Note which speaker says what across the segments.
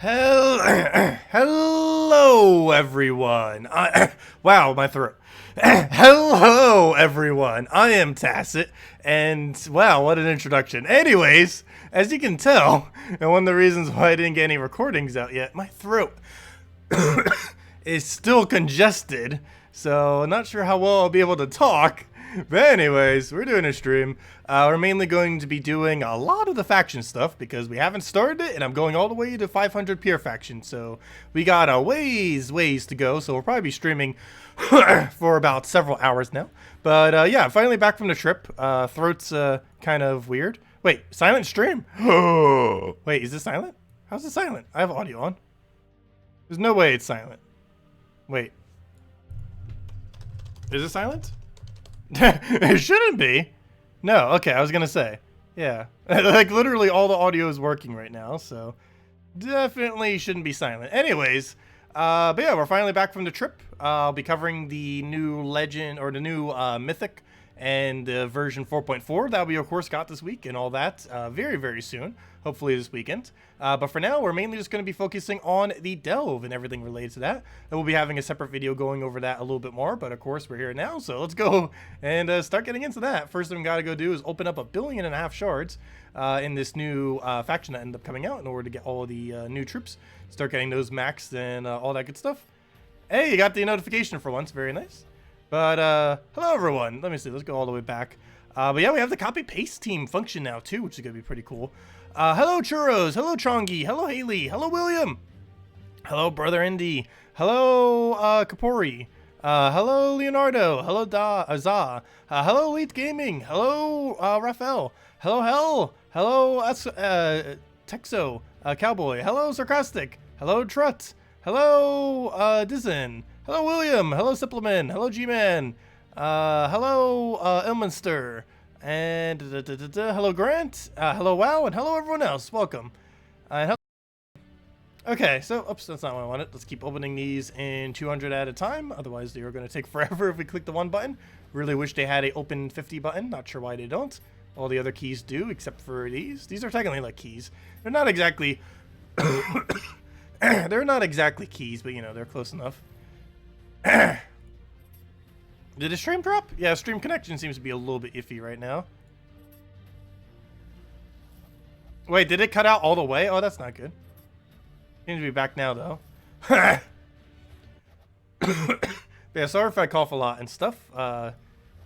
Speaker 1: Hello, everyone. Wow, my throat. Hello, everyone. I am Tacet, and wow, what an introduction. Anyways, as you can tell, and one of the reasons why I didn't get any recordings out yet, my throat is still congested, so I'm not sure how well I'll be able to talk. But anyways, we're doing a stream. We're mainly going to be doing a lot of the faction stuff because we haven't started it, and I'm going all the way to 500 pure faction. So we got a ways to go. So we'll probably be streaming for about several hours now. But yeah, finally back from the trip. Throat's kind of weird. Wait, silent stream? Wait, is this silent? How's it silent? I have audio on. There's no way it's silent. Wait. Is it silent? It shouldn't be. No, okay, I was gonna say. Yeah. Like, literally all the audio is working right now, so definitely shouldn't be silent. Anyways, but yeah, we're finally back from the trip. I'll be covering the new Legend, or the new Mythic, and version 4.4 that we, of course, got this week and all that very, very soon. Hopefully this weekend. But for now, we're mainly just going to be focusing on the delve and everything related to that. And we'll be having a separate video going over that a little bit more. But of course, we're here now. So let's go and start getting into that. First thing we got to go do is open up 1.5 billion shards in this new faction that ended up coming out in order to get all the new troops. Start getting those maxed and all that good stuff. Hey, you got the notification for once. Very nice. But hello, everyone. Let me see. Let's go all the way back. But yeah, we have the copy-paste team function now, too, which is going to be pretty cool. Hello, Churros. Hello, Chongi. Hello, Haley. Hello, William. Hello, Brother Indy. Hello, Kapori. Hello, Leonardo. Hello, Zah. Hello, Elite Gaming. Hello, Raphael. Hello, Hell. Hello, Texo. Cowboy. Hello, Sarcastic. Hello, Trut. Hello, Dizen. Hello, William. Hello, Supplement. Hello, G-Man. Hello, Ilminster. And hello, Grant. Hello, Wow. And hello, everyone else. Welcome. Okay, so, oops, that's not what I wanted. Let's keep opening these in 200 at a time. Otherwise, they are going to take forever if we click the one button. Really wish they had a open 50 button. Not sure why they don't. All the other keys do, except for these. These are technically like keys. They're not exactly... they're not exactly keys, but, you know, they're close enough. Did the stream drop? Yeah, stream connection seems to be a little bit iffy right now. Wait, did it cut out all the way? Oh, that's not good. Seems to be back now, though. Yeah, sorry if I cough a lot and stuff.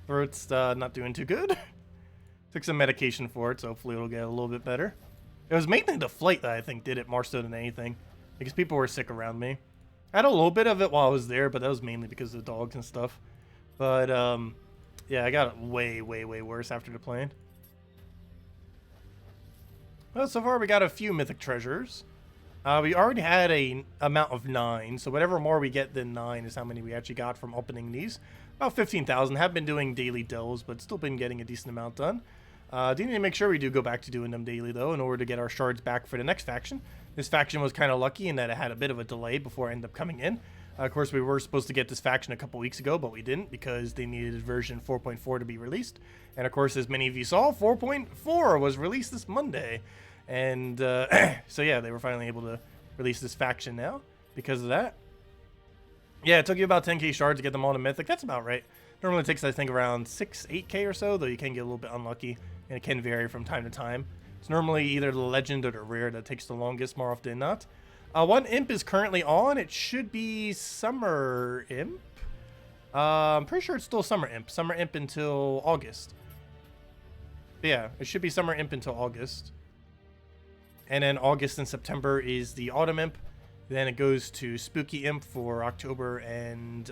Speaker 1: Throat's not doing too good. Took some medication for it, so hopefully it'll get a little bit better. It was mainly the flight that I think did it more so than anything. Because people were sick around me. I had a little bit of it while I was there, but that was mainly because of the dogs and stuff. But, yeah, I got it way worse after the plane. Well, so far we got a few mythic treasures. We already had an amount of 9, so whatever more we get than 9 is how many we actually got from opening these. About 15,000. Have been doing daily delves, but still been getting a decent amount done. Do need to make sure we do go back to doing them daily, though, in order to get our shards back for the next faction. This faction was kind of lucky in that it had a bit of a delay before it ended up coming in. Of course, we were supposed to get this faction a couple weeks ago, but we didn't because they needed version 4.4 to be released. And of course, as many of you saw, 4.4 was released this Monday. And so yeah, they were finally able to release this faction now because of that. Yeah, it took you about 10k shards to get them all to Mythic. That's about right. Normally it takes, I think, around 8k or so, though you can get a little bit unlucky, and it can vary from time to time. It's normally either the Legend or the Rare that takes the longest more often than not. One imp is currently on. It should be Summer Imp. I'm pretty sure it's still Summer Imp. Summer Imp until August. But yeah, it should be Summer Imp until August. And then August and September is the Autumn Imp. Then it goes to Spooky Imp for October and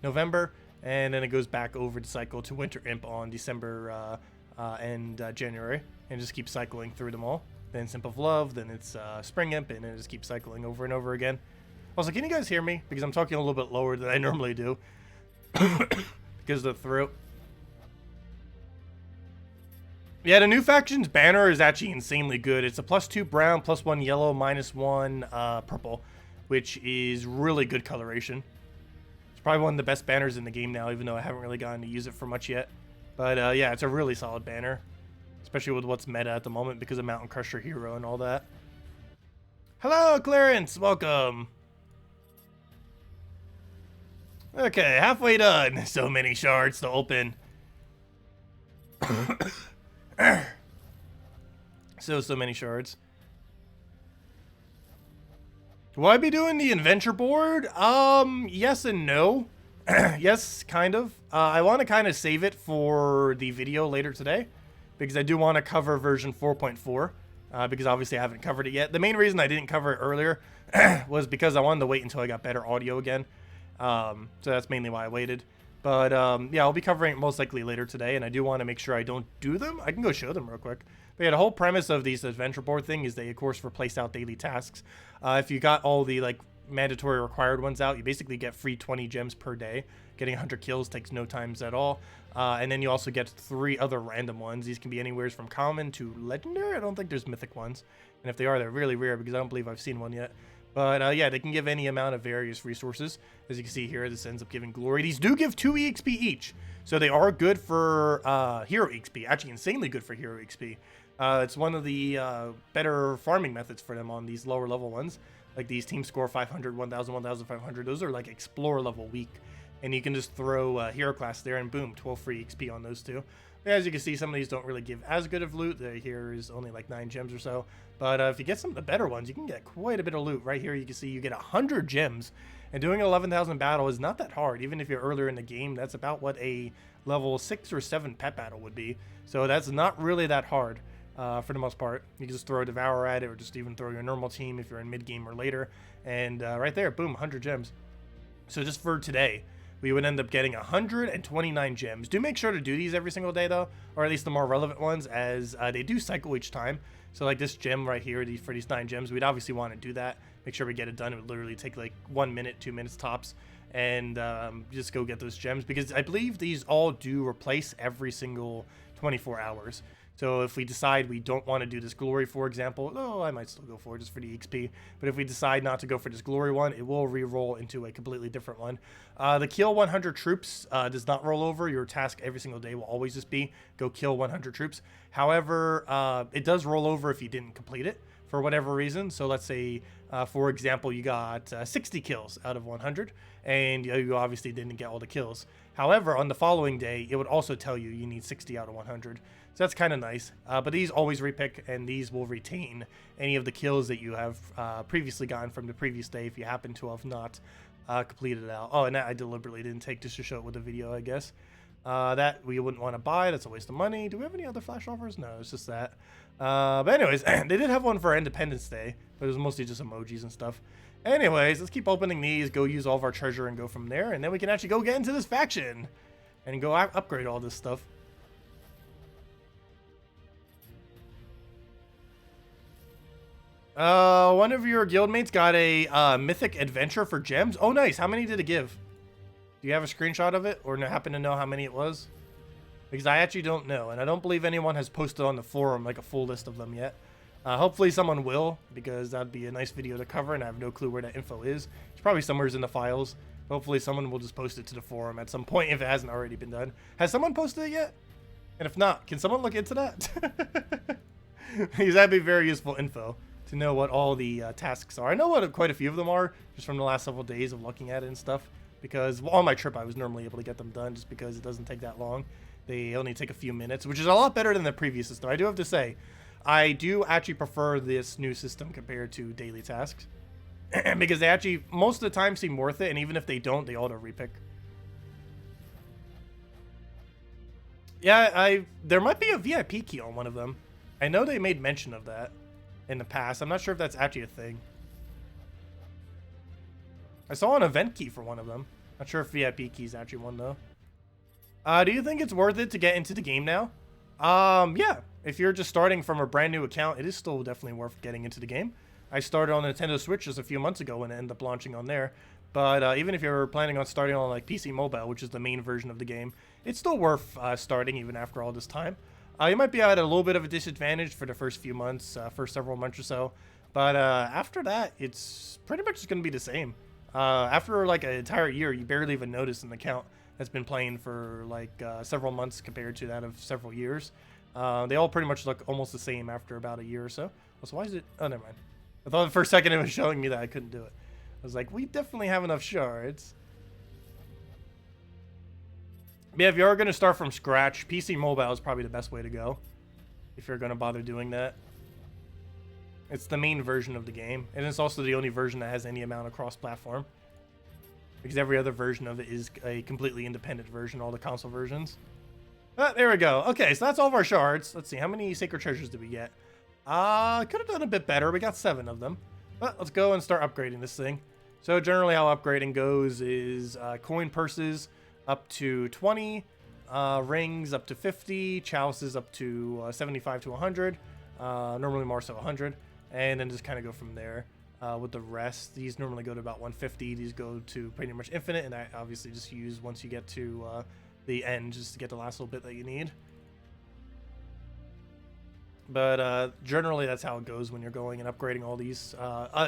Speaker 1: November. And then it goes back over the cycle to Winter Imp on December and January. And just keep cycling through them all. Then Imp of Love, then it's Spring Imp, and it just keeps cycling over and over again. Also, can you guys hear me? Because I'm talking a little bit lower than I normally do. Because of the throat. Yeah, the new faction's banner is actually insanely good. It's a +2 brown, +1 yellow, -1 purple, which is really good coloration. It's probably one of the best banners in the game now, even though I haven't really gotten to use it for much yet. But yeah, it's a really solid banner. Especially with what's meta at the moment because of Mountain Crusher Hero and all that. Hello, Clarence. Welcome. Okay, halfway done. So many shards to open. So many shards. Will I be doing the adventure board? Yes and no. Yes, kind of. I want to kind of save it for the video later today because I do want to cover version 4.4 because obviously I haven't covered it yet. The main reason I didn't cover it earlier was because I wanted to wait until I got better audio again. So that's mainly why I waited. But yeah, I'll be covering it most likely later today, and I do want to make sure I don't do them. I can go show them real quick. But yeah, the whole premise of these adventure board thing is they, of course, replace out daily tasks. If you got all the like mandatory required ones out, you basically get free 20 gems per day. Getting 100 kills takes no times at all. And then you also get 3 other random ones. These can be anywhere from common to legendary. I don't think there's mythic ones. And if they are, they're really rare because I don't believe I've seen one yet. But yeah, they can give any amount of various resources. As you can see here, this ends up giving glory. These do give 2 EXP each. So they are good for hero EXP. Actually, insanely good for hero EXP. It's one of the better farming methods for them on these lower level ones. Like these team score 500, 1000, 1500. Those are like explorer level weak. And you can just throw hero class there and boom, 12 free XP on those two. As you can see, some of these don't really give as good of loot. Here is only like 9 gems or so. But if you get some of the better ones, you can get quite a bit of loot. Right here, you can see you get 100 gems. And doing an 11,000 battle is not that hard. Even if you're earlier in the game, that's about what a level 6 or 7 pet battle would be. So that's not really that hard for the most part. You can just throw a Devourer at it or just even throw your normal team if you're in mid-game or later. And right there, boom, 100 gems. So just for today, we would end up getting 129 gems. Do make sure to do these every single day, though, or at least the more relevant ones, as they do cycle each time. So like this gem right here, for these 9 gems, we'd obviously want to do that. Make sure we get it done. It would literally take like 1 minute, 2 minutes tops, and just go get those gems, because I believe these all do replace every single 24 hours. So if we decide we don't want to do this glory, for example, I might still go for it just for the XP. But if we decide not to go for this glory one, it will re-roll into a completely different one. The kill 100 troops does not roll over. Your task every single day will always just be go kill 100 troops. However, it does roll over if you didn't complete it for whatever reason. So let's say, for example, you got 60 kills out of 100, and you obviously didn't get all the kills. However, on the following day, it would also tell you you need 60 out of 100. So that's kind of nice. But these always repick, and these will retain any of the kills that you have previously gotten from the previous day if you happen to have not completed it out. Oh, and that I deliberately didn't take just to show it with the video, I guess. That we wouldn't want to buy. That's a waste of money. Do we have any other flash offers? No, it's just that. But anyways, they did have one for Independence Day, but it was mostly just emojis and stuff. Anyways, let's keep opening these, go use all of our treasure and go from there, and then we can actually go get into this faction and go upgrade all this stuff. One of your guildmates got a mythic adventure for gems. Oh, nice. How many did it give? Do you have a screenshot of it, or happen to know how many it was? Because I actually don't know, and I don't believe anyone has posted on the forum like a full list of them yet. Hopefully someone will, because that'd be a nice video to cover, and I have no clue where that info is. It's probably somewhere in the files. Hopefully someone will just post it to the forum at some point if it hasn't already been done. Has someone posted it yet? And if not, can someone look into that? Because that'd be very useful info to know what all the tasks are. I know what quite a few of them are, just from the last several days of looking at it and stuff. Because on my trip, I was normally able to get them done just because it doesn't take that long. They only take a few minutes, which is a lot better than the previous system. I do have to say, I do actually prefer this new system compared to daily tasks. Because they actually, most of the time, seem worth it. And even if they don't, they auto-repick. Yeah, there might be a VIP key on one of them. I know they made mention of that in the past. I'm not sure if that's actually a thing. I saw an event key for one of them. Not sure if VIP key is actually one, though. Do you think it's worth it to get into the game now? Yeah. If you're just starting from a brand new account, it is still definitely worth getting into the game. I started on the Nintendo Switch just a few months ago and ended up launching on there. But even if you're planning on starting on like PC Mobile, which is the main version of the game, it's still worth starting even after all this time. You might be at a little bit of a disadvantage for the first few months, first several months or so. But after that, it's pretty much just going to be the same. After like an entire year, you barely even notice an account that's been playing for like several months compared to that of several years. They all pretty much look almost the same after about a year or so. So why is it? Oh, never mind. I thought for a second it was showing me that I couldn't do it. I was like, we definitely have enough shards. But yeah, if you're going to start from scratch, PC Mobile is probably the best way to go. If you're going to bother doing that. It's the main version of the game. And it's also the only version that has any amount of cross-platform. Because every other version of it is a completely independent version, all the console versions. There we go. Okay, so that's all of our shards. Let's see, how many sacred treasures did we get? Could have done a bit better. We got 7 of them. But let's go and start upgrading this thing. So generally how upgrading goes is coin purses up to 20, rings up to 50, chalices up to 75 to 100, normally more so 100, and then just kind of go from there. With the rest, these normally go to about 150. These go to pretty much infinite, and I obviously just use once you get to the end just to get the last little bit that you need. But generally, that's how it goes when you're going and upgrading all these.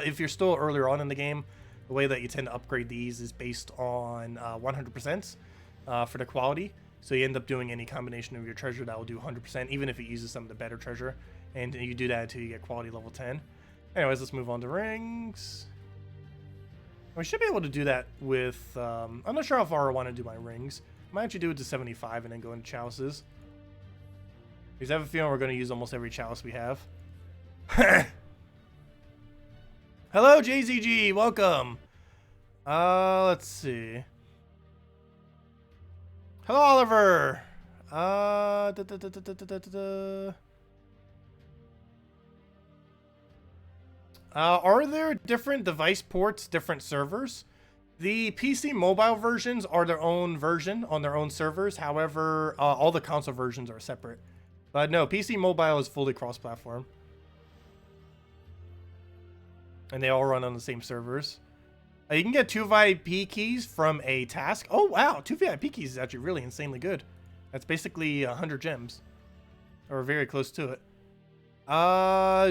Speaker 1: If you're still earlier on in the game, the way that you tend to upgrade these is based on 100% for the quality. So you end up doing any combination of your treasure that will do 100%, even if it uses some of the better treasure. And you do that until you get quality level 10. Anyways, let's move on to rings. We should be able to do that with... I'm not sure how far I want to do my rings. I might actually do it to 75 and then go into chalices. Because I have a feeling we're going to use almost every chalice we have. Hello, JZG. Welcome. Let's see. Hello, Oliver. Are there different device ports, different servers? The PC mobile versions are their own version on their own servers. However, all the console versions are separate. But no, PC mobile is fully cross-platform. And they all run on the same servers. You can get 2 VIP keys from a task. Oh, wow. 2 VIP keys is actually really insanely good. That's basically 100 gems. Or very close to it.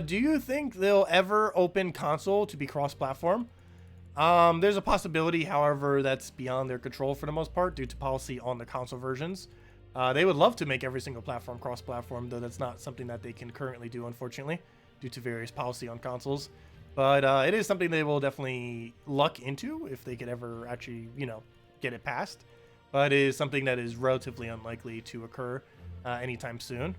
Speaker 1: Do you think they'll ever open console to be cross-platform? There's a possibility, however, that's beyond their control for the most part due to policy on the console versions. They would love to make every single platform cross-platform, though that's not something that they can currently do, unfortunately, due to various policy on consoles. But it is something they will definitely luck into if they could ever actually, you know, get it passed. But it is something that is relatively unlikely to occur anytime soon.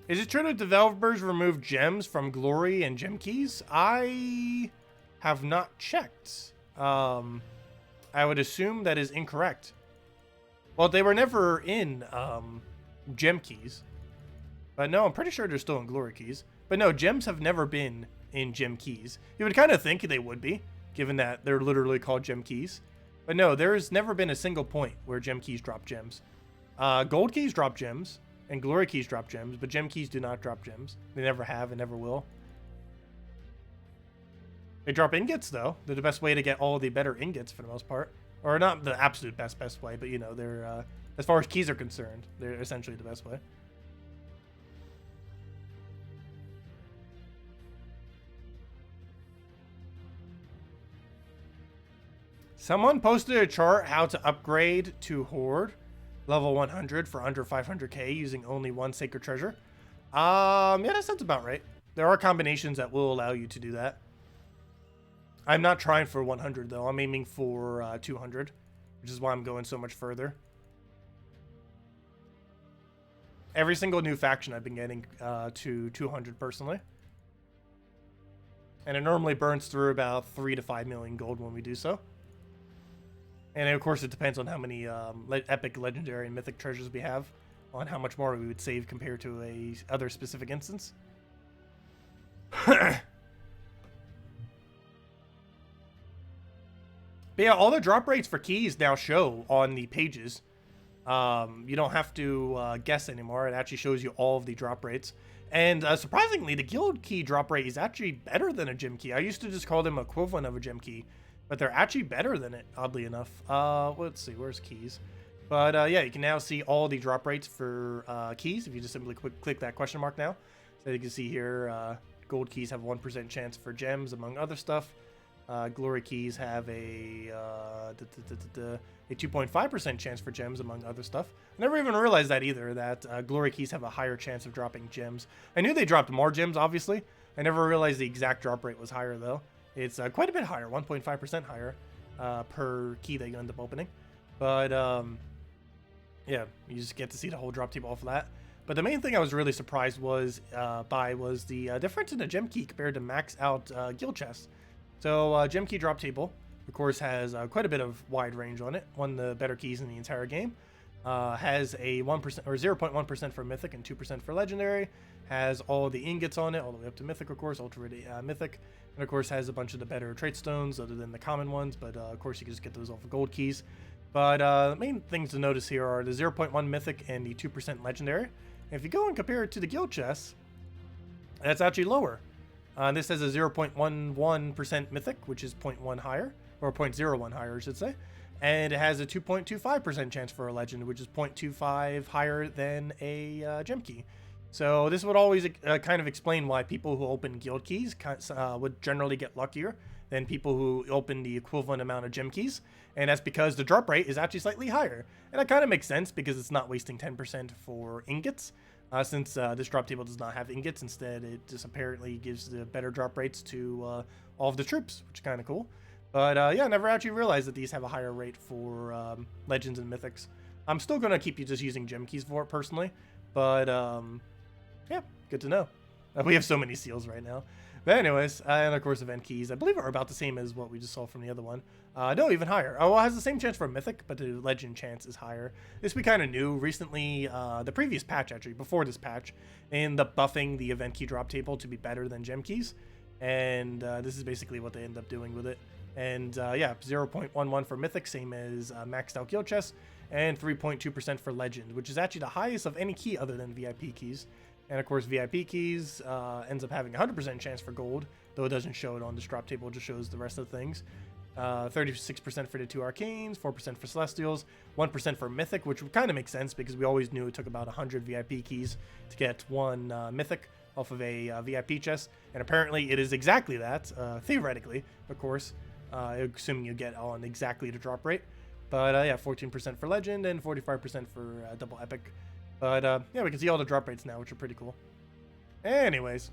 Speaker 1: Is it true that developers remove gems from glory and gem keys? I have not checked. I would assume that is incorrect. Well, they were never in gem keys. But no, I'm pretty sure they're still in glory keys. But no, gems have never been in gem keys. You would kind of think they would be, given that they're literally called gem keys. But no, there's never been a single point where gem keys drop gems. Gold keys drop gems, and glory keys drop gems, but gem keys do not drop gems. They never have and never will. They drop ingots, though. They're the best way to get all the better ingots for the most part. Or not the absolute best way, but, you know, they're, as far as keys are concerned, they're essentially the best way. Someone posted a chart how to upgrade to Horde level 100 for under 500k using only 1 sacred treasure. Yeah, that sounds about right. There are combinations that will allow you to do that. I'm not trying for 100 though. I'm aiming for 200, which is why I'm going so much further. Every single new faction I've been getting to 200 personally. And it normally burns through about 3 to 5 million gold when we do so. And of course, it depends on how many epic, legendary, and mythic treasures we have, on how much more we would save compared to a other specific instance. But yeah, all the drop rates for keys now show on the pages. You don't have to guess anymore. It actually shows you all of the drop rates. And surprisingly, the guild key drop rate is actually better than a gem key. I used to just call them equivalent of a gem key. But they're actually better than it, oddly enough. Let's see, where's keys? But yeah, you can now see all the drop rates for keys if you just simply click that question mark now. So you can see here, gold keys have 1% chance for gems, among other stuff. Glory keys have a 2.5% chance for gems, among other stuff. I never even realized that either, that glory keys have a higher chance of dropping gems. I knew they dropped more gems, obviously, I never realized the exact drop rate was higher, though. It's quite a bit higher, 1.5% higher per key that you end up opening. But, yeah, you just get to see the whole drop table off of that. But the main thing I was really surprised was the difference in the gem key compared to max out guild chests. So gem key drop table, of course, has quite a bit of wide range on it. One of the better keys in the entire game. Has a 1% or 0.1% for Mythic and 2% for Legendary. Has all the ingots on it, all the way up to Mythic, of course, Ultra Mythic. And of course has a bunch of the better trait stones other than the common ones, but of course you can just get those off of gold keys. But the main things to notice here are the 0.1 Mythic and the 2% Legendary. If you go and compare it to the guild chests, that's actually lower. This has a 0.11% Mythic, which is 0.1 higher, or 0.01 higher, I should say. And it has a 2.25% chance for a legend, which is 0.25 higher than a gem key. So this would always kind of explain why people who open guild keys would generally get luckier than people who open the equivalent amount of gem keys. And that's because the drop rate is actually slightly higher. And that kind of makes sense because it's not wasting 10% for ingots. Since this drop table does not have ingots, instead it just apparently gives the better drop rates to all of the troops, which is kind of cool. But yeah, I never actually realized that these have a higher rate for legends and mythics. I'm still going to keep you just using gem keys for it personally. But yeah, good to know. We have so many seals right now. But anyways, and of course event keys, I believe are about the same as what we just saw from the other one. No, even higher. Oh, well, it has the same chance for mythic, but the legend chance is higher. This we kind of knew recently, the previous patch actually, before this patch, in the buffing the event key drop table to be better than gem keys. And this is basically what they end up doing with it. And yeah, 0.11 for mythic, same as maxed out guild chests, and 3.2% for legend, which is actually the highest of any key other than VIP keys. And of course, VIP keys ends up having 100% chance for gold, though it doesn't show it on this drop table, it just shows the rest of the things. 36% for the 2 arcanes, 4% for celestials, 1% for mythic, which would kind of make sense because we always knew it took about 100 VIP keys to get one mythic off of a VIP chest. And apparently it is exactly that, theoretically, of course, assuming you get on exactly the drop rate. But yeah, 14% for legend and 45% for double epic. But yeah, we can see all the drop rates now, which are pretty cool. Anyways,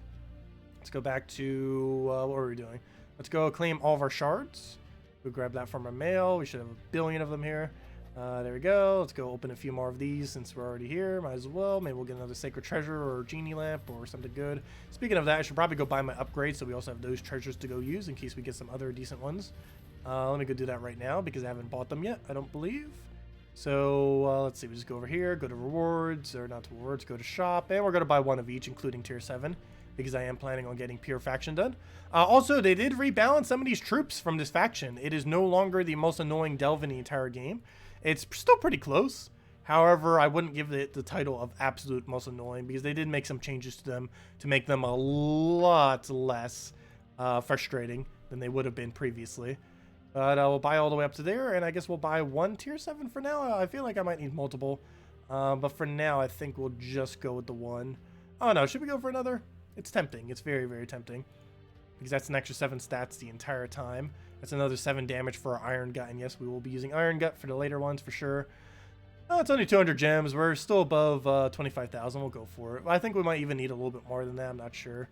Speaker 1: let's go back to what were we doing? Let's go claim all of our shards. We'll grab that from our mail. We should have 1 billion of them here. There we go. Let's go open a few more of these since we're already here. Might as well. Maybe we'll get another sacred treasure or genie lamp or something good. Speaking of that, I should probably go buy my upgrades so we also have those treasures to go use in case we get some other decent ones. Let me go do that right now because I haven't bought them yet, I don't believe. So let's see, we just go over here, go to rewards, or not to rewards, go to shop, and we're going to buy one of each, including tier 7, because I am planning on getting pure faction done. Also, they did rebalance some of these troops from this faction. It is no longer the most annoying delve in the entire game. It's still pretty close. However, I wouldn't give it the title of absolute most annoying because they did make some changes to them to make them a lot less frustrating than they would have been previously. But we'll buy all the way up to there, and I guess we'll buy one tier 7 for now. I feel like I might need multiple. But for now, I think we'll just go with the one. Oh no, should we go for another? It's tempting. It's very, very tempting. Because that's an extra 7 stats the entire time. That's another 7 damage for our Iron Gut. And yes, we will be using Iron Gut for the later ones for sure. It's only 200 gems. We're still above 25,000. We'll go for it. I think we might even need a little bit more than that. I'm not sure.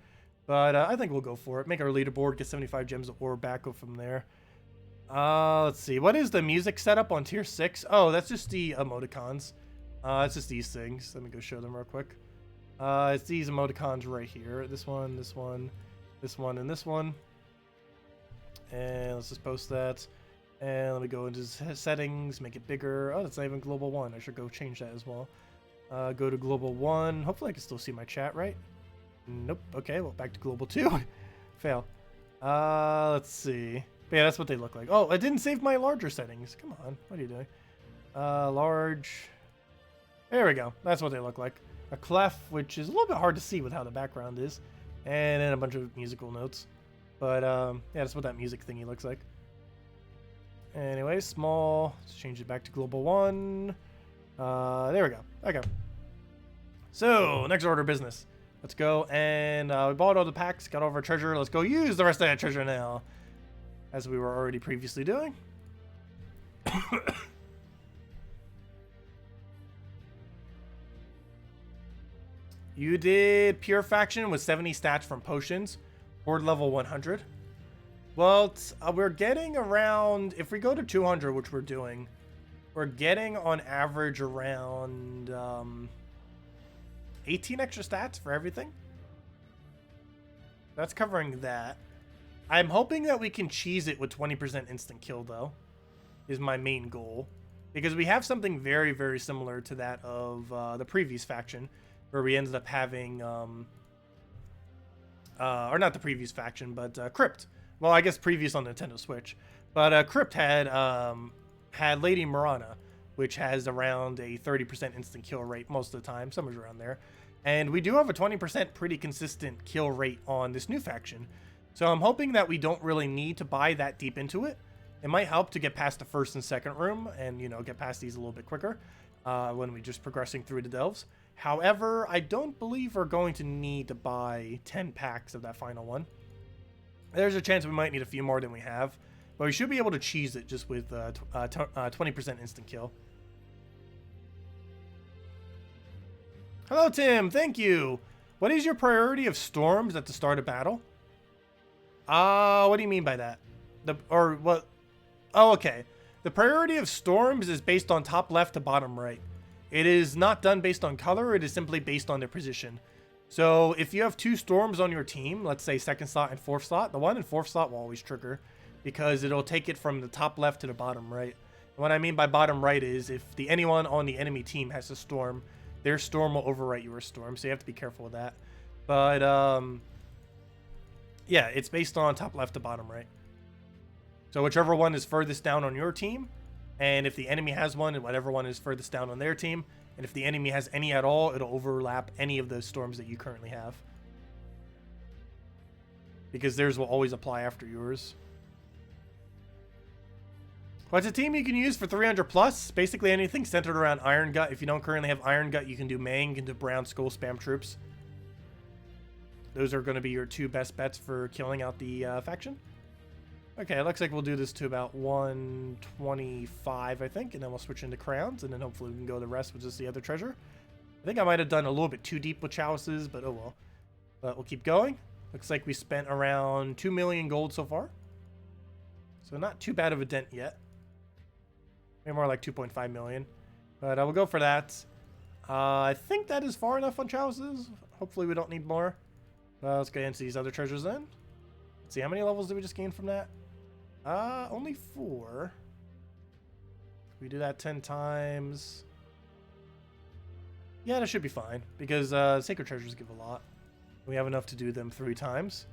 Speaker 1: But I think we'll go for it. Make our leaderboard, get 75 gems of ore back, go from there. Let's see. What is the music setup on tier 6? Oh, that's just the emoticons. It's just these things. Let me go show them real quick. It's these emoticons right here. This one, this one, this one, and this one. And let's just post that. And let me go into settings, make it bigger. Oh, that's not even global 1. I should go change that as well. Go to global 1. Hopefully I can still see my chat, right? Nope. Okay, well, back to global 2. Fail. Let's see. But yeah, that's what they look like. Oh, I didn't save my larger settings. Come on. What are you doing? Large. There we go. That's what they look like. A clef, which is a little bit hard to see with how the background is. And then a bunch of musical notes. But, yeah, that's what that music thingy looks like. Anyway, small. Let's change it back to global 1. There we go. Okay. So, next order of business. Let's go. And we bought all the packs, got all of our treasure. Let's go use the rest of that treasure now. As we were already previously doing. You did pure faction with 70 stats from potions, horde level 100. Well, we're getting around, if we go to 200, which we're doing, we're getting on average around 18 extra stats for everything. That's covering that. I'm hoping that we can cheese it with 20% instant kill, though, is my main goal. Because we have something very, very similar to that of the previous faction, where we ended up having, or not the previous faction, but Crypt. Well, I guess previous on Nintendo Switch. But Crypt had Lady Mirana, which has around a 30% instant kill rate most of the time, somewhere around there. And we do have a 20% pretty consistent kill rate on this new faction. So I'm hoping that we don't really need to buy that deep into it. It might help to get past the first and second room and, you know, get past these a little bit quicker when we're just progressing through the delves. However, I don't believe we're going to need to buy 10 packs of that final one. There's a chance we might need a few more than we have, but we should be able to cheese it just with 20% instant kill. Hello, Tim. Thank you. What is your priority of storms at the start of battle? What do you mean by that? Oh, okay. The priority of storms is based on top left to bottom right. It is not done based on color. It is simply based on their position. So if you have two storms on your team, let's say second slot and fourth slot, the one in fourth slot will always trigger because it'll take it from the top left to the bottom right. And what I mean by bottom right is if anyone on the enemy team has a storm, their storm will overwrite your storm. So you have to be careful with that. But yeah, it's based on top left to bottom right. So whichever one is furthest down on your team, and if the enemy has one, and whatever one is furthest down on their team, and if the enemy has any at all, it'll overlap any of those storms that you currently have. Because theirs will always apply after yours. What's a team you can use for 300 plus? Basically anything centered around Iron Gut. If you don't currently have Iron Gut, you can do Mang, you can do Brown Skull spam troops. Those are going to be your two best bets for killing out the faction. Okay, it looks like we'll do this to about 125, I think, and then we'll switch into crowns, and then hopefully we can go the rest with just the other treasure. I think I might have done a little bit too deep with chalices, but oh well. But we'll keep going. Looks like we spent around 2 million gold so far. So not too bad of a dent yet. Maybe more like 2.5 million. But I will go for that. I think that is far enough on chalices. Hopefully we don't need more. Let's get into these other treasures then. Let's see, how many levels did we just gain from that? Only 4. We do that 10 times. Yeah, that should be fine because sacred treasures give a lot. We have enough to do them 3 times.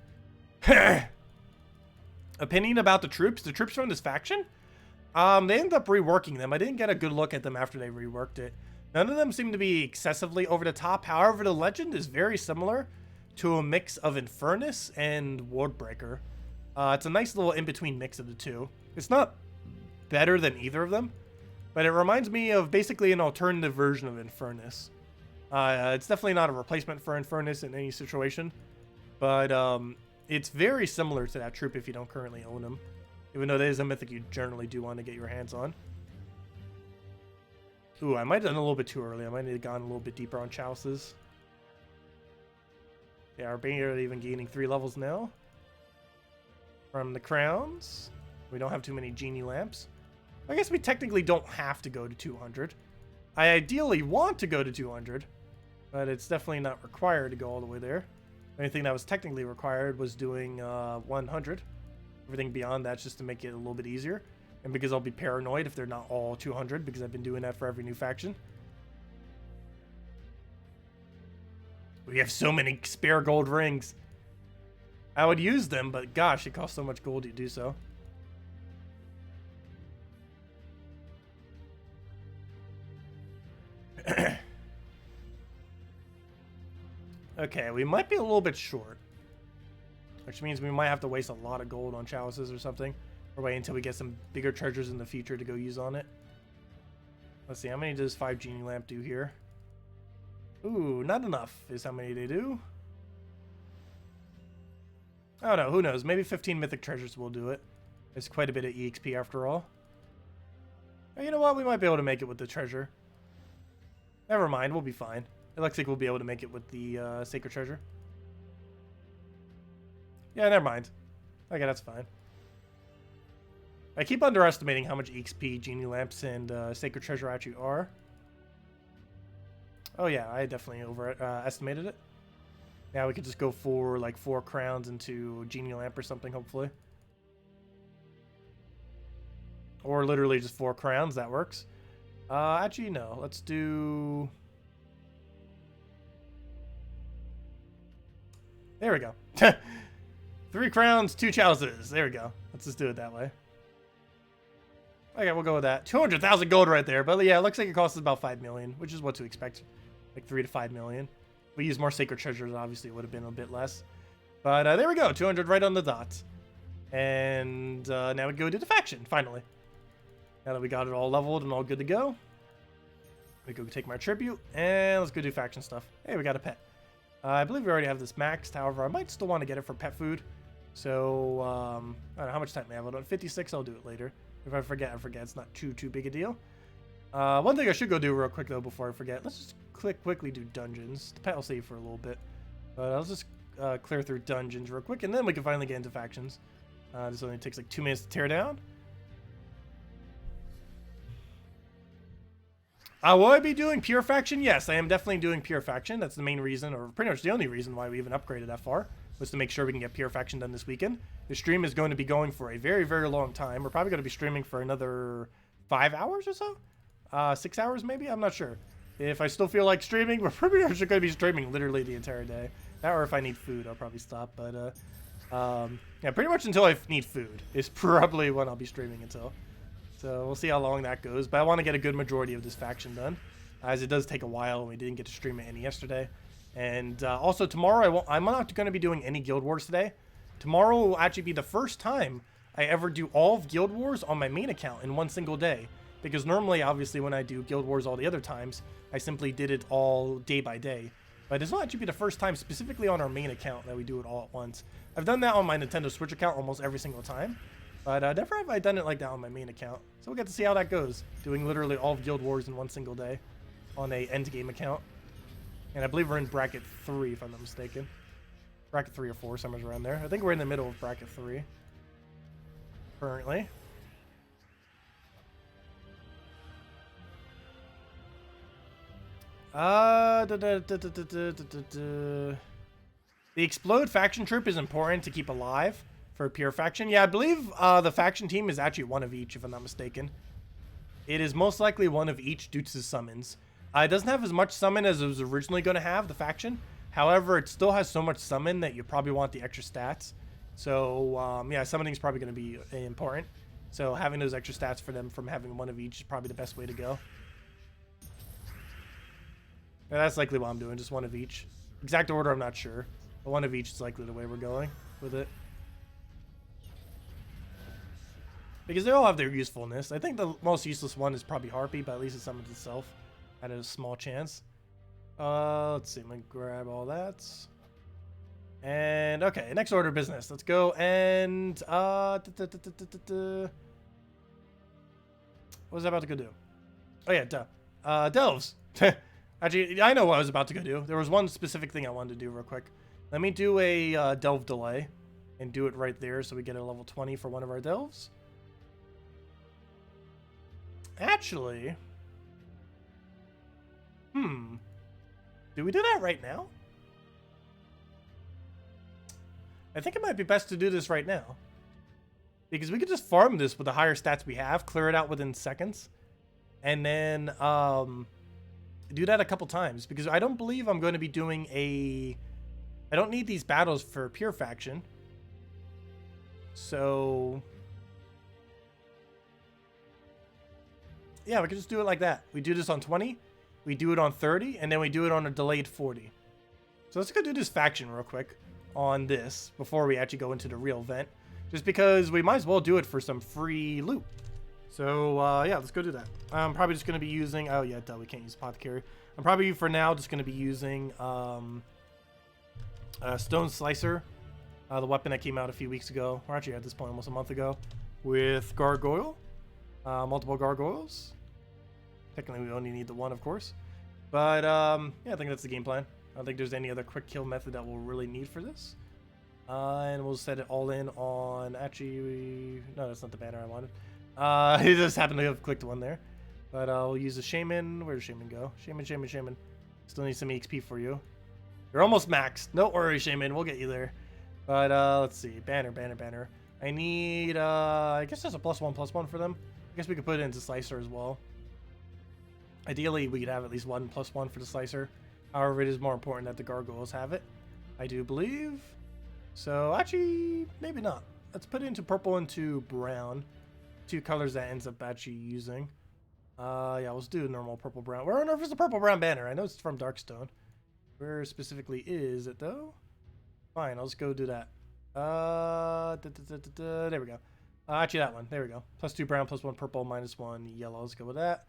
Speaker 1: Opinion about the troops? The troops from this faction? They ended up reworking them. I didn't get a good look at them after they reworked it. None of them seem to be excessively over the top. However, the legend is very similar to a mix of Infernus and Wardbreaker. It's a nice little in-between mix of the two. It's not better than either of them, but it reminds me of basically an alternative version of Infernus. It's definitely not a replacement for Infernus in any situation, but it's very similar to that troop if you don't currently own them, even though that is a mythic you generally do want to get your hands on. Ooh, I might have done a little bit too early. I might have gone a little bit deeper on chalices. Yeah, we're barely even gaining 3 levels now. From the crowns. We don't have too many genie lamps. I guess we technically don't have to go to 200. I ideally want to go to 200, but it's definitely not required to go all the way there. The only thing that was technically required was doing 100. Everything beyond that's just to make it a little bit easier. And because I'll be paranoid if they're not all 200, because I've been doing that for every new faction. We have so many spare gold rings. I would use them, but gosh, it costs so much gold to do so. Okay, we might be a little bit short. Which means we might have to waste a lot of gold on chalices or something. Or wait until we get some bigger treasures in the future to go use on it. Let's see, how many does 5 genie lamp do here? Ooh, not enough is how many they do. I don't know, who knows? Maybe 15 mythic treasures will do it. It's quite a bit of EXP after all. But you know what? We might be able to make it with the treasure. Never mind, we'll be fine. It looks like we'll be able to make it with the Sacred Treasure. Yeah, never mind. Okay, that's fine. I keep underestimating how much EXP Genie Lamps and Sacred Treasure actually are. Oh yeah, I definitely overestimated it. Now we could just go for like 4 crowns into Genie Lamp or something, hopefully. Or literally just 4 crowns, that works. Actually, no. Let's do... There we go. 3 crowns, 2 chalices. There we go. Let's just do it that way. Okay, we'll go with that. 200,000 gold right there. But yeah, it looks like it costs us about 5 million, which is what to expect. Like 3 to 5 million. If we use more Sacred Treasures, obviously it would have been a bit less. But there we go. 200 right on the dot. And now we go do the faction, finally. Now that we got it all leveled and all good to go. We go take my tribute. And let's go do faction stuff. Hey, we got a pet. I believe we already have this maxed. However, I might still want to get it for pet food. So, I don't know how much time I have. On 56, I'll do it later. If I forget, I forget. It's not too big a deal. One thing I should go do real quick, though, before I forget. Let's just quickly do dungeons. The pet will save for a little bit. But I'll just clear through dungeons real quick, and then we can finally get into factions. This only takes like 2 minutes to tear down. Will I be doing pure faction? Yes, I am definitely doing pure faction. That's the main reason, or pretty much the only reason why we even upgraded that far, was to make sure we can get pure faction done this weekend. The stream is going to be going for a very, very long time. We're probably going to be streaming for another 5 hours or so? 6 hours maybe? I'm not sure. If I still feel like streaming, we're pretty much going to be streaming literally the entire day. That, or if I need food, I'll probably stop. But yeah, pretty much until I need food is probably when I'll be streaming until. So we'll see how long that goes. But I want to get a good majority of this faction done, as it does take a while and we didn't get to stream it any yesterday. And also tomorrow, I'm not going to be doing any Guild Wars today. Tomorrow will actually be the first time I ever do all of Guild Wars on my main account in one single day. Because normally, obviously, when I do Guild Wars all the other times, I simply did it all day by day. But this will actually be the first time specifically on our main account that we do it all at once. I've done that on my Nintendo Switch account almost every single time. But never have I done it like that on my main account. So we'll get to see how that goes. Doing literally all of Guild Wars in one single day on a endgame account. And I believe we're in bracket 3, if I'm not mistaken. Bracket 3 or 4, somewhere around there. I think we're in the middle of bracket 3. Currently. The Explode faction troop is important to keep alive for a pure faction. Yeah, I believe the faction team is actually one of each, if I'm not mistaken. It is most likely one of each due to summons. It doesn't have as much summon as it was originally going to have, the faction. However, it still has so much summon that you probably want the extra stats. So, yeah, summoning is probably going to be important. So having those extra stats for them from having one of each is probably the best way to go. And that's likely what I'm doing, just one of each. Exact order, I'm not sure. But one of each is likely the way we're going with it. Because they all have their usefulness. I think the most useless one is probably Harpy, but at least it summons itself at a small chance. Let's see, I'm going to grab all that. And, okay, next order of business. Let's go and, what was I about to go do? Oh, yeah, delves. Actually, I know what I was about to go do. There was one specific thing I wanted to do real quick. Let me do a delve delay and do it right there so we get a level 20 for one of our delves. Actually, do we do that right now? I think it might be best to do this right now. Because we could just farm this with the higher stats we have, clear it out within seconds, and then do that a couple times. Because I don't believe I'm going to be doing I don't need these battles for pure faction. So yeah, we can just do it like that. We do this on 20, we do it on 30, and then we do it on a delayed 40. So let's go do this faction real quick on this before we actually go into the real event. Just because we might as well do it for some free loot. So, yeah, let's go do that. I'm probably just going to be using... Oh, yeah, duh, we can't use Apothecary. I'm probably, for now, just going to be using Stone Slicer, the weapon that came out a few weeks ago. Or actually, at this point, almost a month ago. With Gargoyle. Multiple Gargoyles. Technically, we only need the one, of course. But yeah, I think that's the game plan. I don't think there's any other quick kill method that we'll really need for this. And we'll set it all in on, actually, no, that's not the banner I wanted. He just happened to have clicked one there. But we'll use the Shaman. Where does Shaman go? Shaman. Still need some EXP for you. You're almost maxed. Don't worry, Shaman. We'll get you there. But let's see. Banner. I need, I guess there's a +1/+1 for them. I guess we could put it into Slicer as well. Ideally, we could have at least 1/+1 for the Slicer. However, it is more important that the Gargoyles have it, I do believe. So, actually, maybe not. Let's put it into purple and to brown. 2 colors that ends up actually using. Yeah, let's do a normal purple-brown. Where on earth is the purple-brown banner? I know it's from Darkstone. Where specifically is it, though? Fine, I'll just go do that. There we go. Actually, that one. There we go. +2 brown, +1 purple, -1 yellow. Let's go with that.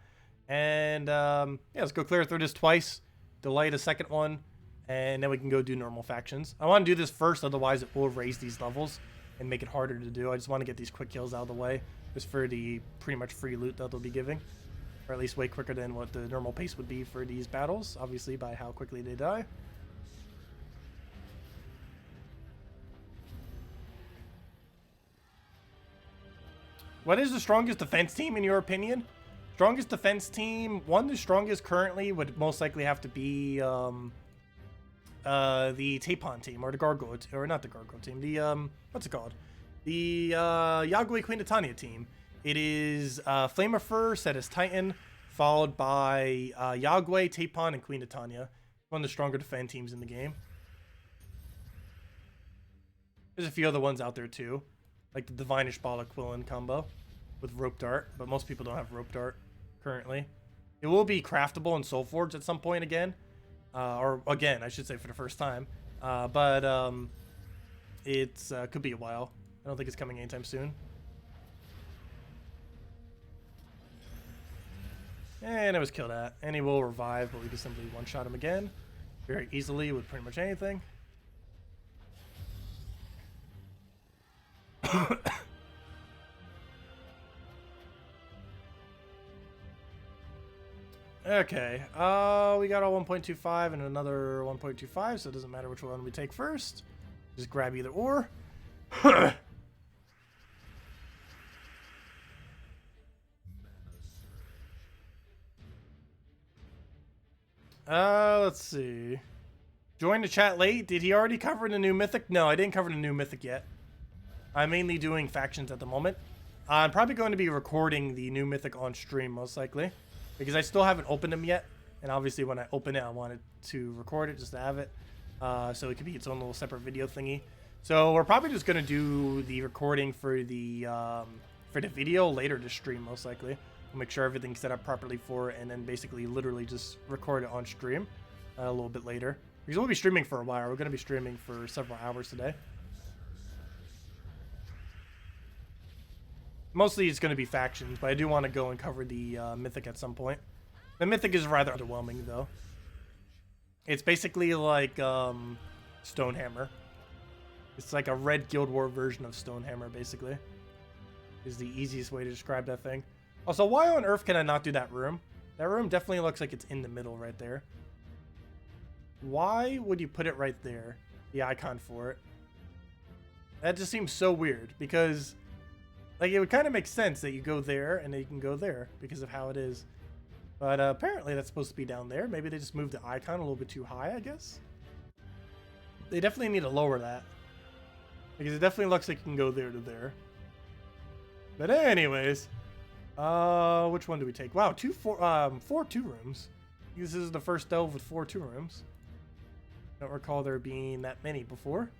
Speaker 1: And, yeah, let's go clear through this twice. Delay the second one. And then we can go do normal factions. I want to do this first, otherwise it will raise these levels and make it harder to do. I just want to get these quick kills out of the way, just for the pretty much free loot that they'll be giving. Or at least way quicker than what the normal pace would be for these battles, obviously by how quickly they die. What is the strongest defense team in your opinion? Strongest defense team, the strongest currently would most likely have to be the Tapon team, or the Gargoyle, or not the Gargoyle team, the, what's it called? The, Yagwe Queen of Tanya team. It is, Flame of Fur, set as Titan, followed by, Yagwe, Tapon, and Queen of Tanya. One of the stronger defend teams in the game. There's a few other ones out there, too. Like the Divinish Ball of Quillen combo with Rope Dart, but most people don't have Rope Dart currently. It will be craftable in Soulforge at some point again. Or again, I should say for the first time. But it's could be a while. I don't think it's coming anytime soon. And it was killed at. And he will revive, but we can simply one-shot him again very easily with pretty much anything. Okay, we got a 1.25 and another 1.25, so it doesn't matter which one we take first. Just grab either or. Let's see. Join the chat late. Did he already cover the new Mythic? No, I didn't cover the new Mythic yet. I'm mainly doing factions at the moment. I'm probably going to be recording the new Mythic on stream, most likely. Because I still haven't opened them yet. And obviously when I open it, I wanted to record it just to have it. So it could be its own little separate video thingy. So we're probably just going to do the recording for the video later to stream, most likely. We'll make sure everything's set up properly for it. And then basically literally just record it on stream a little bit later. Because we'll be streaming for a while. We're going to be streaming for several hours today. Mostly it's going to be factions, but I do want to go and cover the Mythic at some point. The Mythic is rather underwhelming, though. It's basically like Stonehammer. It's like a red Guild War version of Stonehammer, basically. Is the easiest way to describe that thing. Also, why on earth can I not do that room? That room definitely looks like it's in the middle right there. Why would you put it right there? The icon for it. That just seems so weird, because... like, it would kind of make sense that you go there and then you can go there because of how it is. But apparently that's supposed to be down there. Maybe they just moved the icon a little bit too high, I guess. They definitely need to lower that. Because it definitely looks like you can go there to there. But anyways. Which one do we take? Wow, 4 2 rooms. This is the first delve with 4 2 rooms. I don't recall there being that many before.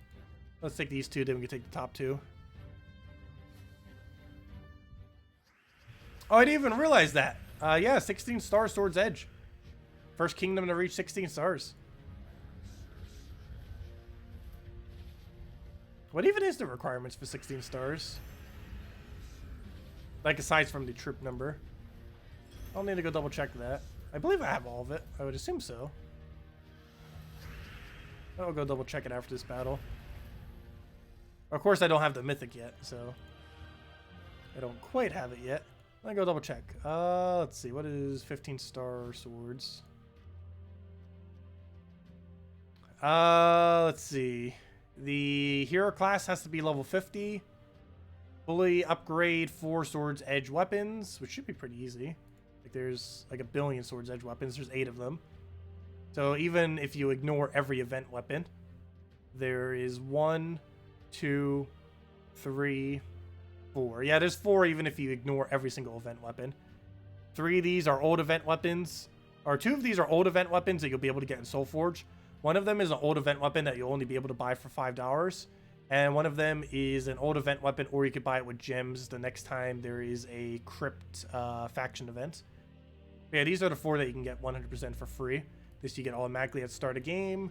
Speaker 1: Let's take these 2, then we can take the top 2. Oh, I didn't even realize that. Yeah, 16 stars Sword's Edge. First kingdom to reach 16 stars. What even is the requirements for 16 stars? Like, aside from the troop number. I'll need to go double check that. I believe I have all of it. I would assume so. I'll go double check it after this battle. Of course, I don't have the Mythic yet, so... I don't quite have it yet. Let me go double check. Let's see. What is 15 star swords? Let's see. The hero class has to be level 50. Fully upgrade 4 swords edge weapons, which should be pretty easy. Like there's like a billion swords edge weapons. There's 8 of them. So even if you ignore every event weapon, there is 1, 2, 3, 4. Yeah, there's 4 even if you ignore every single event weapon. 3 of these are old event weapons, or 2 of these are old event weapons that you'll be able to get in Soulforge. One of them is an old event weapon that you'll only be able to buy for $5. And one of them is an old event weapon, or you could buy it with gems the next time there is a crypt faction event. But yeah, these are the 4 that you can get 100% for free. This you get automatically at the start of game.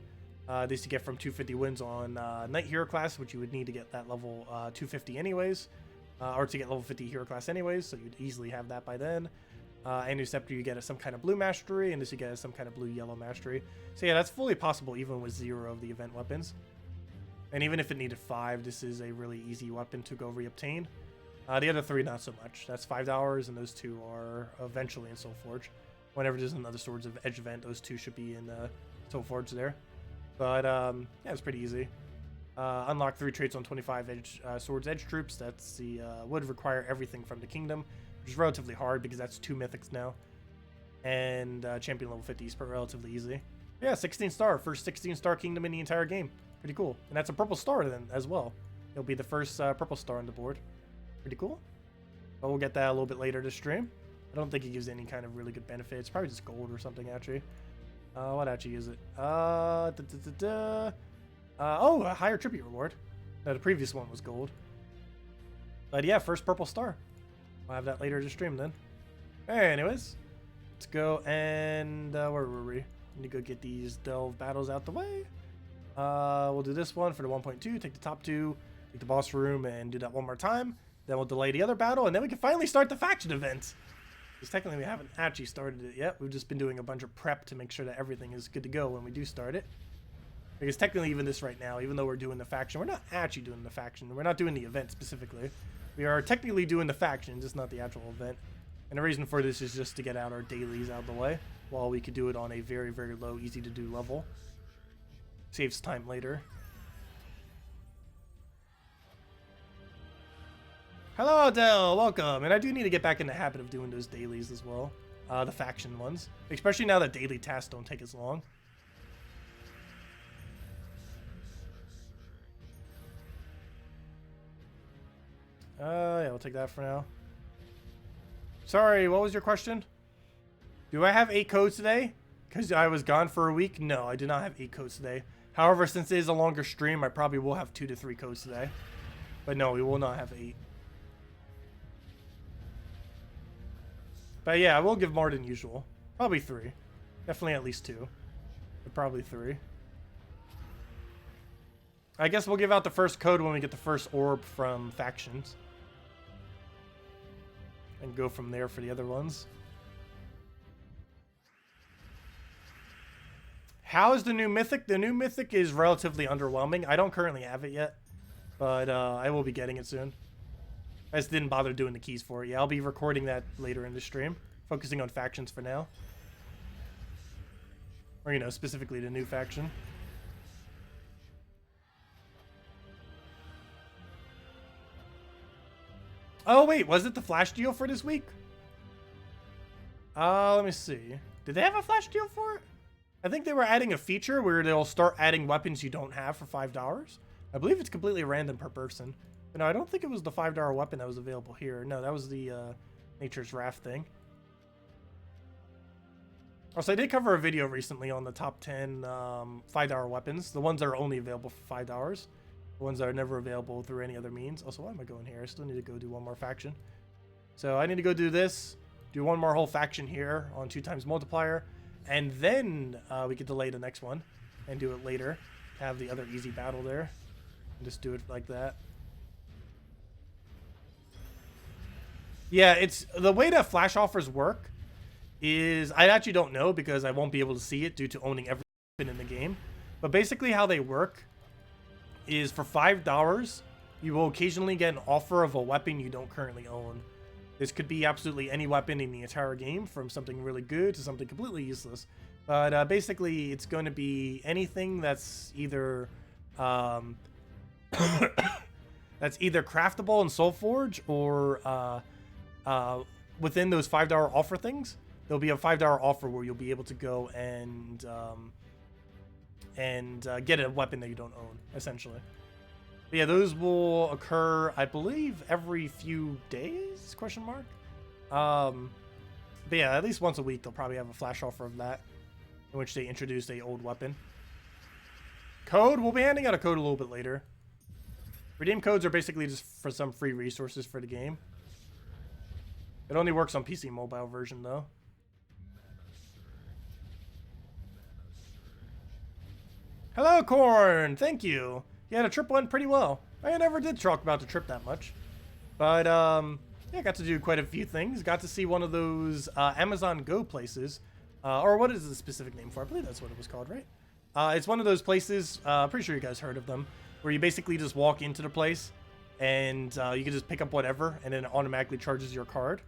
Speaker 1: This you get from 250 wins on Knight Hero class, which you would need to get that level 250 anyways. Or to get level 50 hero class anyways, so you'd easily have that by then. And your scepter you get some kind of blue mastery, and this you get some kind of blue-yellow mastery. So yeah, that's fully possible even with 0 of the event weapons. And even if it needed 5, this is a really easy weapon to go reobtain. The other 3, not so much. That's $5, and those 2 are eventually in Soulforge. Whenever there's another Swords of Edge event, those 2 should be in Soulforge there. But yeah, it's pretty easy. Unlock 3 traits on 25 Swords Edge troops. That's the would require everything from the kingdom, which is relatively hard because that's 2 mythics now. And champion level 50 is relatively easy. Yeah, 16 star, first 16 star kingdom in the entire game. Pretty cool. And that's a purple star then as well. It'll be the first purple star on the board. Pretty cool. But we'll get that a little bit later this stream. I don't think it gives any kind of really good benefit. It's probably just gold or something actually. What actually is it? Oh, a higher tribute reward. No, the previous one was gold. But yeah, first purple star. I'll have that later this stream then. Anyways, let's go and where were we? Need to go get these delve battles out the way. We'll do this one for the 1.2, take the top 2, take the boss room, and do that one more time. Then we'll delay the other battle, and then we can finally start the faction event. Because technically we haven't actually started it yet. We've just been doing a bunch of prep to make sure that everything is good to go when we do start it. Because technically even this right now, even though we're doing the faction, we're not actually doing the faction. We're not doing the event specifically. We are technically doing the faction, just not the actual event. And the reason for this is just to get out our dailies out of the way, while we could do it on a very, very low, easy to do level. Saves time later. Hello, Adele. Welcome. And I do need to get back in the habit of doing those dailies as well. The faction ones. Especially now that daily tasks don't take as long. Yeah, we'll take that for now. Sorry, what was your question? Do I have 8 codes today? Because I was gone for a week? No, I do not have 8 codes today. However, since it is a longer stream, I probably will have 2 to 3 codes today. But no, we will not have 8. But yeah, I will give more than usual. Probably 3. Definitely at least 2. But probably 3. I guess we'll give out the first code when we get the first orb from factions. And go from there for the other ones. How is the new Mythic? The new Mythic is relatively underwhelming. I don't currently have it yet. But I will be getting it soon. I just didn't bother doing the keys for it. Yeah, I'll be recording that later in the stream. Focusing on factions for now. Or, you know, specifically the new faction. Oh, wait. Was it the flash deal for this week? Let me see. Did they have a flash deal for it? I think they were adding a feature where they'll start adding weapons you don't have for $5. I believe it's completely random per person. But no, I don't think it was the $5 weapon that was available here. No, that was the Nature's Wrath thing. Also, I did cover a video recently on the top 10 $5 weapons. The ones that are only available for $5. The ones that are never available through any other means. Also, why am I going here? I still need to go do one more faction. So I need to go do this. Do one more whole faction here on 2x multiplier. And then we could delay the next one and do it later. Have the other easy battle there. And just do it like that. Yeah, it's the way that flash offers work is I actually don't know because I won't be able to see it due to owning every weapon in the game. But basically how they work is for $5, you will occasionally get an offer of a weapon you don't currently own. This could be absolutely any weapon in the entire game, from something really good to something completely useless. But basically, it's going to be anything that's either that's either craftable in Soulforge or within those $5 offer things. There'll be a $5 offer where you'll be able to go and get a weapon that you don't own, essentially. But yeah, those will occur, I believe, every few days? Question mark. But yeah, at least once a week they'll probably have a flash offer of that, in which they introduce a old weapon. Code, we'll be handing out a code a little bit later. Redeem codes are basically just for some free resources for the game. It only works on PC mobile version though. Hello, Corn. Thank you. Yeah, the trip went pretty well. I never did talk about the trip that much, but yeah, got to do quite a few things. Got to see one of those Amazon Go places, or what is the specific name for? I believe that's what it was called, right? It's one of those places. Pretty sure you guys heard of them, where you basically just walk into the place and you can just pick up whatever, and then it automatically charges your card.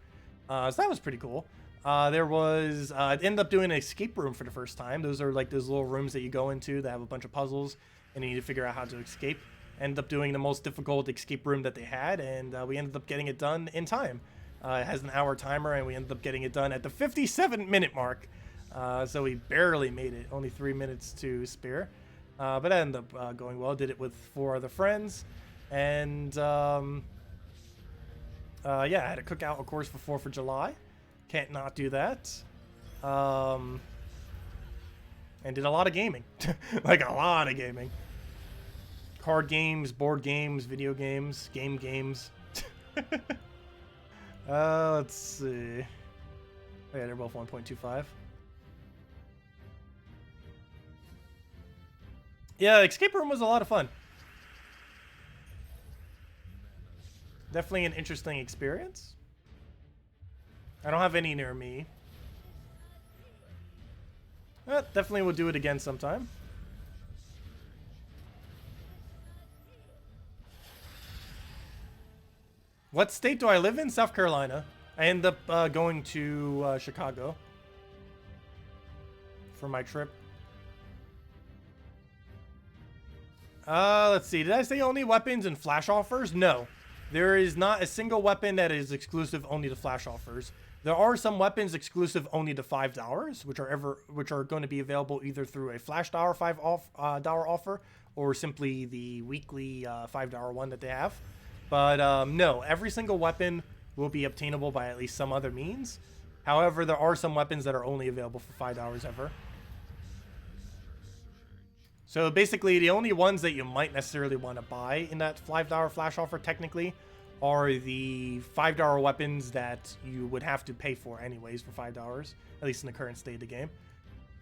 Speaker 1: So that was pretty cool. There was, I ended up doing an escape room for the first time. Those are like those little rooms that you go into that have a bunch of puzzles, and you need to figure out how to escape. Ended up doing the most difficult escape room that they had, and we ended up getting it done in time. It has an hour timer, and we ended up getting it done at the 57-minute mark. So we barely made it, only 3 minutes to spare. But that ended up going well. Did it with 4 other friends, and yeah, I had a cookout, of course, for 4th of July. Can't not do that. And did a lot of gaming. Like a lot of gaming. Card games, board games, video games, games. Let's see. Oh yeah, they're both 1.25. Yeah, escape room was a lot of fun. Definitely an interesting experience. I don't have any near me. Definitely will do it again sometime. What state do I live in? South Carolina. I end up going to Chicago for my trip. Let's see. Did I say only weapons and flash offers? No. There is not a single weapon that is exclusive only to flash offers. There are some weapons exclusive only to $5, which are going to be available either through a flash dollar $5 offer or simply the weekly $5 one that they have. But no, every single weapon will be obtainable by at least some other means. However, there are some weapons that are only available for $5 ever. So basically, the only ones that you might necessarily want to buy in that $5 flash offer technically are the $5 weapons that you would have to pay for anyways for $5, at least in the current state of the game.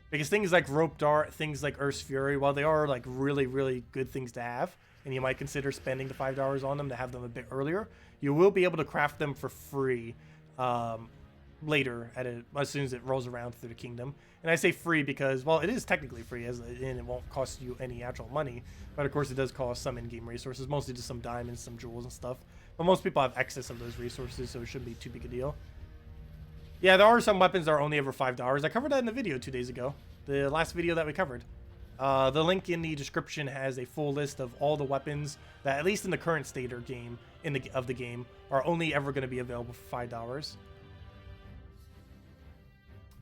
Speaker 1: Because things like Rope Dart, things like Earth's Fury, while they are like really, really good things to have, and you might consider spending the $5 on them to have them a bit earlier, you will be able to craft them for free later as soon as it rolls around through the kingdom. And I say free because, well, it is technically free, and it won't cost you any actual money, but of course it does cost some in-game resources, mostly just some diamonds, some jewels and stuff. But most people have excess of those resources, so it shouldn't be too big a deal. Yeah, there are some weapons that are only ever $5. I covered that in the video 2 days ago, the last video that we covered. The link in the description has a full list of all the weapons that, at least in the current state or game of the game, are only ever going to be available for $5.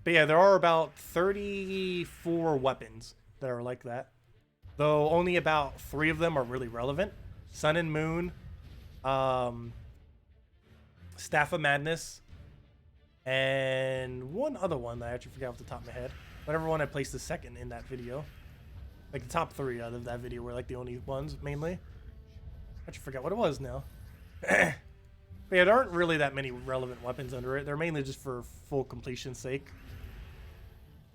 Speaker 1: But yeah, there are about 34 weapons that are like that, though only about 3 of them are really relevant. Sun and Moon, Staff of Madness, and one other one that I actually forgot off the top of my head. Whatever one I placed the second in that video. Like the top 3 out of that video were like the only ones, mainly. I actually forgot what it was now. But yeah, there aren't really that many relevant weapons under it. They're mainly just for full completion's sake.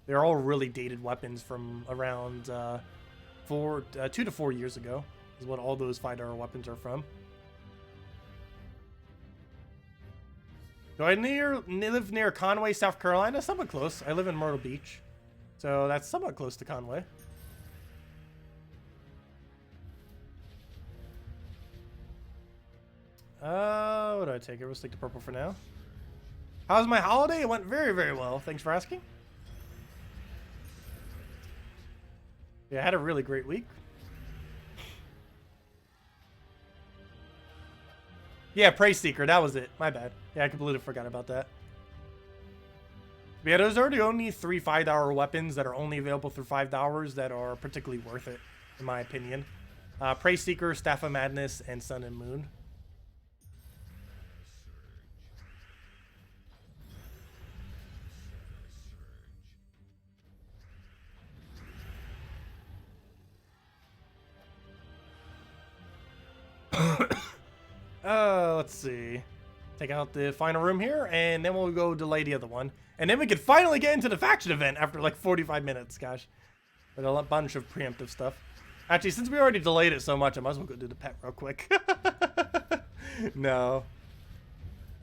Speaker 1: They're all really dated weapons from around 2 to 4 years ago is what all those $5 weapons are from. Do I live near Conway, South Carolina? Somewhat close. I live in Myrtle Beach, so that's somewhat close to Conway. What do I take? Let's take the purple for now. How's my holiday? It went very, very well. Thanks for asking. Yeah, I had a really great week. Yeah, Prey Seeker, that was it. My bad. Yeah, I completely forgot about that. Yeah, there's already only 3 5-hour weapons that are only available through 5 hours that are particularly worth it, in my opinion. Prey Seeker, Staff of Madness, and Sun and Moon. Let's see. Take out the final room here, and then we'll go delay the other one. And then we can finally get into the faction event after like 45 minutes, gosh. With a bunch of preemptive stuff. Actually, since we already delayed it so much, I might as well go do the pet real quick. No.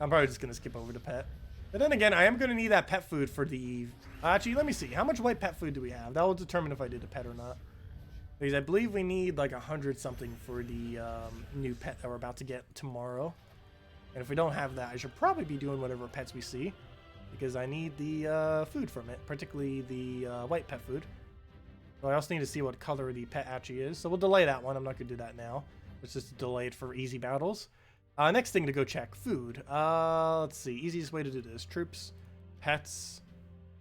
Speaker 1: I'm probably just going to skip over the pet. But then again, I am going to need that pet food for the... Actually, let me see. How much white pet food do we have? That will determine if I do the pet or not. Because I believe we need like 100 something for the new pet that we're about to get tomorrow. And if we don't have that, I should probably be doing whatever pets we see. Because I need the food from it, particularly the white pet food. So I also need to see what color the pet actually is. So we'll delay that one. I'm not going to do that now. Let's just delay it for easy battles. Next thing to go check, food. Let's see, easiest way to do this. Troops, pets.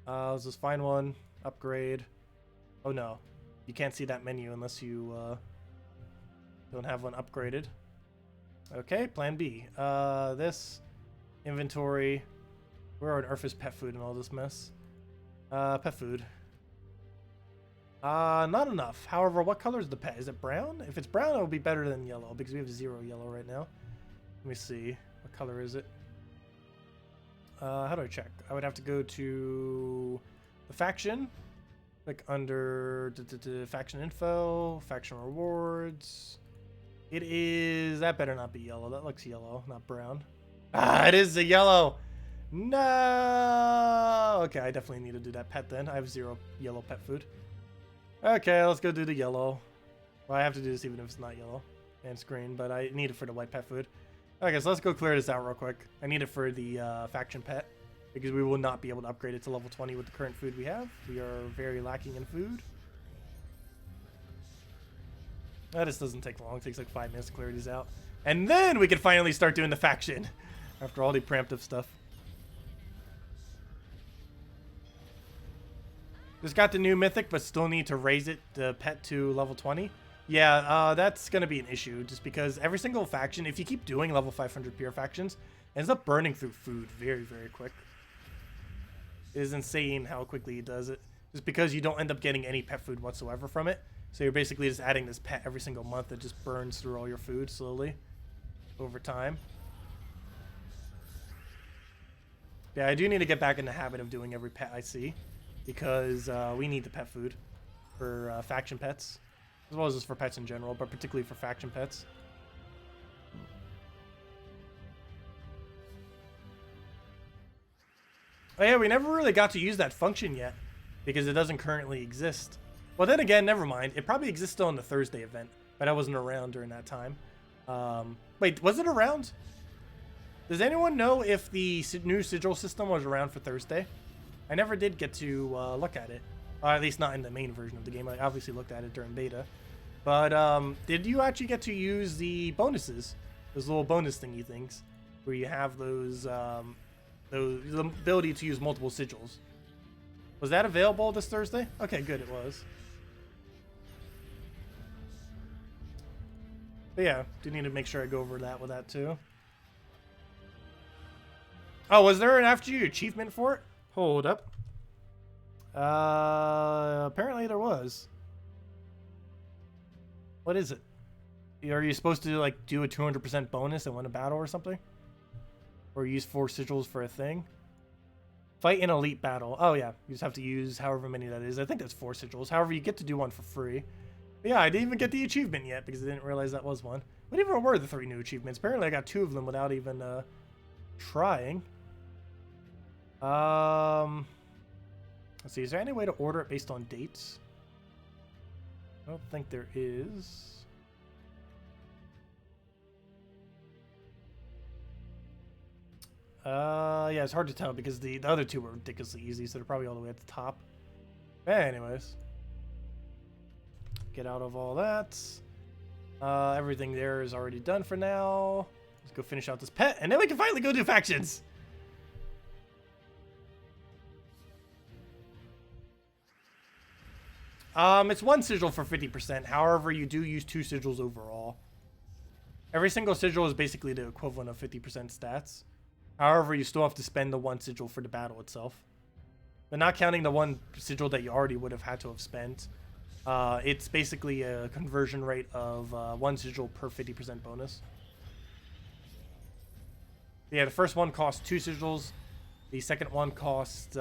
Speaker 1: Let's just find one, upgrade. Oh no, you can't see that menu unless you don't have one upgraded. Okay, plan B. This, inventory. Where on earth is pet food and all this mess? Pet food. Not enough. However, what color is the pet? Is it brown? If it's brown, it will be better than yellow because we have 0 yellow right now. Let me see. What color is it? How do I check? I would have to go to the faction. Click under faction info, faction rewards. It is... That better not be yellow. That looks yellow, not brown. Ah, it is the yellow. No. Okay, I definitely need to do that pet then. I have 0 yellow pet food. Okay, let's go do the yellow. Well, I have to do this even if it's not yellow and it's green, but I need it for the white pet food. Okay, so let's go clear this out real quick. I need it for the faction pet because we will not be able to upgrade it to level 20 with the current food we have. We are very lacking in food. This doesn't take long. It takes like 5 minutes to clear these out. And then we can finally start doing the faction after all the preemptive stuff. Just got the new Mythic, but still need to raise it, the pet, to level 20. Yeah, that's going to be an issue, just because every single faction, if you keep doing level 500 pure factions, ends up burning through food very, very quick. It is insane how quickly it does it, just because you don't end up getting any pet food whatsoever from it. So you're basically just adding this pet every single month that just burns through all your food slowly over time. Yeah, I do need to get back in the habit of doing every pet I see, because we need the pet food for faction pets, as well as just for pets in general, but particularly for faction pets. Oh yeah, we never really got to use that function yet, because it doesn't currently exist. Well, then again, never mind. It probably exists still on the Thursday event, but I wasn't around during that time. Wait, was it around? Does anyone know if the new sigil system was around for Thursday? I never did get to look at it. At least not in the main version of the game. I obviously looked at it during beta. But did you actually get to use the bonuses? Those little bonus thingy things. Where you have those the ability to use multiple sigils. Was that available this Thursday? Okay, good, it was. But yeah, do need to make sure I go over that with that too. Oh, was there an after you achievement for it? Hold up. Apparently there was. What is it? Are you supposed to like do a 200% bonus and win a battle or something? Or use 4 sigils for a thing? Fight an elite battle. Oh yeah, you just have to use however many that is. I think that's 4 sigils. However, you get to do one for free. But yeah, I didn't even get the achievement yet because I didn't realize that was one. What even were the 3 new achievements? Apparently I got 2 of them without even trying. Let's see, is there any way to order it based on dates? I don't think there is. Yeah, it's hard to tell because the other 2 were ridiculously easy, so they're probably all the way at the top. But anyways. Get out of all that. Everything there is already done for now. Let's go finish out this pet, and then we can finally go do factions. It's 1 sigil for 50%. However, you do use 2 sigils overall. Every single sigil is basically the equivalent of 50% stats. However, you still have to spend the 1 sigil for the battle itself. But not counting the 1 sigil that you already would have had to have spent. It's basically a conversion rate of 1 sigil per 50% bonus. Yeah, the first one costs 2 sigils. The second one costs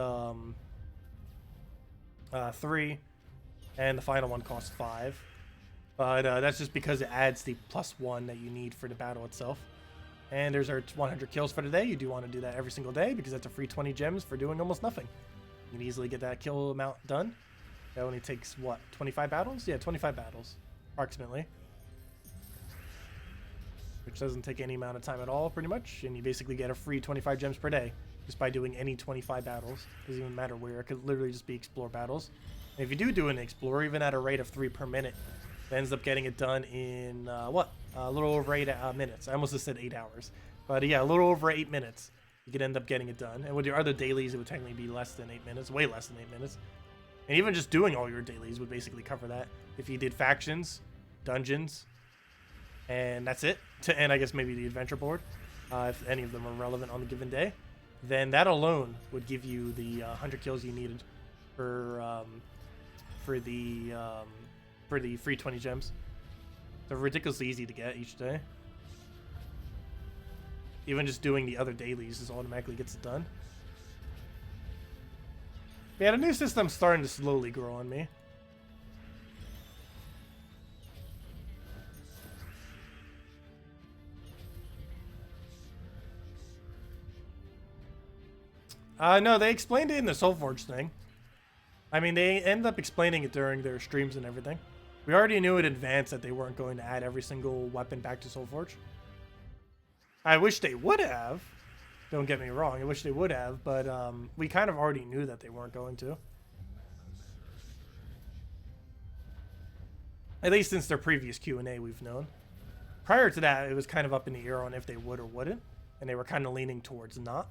Speaker 1: 3. And the final one costs 5. But that's just because it adds the +1 that you need for the battle itself. And there's our 100 kills for today. You do want to do that every single day because that's a free 20 gems for doing almost nothing. You can easily get that kill amount done. That only takes, what, 25 battles? Yeah, 25 battles, approximately. Which doesn't take any amount of time at all, pretty much. And you basically get a free 25 gems per day just by doing any 25 battles. Doesn't even matter where. It could literally just be explore battles. And if you do an explore, even at a rate of 3 per minute, it ends up getting it done in, a little over 8 minutes. I almost just said 8 hours. But yeah, a little over 8 minutes. You could end up getting it done. And with your other dailies, it would technically be less than 8 minutes. Way less than 8 minutes. And even just doing all your dailies would basically cover that. If you did factions, dungeons, and that's it. And I guess maybe the adventure board, if any of them are relevant on the given day, then that alone would give you the 100 kills you needed for the free 20 gems. So ridiculously easy to get each day. Even just doing the other dailies just automatically gets it done. Yeah, the new system's starting to slowly grow on me. No, they explained it in the Soulforge thing. I mean, they ended up explaining it during their streams and everything. We already knew in advance that they weren't going to add every single weapon back to Soulforge. I wish they would have. Don't get me wrong, I wish they would have, but we kind of already knew that they weren't going to. At least since their previous Q&A we've known. Prior to that, it was kind of up in the air on if they would or wouldn't, and they were kind of leaning towards not.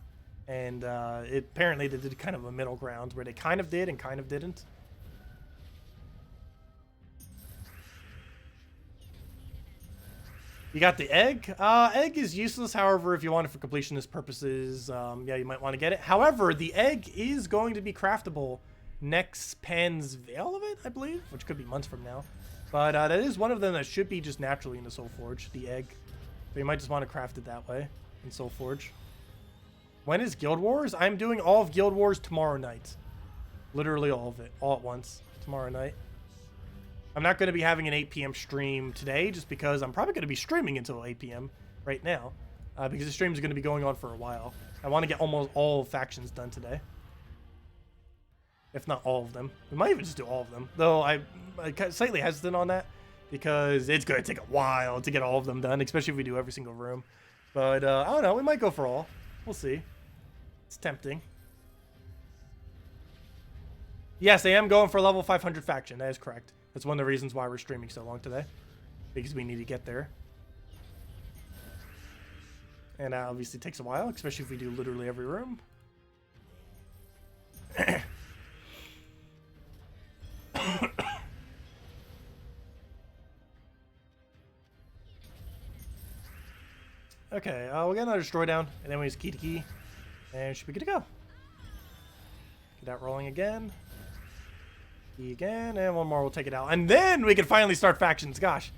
Speaker 1: And apparently they did kind of a middle ground where they kind of did and kind of didn't. You got the egg. Egg is useless, however, if you want it for completionist purposes, yeah, you might want to get it. However, the egg is going to be craftable next Pan's Veil of it, I believe, which could be months from now. But that is one of them that should be just naturally in the Soulforge, the egg. So you might just want to craft it that way in Soulforge. When is Guild Wars? I'm doing all of Guild Wars tomorrow night. Literally all of it, all at once, tomorrow night. I'm not going to be having an 8 p.m. stream today just because I'm probably going to be streaming until 8 p.m. right now. Because the stream is going to be going on for a while. I want to get almost all factions done today. If not all of them. We might even just do all of them. Though I'm slightly hesitant on that. Because it's going to take a while to get all of them done. Especially if we do every single room. But I don't know. We might go for all. We'll see. It's tempting. Yes, I am going for level 500 faction. That is correct. That's one of the reasons why we're streaming so long today. Because we need to get there. And that obviously takes a while, especially if we do literally every room. Okay, we'll get another destroy down, and then we use key to key, and should be good to go. Get that rolling again. Key again, and one more, we'll take it out. And then we can finally start factions. Gosh,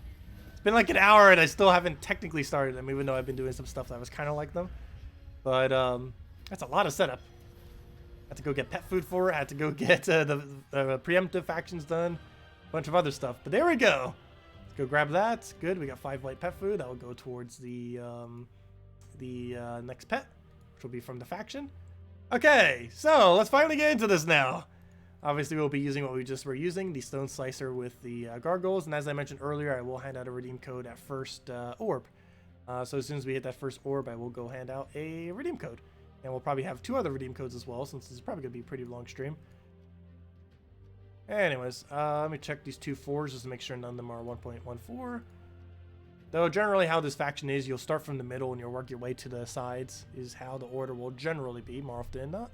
Speaker 1: it's been like an hour, and I still haven't technically started them, even though I've been doing some stuff that was kind of like them. But that's a lot of setup. I had to go get pet food for it. I had to go get the preemptive factions done. A bunch of other stuff. But there we go. Let's go grab that. Good. We got 5 white pet food. That will go towards the next pet, which will be from the faction. Okay, so let's finally get into this now. Obviously, we'll be using what we just were using, the Stone Slicer with the gargoyles. And as I mentioned earlier, I will hand out a redeem code at first orb. So as soon as we hit that first orb, I will go hand out a redeem code. And we'll probably have 2 other redeem codes as well, since this is probably going to be a pretty long stream. Anyways, let me check these 2 4s just to make sure none of them are 1.14. Though generally how this faction is, you'll start from the middle and you'll work your way to the sides, is how the order will generally be, more often than not.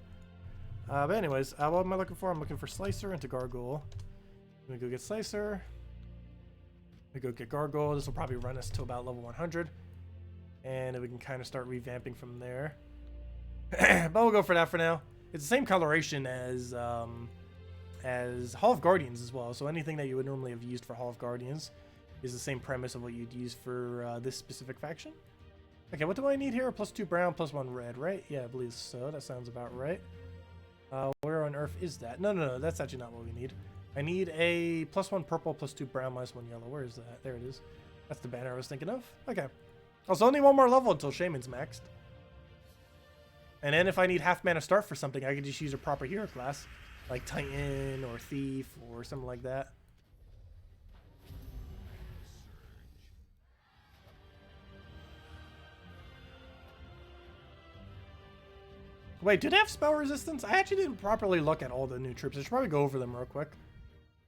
Speaker 1: But anyways, what am I looking for? I'm looking for Slicer into Gargoyle. Let me go get Slicer. Let me go get Gargoyle. This will probably run us to about level 100. And then we can kind of start revamping from there. But we'll go for that for now. It's the same coloration as Hall of Guardians as well. So anything that you would normally have used for Hall of Guardians is the same premise of what you'd use for this specific faction. Okay, what do I need here? +2 brown, +1 red, right? Yeah, I believe so. That sounds about right. Where on earth is that? No, that's actually not what we need. I need a +1 purple, +2 brown, -1 yellow. Where is that? There it is. That's the banner I was thinking of. Okay. Also, only 1 more level until Shaman's maxed. And then if I need half mana start for something, I could just use a proper hero class. Like Titan or Thief or something like that. Wait, do they have spell resistance? I actually didn't properly look at all the new troops. I should probably go over them real quick.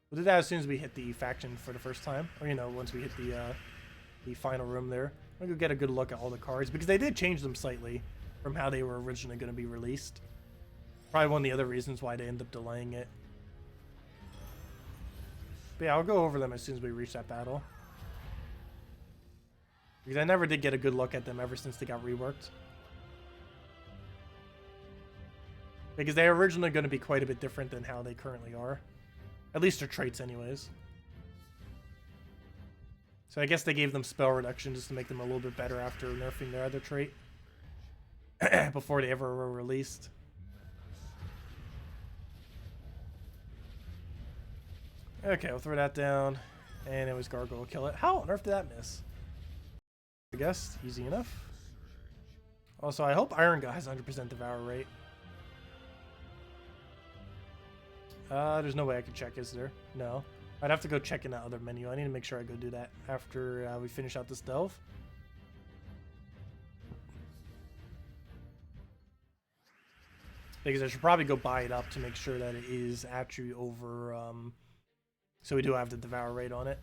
Speaker 1: We'll do that as soon as we hit the faction for the first time. Or, you know, once we hit the final room there. I'm going to get a good look at all the cards. Because they did change them slightly from how they were originally going to be released. Probably one of the other reasons why they end up delaying it. But yeah, I'll go over them as soon as we reach that battle. Because I never did get a good look at them ever since they got reworked. Because they're originally going to be quite a bit different than how they currently are. At least their traits anyways. So I guess they gave them spell reduction just to make them a little bit better after nerfing their other trait. Before they ever were released. Okay, we'll throw that down. And it was Gargoyle, kill it. How on earth did that miss? I guess, easy enough. Also, I hope Iron Guy has 100% Devour rate. There's no way I can check, is there? No. I'd have to go check in that other menu. I need to make sure I go do that after we finish out this delve. Because I should probably go buy it up to make sure that it is actually over, so we do have the Devour rate on it.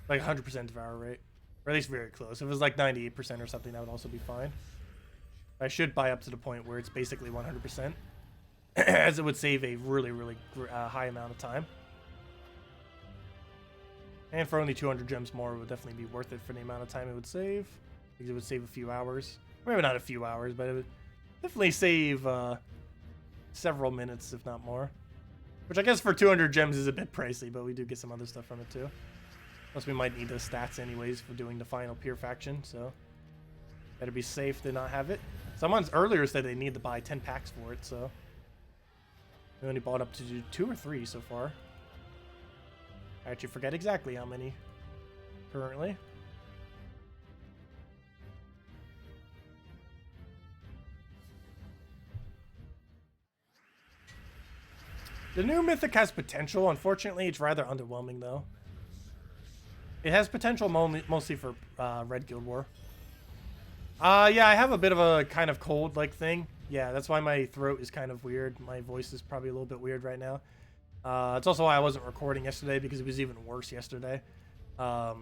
Speaker 1: Like 100% Devour rate. Or at least very close. If it was like 98% or something, that would also be fine. I should buy up to the point where it's basically 100%. As it would save a really, really high amount of time. And for only 200 gems more, it would definitely be worth it for the amount of time it would save. Because it would save a few hours. Maybe not a few hours, but it would definitely save several minutes, if not more. Which I guess for 200 gems is a bit pricey, but we do get some other stuff from it too. Plus we might need those stats anyways for doing the final Peer faction, so better be safe to not have it. Someone's earlier said they need to buy 10 packs for it, so we only bought up to 2 or 3 so far. I actually forget exactly how many currently. The new Mythic has potential. Unfortunately, it's rather underwhelming, though. It has potential mostly for Red Guild War. Yeah, I have a bit of a kind of cold-like thing. Yeah, that's why my throat is kind of weird. My voice is probably a little bit weird right now. It's also why I wasn't recording yesterday, because it was even worse yesterday. Yeah.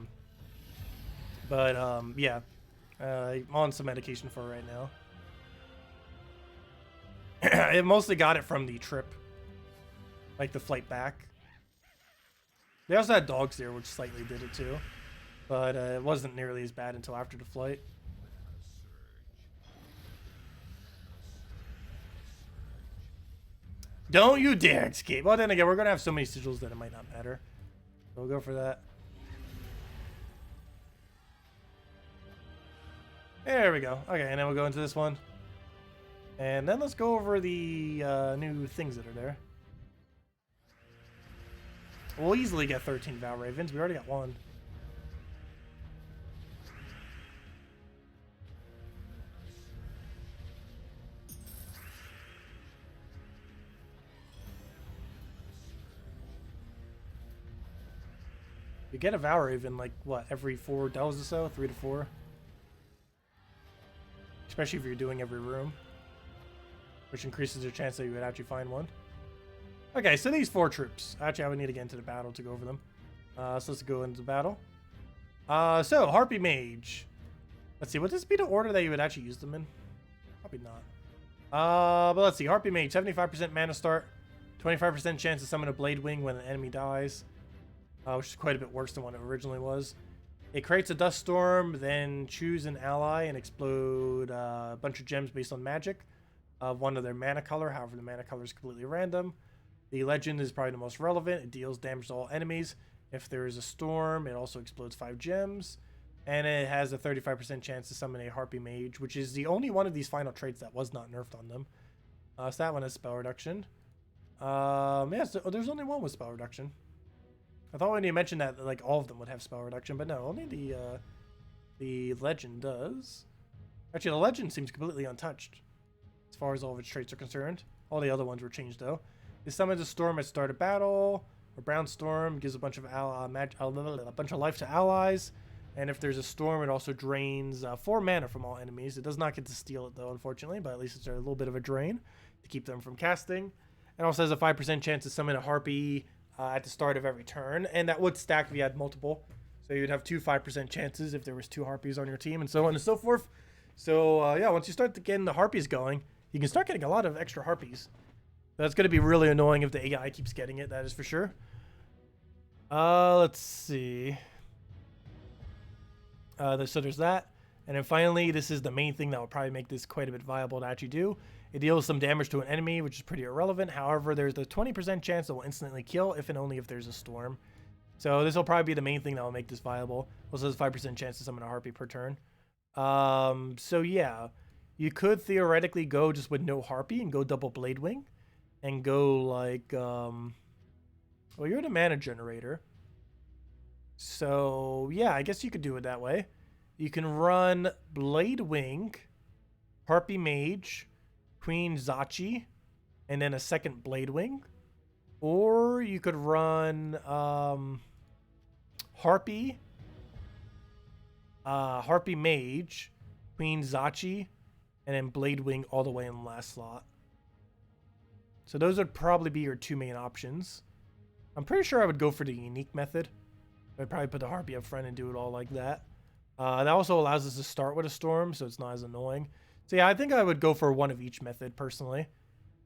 Speaker 1: I'm on some medication for it right now. I mostly got it from the trip. Like the flight back. They also had dogs there, which slightly did it too. But it wasn't nearly as bad until after the flight. Don't you dare escape. Well, then again, we're going to have so many sigils that it might not matter. So we'll go for that. There we go. Okay, and then we'll go into this one. And then let's go over the new things that are there. We'll easily get 13 Val Ravens. We already got 1. You get a Valraven like what, every 4 delves or so, 3 to 4. Especially if you're doing every room, which increases your chance that you would actually find one. Okay, so these 4 troops. Actually, I would need to get into the battle to go over them. So let's go into the battle. So, Harpy Mage. Let's see, would this be the order that you would actually use them in? Probably not. But let's see, Harpy Mage, 75% mana start, 25% chance to summon a Blade Wing when an enemy dies, which is quite a bit worse than what it originally was. It creates a Dust Storm, then choose an ally and explode a bunch of gems based on magic of one of their mana color. However, the mana color is completely random. The legend is probably the most relevant. It deals damage to all enemies. If there is a storm, it also explodes 5 gems. And it has a 35% chance to summon a Harpy Mage, which is the only one of these final traits that was not nerfed on them. So that one has spell reduction. Yeah, so there's only one with spell reduction. I thought when you mentioned that, like, all of them would have spell reduction, but no, only the legend does. Actually, the legend seems completely untouched as far as all of its traits are concerned. All the other ones were changed, though. It summons a storm at start of battle. A brown storm gives a bunch of life to allies. And if there's a storm, it also drains 4 mana from all enemies. It does not get to steal it, though, unfortunately, but at least it's a little bit of a drain to keep them from casting. And also has a 5% chance to summon a Harpy at the start of every turn. And that would stack if you had multiple. So you'd have 2 5% chances if there was 2 Harpies on your team, and so on and so forth. So, yeah, once you start getting the Harpies going, you can start getting a lot of extra Harpies. That's going to be really annoying if the AI keeps getting it, that is for sure. Let's see. So there's that. And then finally, this is the main thing that will probably make this quite a bit viable to actually do. It deals some damage to an enemy, which is pretty irrelevant. However, there's the 20% chance it will instantly kill if and only if there's a storm. So this will probably be the main thing that will make this viable. Also has a 5% chance to summon a Harpy per turn. So yeah, you could theoretically go just with no Harpy and go double Blade Wing. And go like, well, you're the mana generator. So yeah, I guess you could do it that way. You can run Blade Wing, Harpy Mage, Queen Zachi, and then a second Blade Wing. Or you could run Harpy, Harpy Mage, Queen Zachi, and then Blade Wing all the way in the last slot. So those would probably be your 2 main options. I'm pretty sure I would go for the unique method. I'd probably put the Harpy up front and do it all like that. That also allows us to start with a storm, so it's not as annoying. So yeah, I think I would go for one of each method, personally.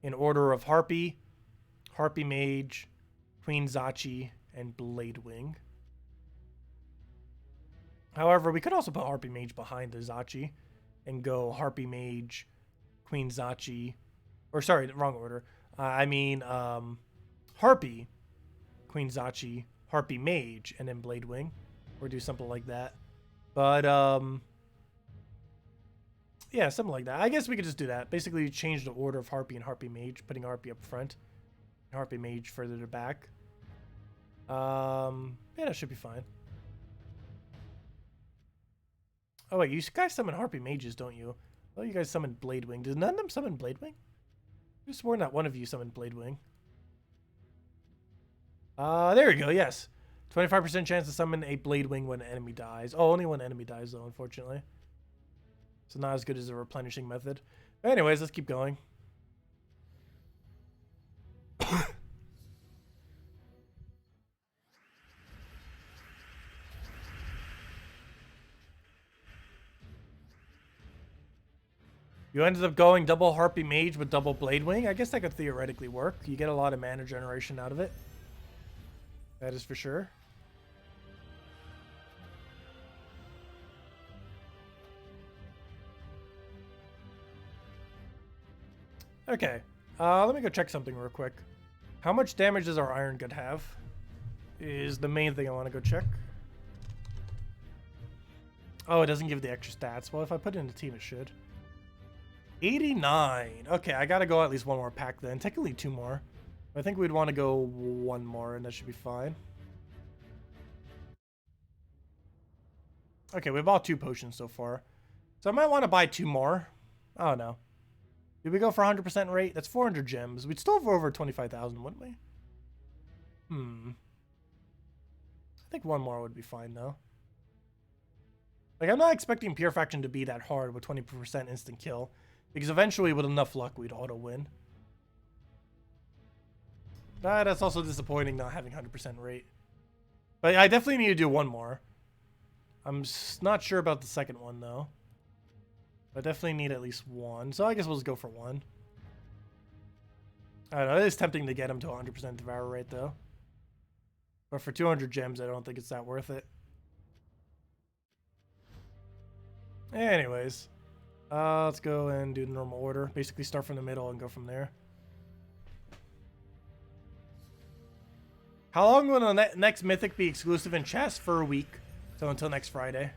Speaker 1: In order of Harpy, Harpy Mage, Queen Zachi, and Blade Wing. However, we could also put Harpy Mage behind the Zachi and go Harpy Mage, Queen Zachi, or sorry, wrong order. Harpy, Queen Zachi, Harpy Mage, and then Blade Wing, or do something like that. But yeah, something like that. I guess we could just do that. Basically, change the order of Harpy and Harpy Mage, putting Harpy up front, and Harpy Mage further to back. Yeah, that should be fine. Oh wait, you guys summon Harpy Mages, don't you? Oh, you guys summoned Blade Wing. Did none of them summon Blade Wing? I just sworn that one of you summoned Blade Wing. There we go, yes. 25% chance to summon a Blade Wing when an enemy dies. Oh, only when an enemy dies, though, unfortunately. So not as good as a replenishing method. But anyways, let's keep going. You ended up going double Harpy Mage with double Blade Wing. I guess that could theoretically work. You get a lot of mana generation out of it. That is for sure. Okay. Let me go check something real quick. How much damage does our Iron Gut have? Is the main thing I want to go check. Oh, it doesn't give the extra stats. Well, if I put it in the team, it should. 89. Okay, I gotta go at least one more pack then. Technically 2 more. I think we'd want to go 1 more, and that should be fine. Okay, we bought 2 potions so far. So I might want to buy 2 more. I don't know. Did we go for 100% rate? That's 400 gems. We'd still have over 25,000, wouldn't we? I think 1 more would be fine, though. Like, I'm not expecting Pure Faction to be that hard with 20% instant kill. Because eventually, with enough luck, we'd auto-win. That's also disappointing not having 100% rate. But I definitely need to do one more. I'm not sure about the second one, though. I definitely need at least one. So I guess we'll just go for one. I don't know. It is tempting to get him to 100% devour rate, though. But for 200 gems, I don't think it's that worth it. Anyways. Let's go and do the normal order. Basically start from the middle and go from there. How long will the next Mythic be exclusive in chess? For a week. So until next Friday.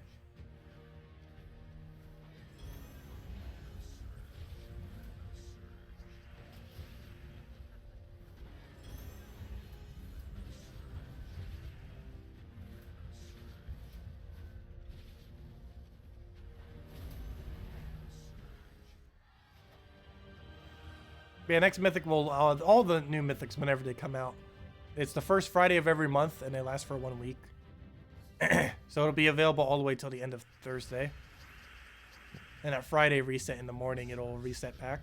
Speaker 1: Yeah, next Mythic will, all the new Mythics whenever they come out. It's the first Friday of every month, and they last for 1 week. So it'll be available all the way till the end of Thursday. And at Friday reset in the morning, it'll reset back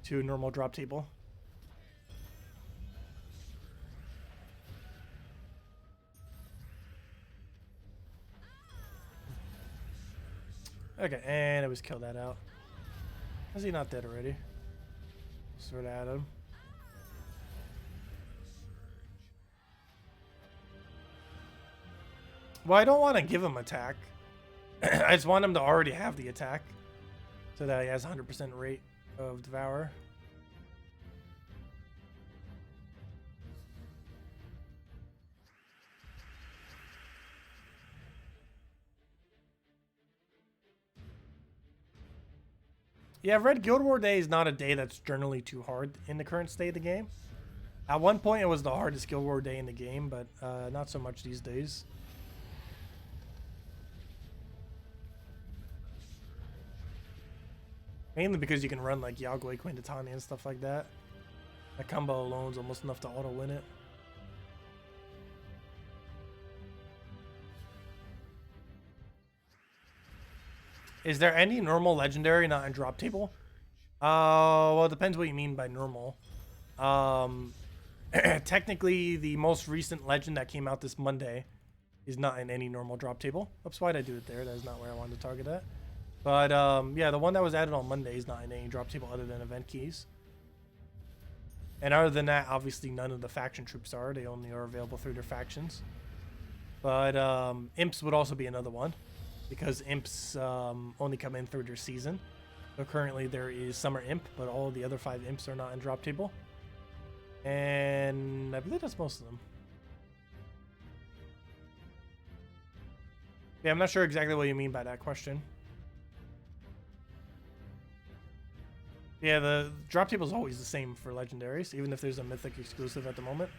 Speaker 1: to normal drop table. Okay, and it was kill that out. Is he not dead already? Sort at him. Well, I don't want to give him attack. I just want him to already have the attack. So that he has 100% rate of devour. Yeah, I've read Guild War Day is not a day that's generally too hard in the current state of the game. At one point, it was the hardest Guild War Day in the game, but not so much these days. Mainly because you can run like Yagway, Quintatani, and stuff like that. That combo alone is almost enough to auto-win it. Is there any normal legendary not in drop table? Well, it depends what you mean by normal. Technically, the most recent legend that came out this Monday is not in any normal drop table. Oops, why'd I do it there? That is not where I wanted to target at. But, yeah, the one that was added on Monday is not in any drop table other than event keys. And other than that, obviously none of the faction troops are. They only are available through their factions. But, imps would also be another one, because imps only come in through their season. So currently there is Summer Imp, but all the other 5 imps are not in drop table. And I believe that's most of them. Yeah, I'm not sure exactly what you mean by that question. Yeah, the drop table is always the same for legendaries, even if there's a Mythic exclusive at the moment.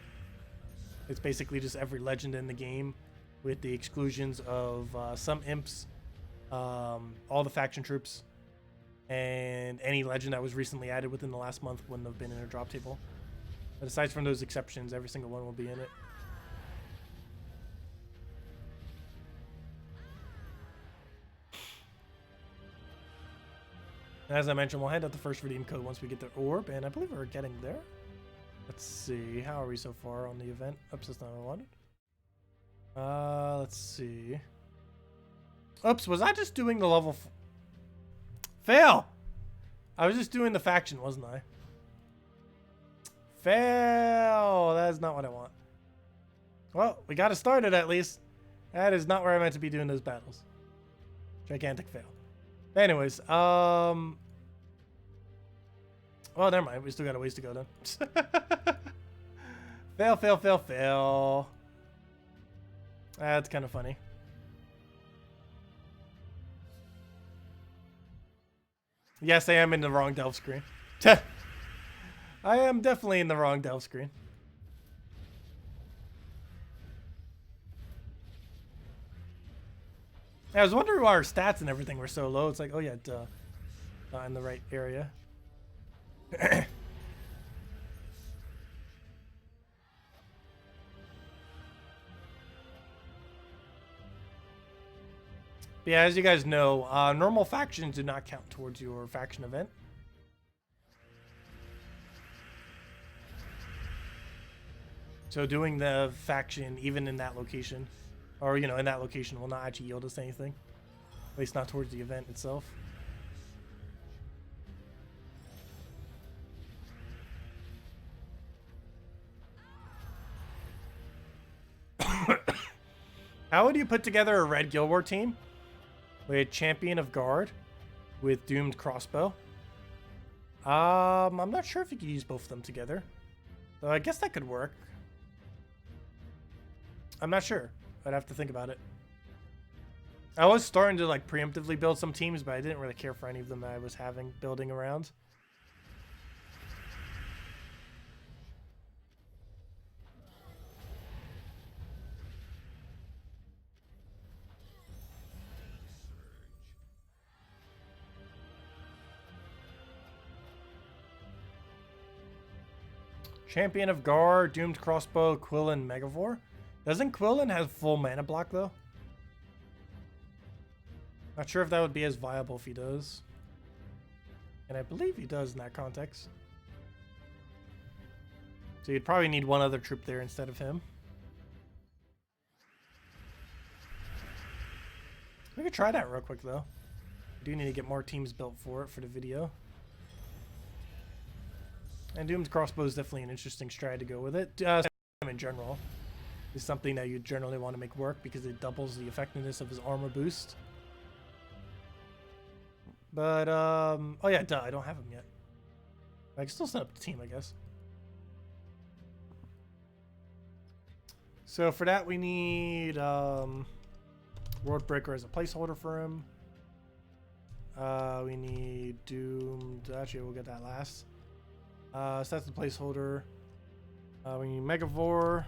Speaker 1: It's basically just every legend in the game with the exclusions of some imps, all the faction troops, and any legend that was recently added within the last month wouldn't have been in a drop table. But aside from those exceptions, every single one will be in it. And as I mentioned, we'll hand out the first redeem code once we get the orb, and I believe we're getting there. Let's see, how are we so far on the event? Oops, that's not what I wanted. Let's see. Oops, was I just doing the level... Fail! I was just doing the faction, wasn't I? Fail! That is not what I want. Well, we got to start it at least. That is not where I meant to be doing those battles. Gigantic fail. Anyways, well, never mind. We still got a ways to go then. Fail, fail, fail, fail. That's kind of funny. Yes, I am in the wrong delve screen. I am definitely in the wrong delve screen. I was wondering why our stats and everything were so low. It's like, oh yeah, duh. Not in the right area. But yeah, as you guys know, normal factions do not count towards your faction event. So doing the faction even in that location, or you know, in that location will not actually yield us anything. At least not towards the event itself. How would you put together a red Guild War team with Champion of Guard with Doomed Crossbow? I'm not sure if you could use both of them together. So I guess that could work. I'm not sure. I'd have to think about it. I was starting to like preemptively build some teams, but I didn't really care for any of them that I was building around. Champion of Guard, Doomed Crossbow, Quillen, Megavore. Doesn't Quillen have full mana block though? Not sure if that would be as viable if he does. And I believe he does in that context. So you'd probably need one other troop there instead of him. We could try that real quick though. We do need to get more teams built for it for the video. And Doomed Crossbow is definitely an interesting strat to go with it. In general, is something that you generally want to make work because it doubles the effectiveness of his armor boost. But, oh yeah, duh, I don't have him yet. I can still set up the team, I guess. So for that, we need World Breaker as a placeholder for him. We need Doomed. Actually, we'll get that last. So that's the placeholder. We need Megavore.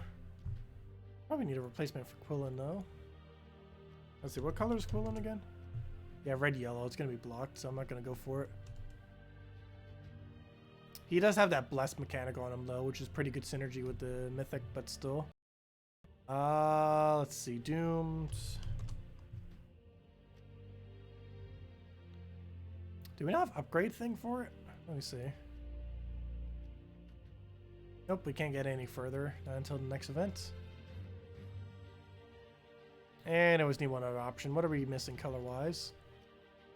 Speaker 1: Probably need a replacement for Quillen though. Let's see, what color is Quillen again? Yeah, red yellow. It's gonna be blocked, so I'm not gonna go for it. He does have that blessed mechanic on him though, which is pretty good synergy with the Mythic, but still. Let's see, Doomed. Do we not have upgrade thing for it? Let me see. Nope, we can't get any further, not until the next event. And I always need one other option. What are we missing color-wise?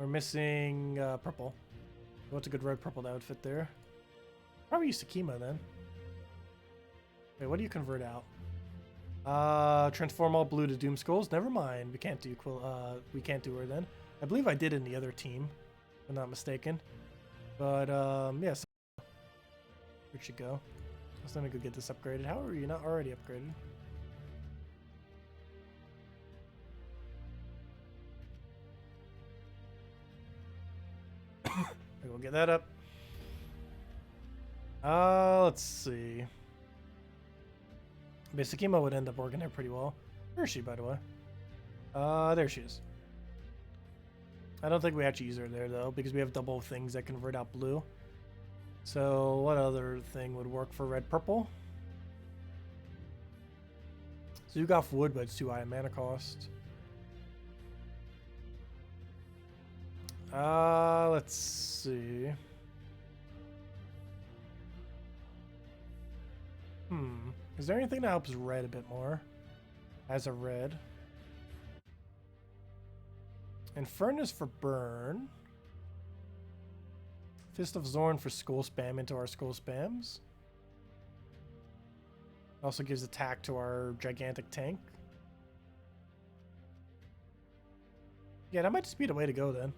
Speaker 1: We're missing purple. What's a good red-purple that would fit there? Probably use Sakima then. Wait, what do you convert out? Transform all blue to Doom Skulls. Never mind. We can't do her then. I believe I did in the other team, if I'm not mistaken. But yeah, so where'd she go? I was gonna go get this upgraded. How are you not already upgraded? We'll get that up. Let's see. Sakima would end up working there pretty well. Where is she, by the way? There she is. I don't think we actually use her there though, because we have double things that convert out blue. So what other thing would work for red purple? So you got wood, but it's too high in mana cost. Let's see. Is there anything that helps red a bit more? As a red. And Furnace for burn. Fist of Zorn for skull spam into our skull spams. Also gives attack to our gigantic tank. Yeah, that might just be the way to go then.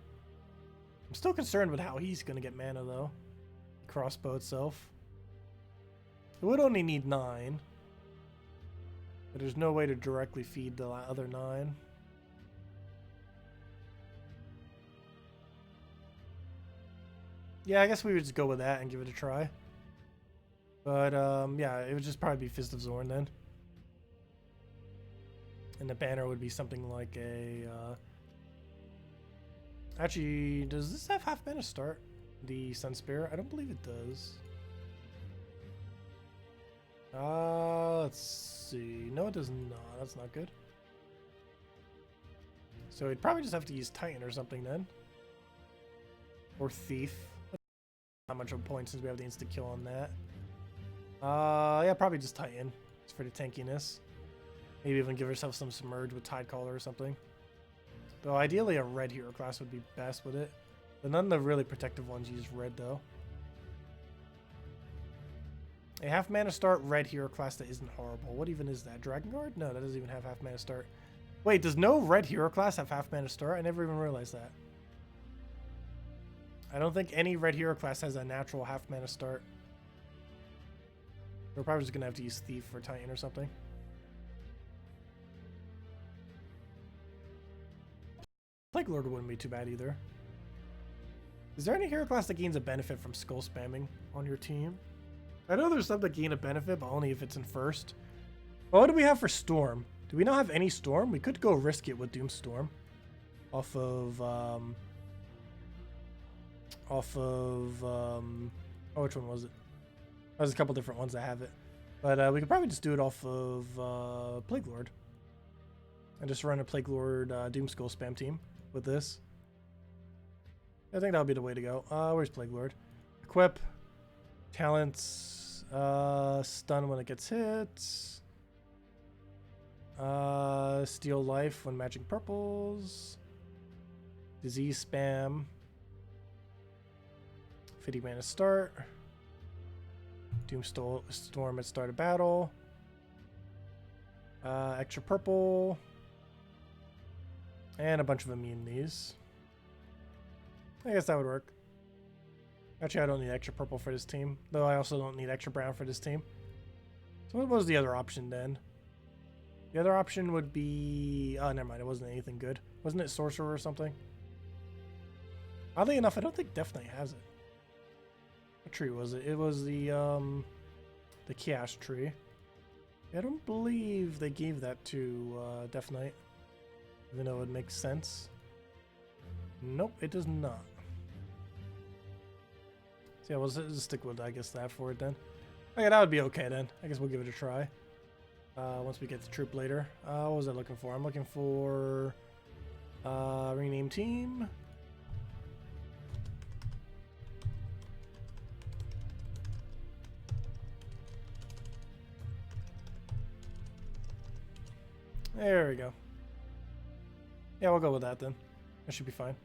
Speaker 1: I'm still concerned with how he's going to get mana though. Crossbow itself. It would only need 9. But there's no way to directly feed the other 9. Yeah, I guess we would just go with that and give it a try. But, yeah, it would just probably be Fist of Zorn then. And the banner would be something like a, Actually, does this have half mana start? The Sun Spear? I don't believe it does. Let's see. No, it does not. That's not good. So we'd probably just have to use Titan or something then. Or Thief. Not much of a point since we have the instant kill on that. Yeah, probably just Titan. for the tankiness. Maybe even give herself some submerge with Tidecaller or something. Though ideally a red hero class would be best with it. But none of the really protective ones use red though. A half mana start red hero class that isn't horrible. What even is that? Dragon Guard? No, that doesn't even have half mana start. Wait, does no red hero class have half mana start? I never even realized that. I don't think any red hero class has a natural half mana start. We're probably just gonna have to use Thief for Titan or something. Plague Lord wouldn't be too bad either. Is there any hero class that gains a benefit from skull spamming on your team? I know there's some that gain a benefit, but only if it's in first. Well, what do we have for Storm? Do we not have any Storm? We could go risk it with Doomstorm. Off of, oh, which one was it? There's a couple different ones that have it. But we could probably just do it off of Plague Lord. And just run a Plague Lord Doomskull spam team with this. I think that would be the way to go. Where's Plague Lord? Equip. Talents. Stun when it gets hit. Steal life when matching purples. Disease spam. 50 mana start. Doomstorm at start of battle. Extra purple. And a bunch of immunities. I guess that would work. Actually, I don't need extra purple for this team. Though I also don't need extra brown for this team. So what was the other option then? The other option would be... Oh, never mind. It wasn't anything good. Wasn't it Sorcerer or something? Oddly enough, I don't think Death Knight has it. What tree was it? It was the Chaos tree. I don't believe they gave that to Death Knight. Even though it makes sense. Nope, it does not. So yeah, we'll just stick with, I guess, that for it then. Okay, that would be okay then. I guess we'll give it a try. Once we get the troop later. What was I looking for? I'm looking for rename team. There we go. Yeah, we'll go with that then. That should be fine.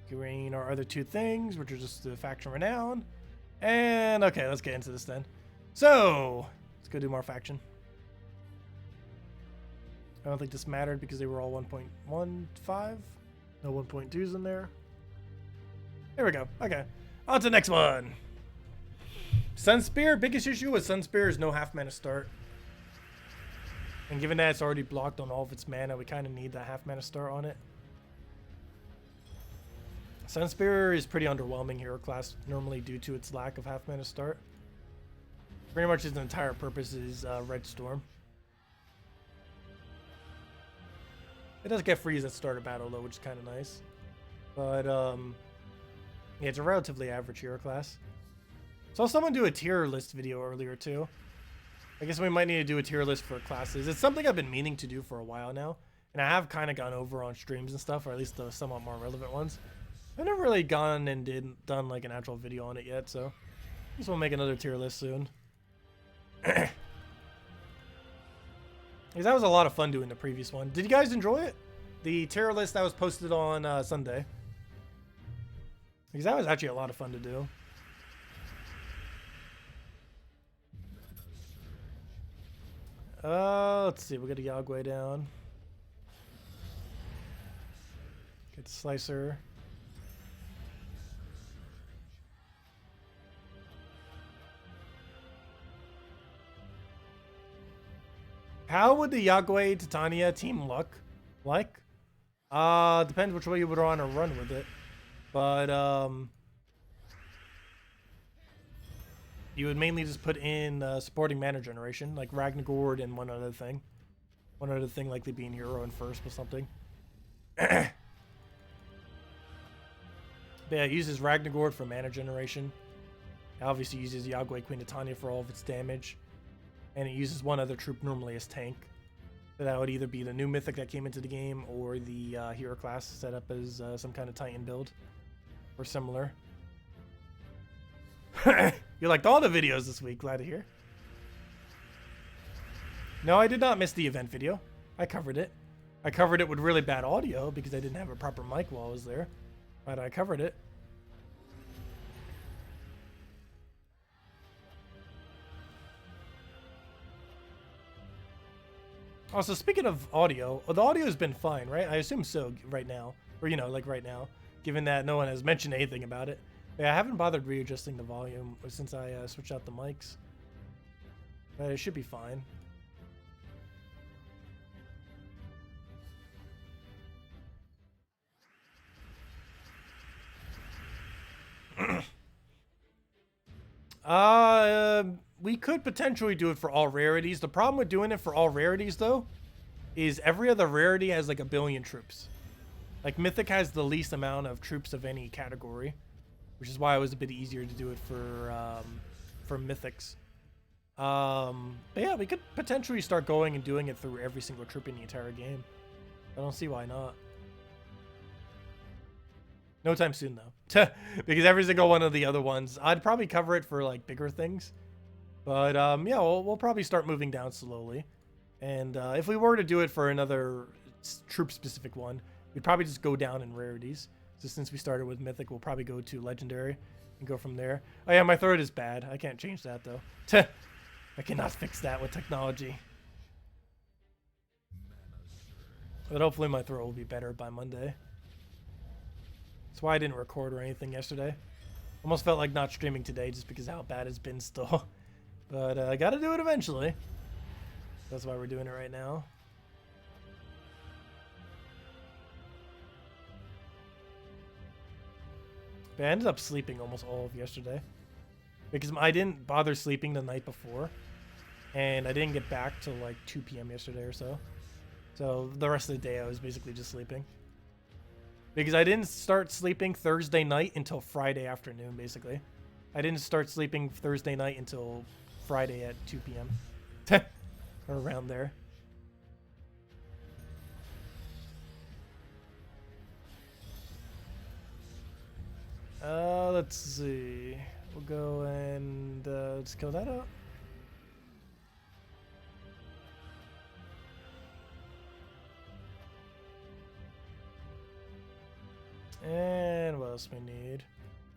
Speaker 1: Gain our other two things, which are just the faction renown. And okay, let's get into this then. So let's go do more faction. I don't think this mattered because they were all 1.15. No 1.2s in there. There we go. Okay. On to the next one. Sunspear. Biggest issue with Sunspear is no half mana start. And given that it's already blocked on all of its mana, we kind of need that half mana start on it. Sunspear is pretty underwhelming hero class, normally due to its lack of half mana start. Pretty much its entire purpose is Red Storm. It does get freeze at start of battle though, which is kind of nice. But yeah, it's a relatively average hero class. Saw someone do a tier list video earlier too. I guess we might need to do a tier list for classes. It's something I've been meaning to do for a while now. And I have kind of gone over on streams and stuff, or at least the somewhat more relevant ones. I've never really gone and done like an actual video on it yet, so I guess we'll make another tier list soon. Because that was a lot of fun doing the previous one. Did you guys enjoy it? The tier list that was posted on Sunday. Because that was actually a lot of fun to do. Let's see. We'll get a Yagway down. Get the Slicer. How would the Yagway Titania team look like? Depends which way you would want to run with it. But you would mainly just put in supporting mana generation, like Ragnagord and one other thing. One other thing likely being hero in first or something. But yeah, it uses Ragnagord for mana generation. It obviously uses Yagway Queen Titania for all of its damage. And it uses one other troop normally as tank. So that would either be the new Mythic that came into the game or the hero class set up as some kind of Titan build. Or similar. You liked all the videos this week, glad to hear. No, I did not miss the event video. I covered it. I covered it with really bad audio because I didn't have a proper mic while I was there. But I covered it. Also, speaking of audio, the audio has been fine, right? I assume so right now. Or, you know, like right now. Given that no one has mentioned anything about it. Yeah, I haven't bothered readjusting the volume since I switched out the mics. But it should be fine. We could potentially do it for all rarities. The problem with doing it for all rarities, though, is every other rarity has like 1 billion troops. Like Mythic has the least amount of troops of any category, which is why it was a bit easier to do it for Mythics. But yeah, we could potentially start going and doing it through every single troop in the entire game. I don't see why not. No time soon though, because every single one of the other ones, I'd probably cover it for like bigger things. But yeah, we'll probably start moving down slowly. And if we were to do it for another troop-specific one, we'd probably just go down in rarities. So since we started with Mythic, we'll probably go to Legendary and go from there. Oh yeah, my throat is bad. I can't change that though. I cannot fix that with technology. But hopefully my throat will be better by Monday. That's why I didn't record or anything yesterday. Almost felt like not streaming today just because of how bad it's been still. But I gotta do it eventually. That's why we're doing it right now. But I ended up sleeping almost all of yesterday. Because I didn't bother sleeping the night before. And I didn't get back till like 2 p.m. yesterday or so. So the rest of the day I was basically just sleeping. Because I didn't start sleeping Thursday night until Friday afternoon, basically. I didn't start sleeping Thursday night until Friday at 2 p.m. Or around there. Let's see. We'll go and let's kill that out. And what else we need?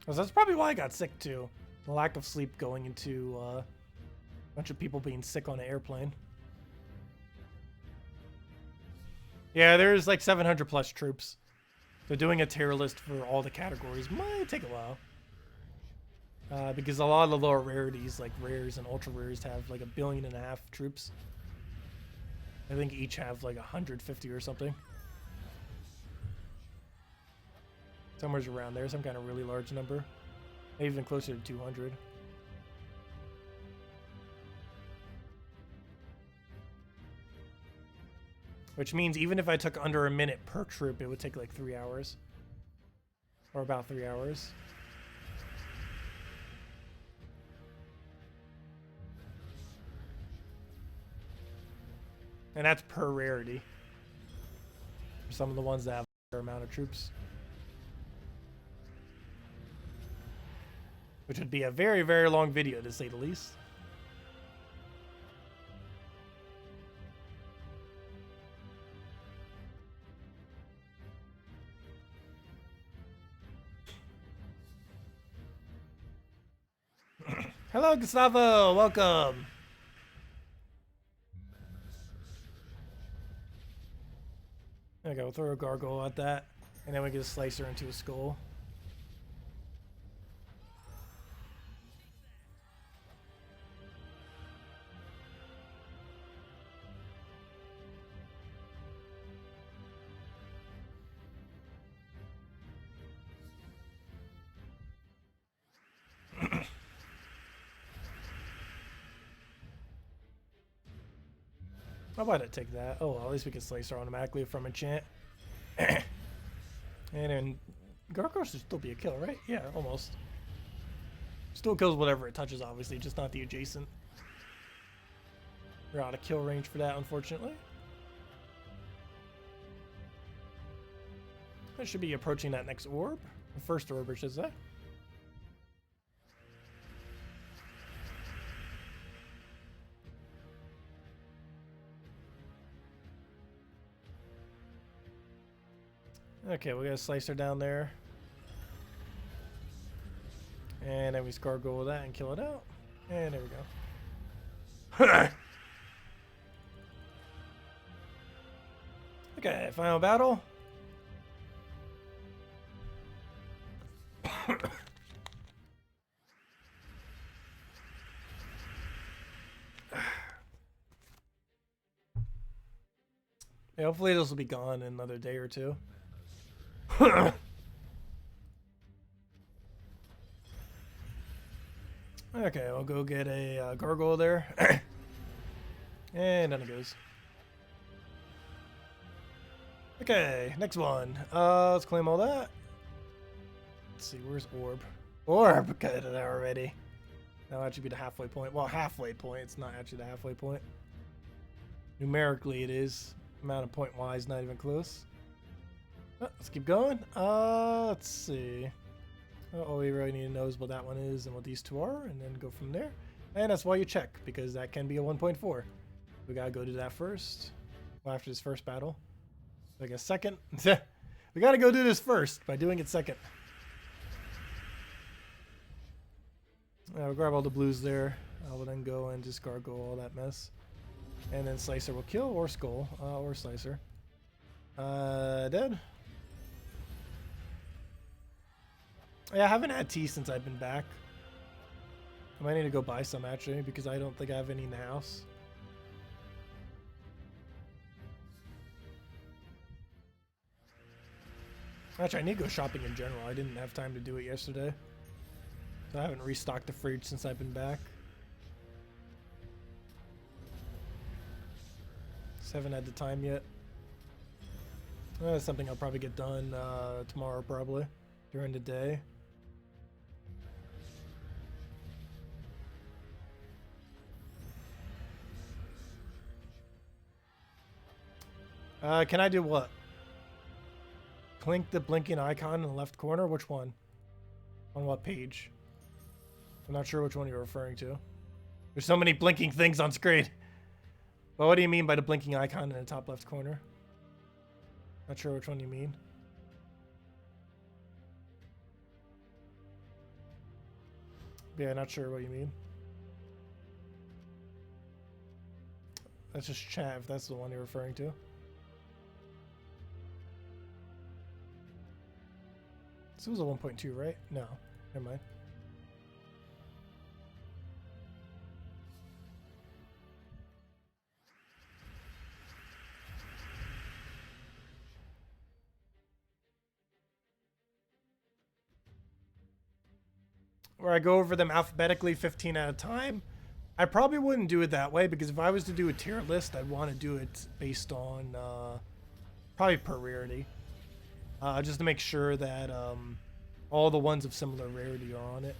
Speaker 1: Oh, so that's probably why I got sick too. The lack of sleep going into a bunch of people being sick on an airplane. Yeah, there's like 700 plus troops. So doing a tier list for all the categories might take a while. Because a lot of the lower rarities, like rares and ultra rares, have like 1.5 billion troops. I think each have like 150 or something. Somewhere's around there, some kind of really large number. Maybe even closer to 200. Which means even if I took under a minute per troop, it would take like 3 hours. Or about 3 hours. And that's per rarity. For some of the ones that have a fair amount of troops. Which would be a very, very long video, to say the least. Hello, Gustavo. Welcome. Okay, we'll throw a gargoyle at that, and then we can slice her into a skull. How about I take that? Oh, well, at least we can slice her automatically from enchant. And then Gargoyle should still be a kill, right? Yeah, almost. Still kills whatever it touches, obviously, just not the adjacent. We're out of kill range for that, unfortunately. I should be approaching that next orb. The first orb, I should say. Okay, we got a slicer down there. And then we gargoyle that and kill it out. And there we go. Okay, final battle. Yeah, hopefully this will be gone in another day or two. Okay, I'll go get a gargoyle there. And down it goes. Okay, next one. Let's claim all that. Let's see, where's Orb? Orb, got it already. That'll actually be the halfway point. Well, halfway point. It's not actually the halfway point. Numerically, it is. Amount of point wise, not even close. Let's keep going. Let's see. All we really need to know is what that one is and what these two are, and then go from there. And that's why you check, because that can be a 1.4. We gotta go do that first. Well, after this first battle. Like a second. We gotta go do this first by doing it second. We'll grab all the blues there. I will then go and just gargoyle all that mess. And then Slicer will kill, or Skull, or Slicer. Dead. Yeah, I haven't had tea since I've been back. I might need to go buy some, actually, because I don't think I have any in the house. Actually, I need to go shopping in general. I didn't have time to do it yesterday. So I haven't restocked the fridge since I've been back. Just haven't had the time yet. That's something I'll probably get done tomorrow, probably, during the day. Can I do what? Clink the blinking icon in the left corner? Which one? On what page? I'm not sure which one you're referring to. There's so many blinking things on screen. But what do you mean by the blinking icon in the top left corner? Not sure which one you mean. Yeah, not sure what you mean. That's just chat if that's the one you're referring to. This was a 1.2, right? No, never mind. Where I go over them alphabetically 15 at a time. I probably wouldn't do it that way, because if I was to do a tier list, I'd want to do it based on probably per rarity. Just to make sure that all the ones of similar rarity are on it.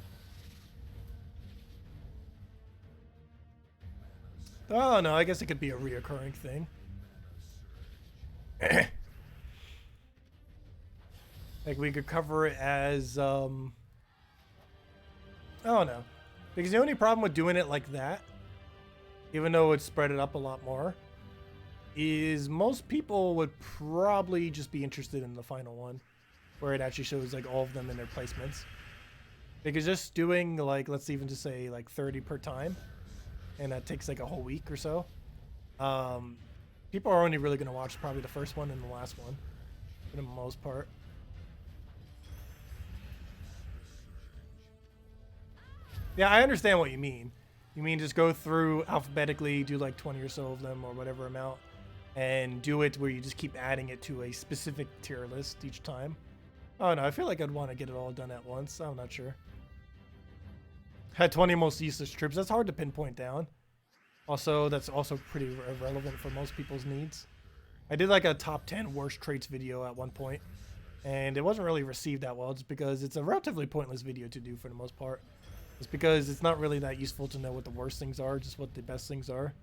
Speaker 1: Oh no, I guess it could be a reoccurring thing. Like we could cover it as oh no, because the only problem with doing it like that, even though it spread it up a lot more, is most people would probably just be interested in the final one, where it actually shows like all of them in their placements. Because just doing like, let's even just say like 30 per time, and that takes like a whole week or so, people are only really going to watch probably the first one and the last one for the most part. Yeah, I understand what you mean. You mean just go through alphabetically, do like 20 or so of them or whatever amount, and do it where you just keep adding it to a specific tier list each time. Oh no, I feel like I'd want to get it all done at once. I'm not sure. Had 20 most useless troops. That's hard to pinpoint down. Also, that's also pretty irrelevant for most people's needs. I did like a top 10 worst traits video at one point, and it wasn't really received that well, just because it's a relatively pointless video to do for the most part. It's because it's not really that useful to know what the worst things are, just what the best things are.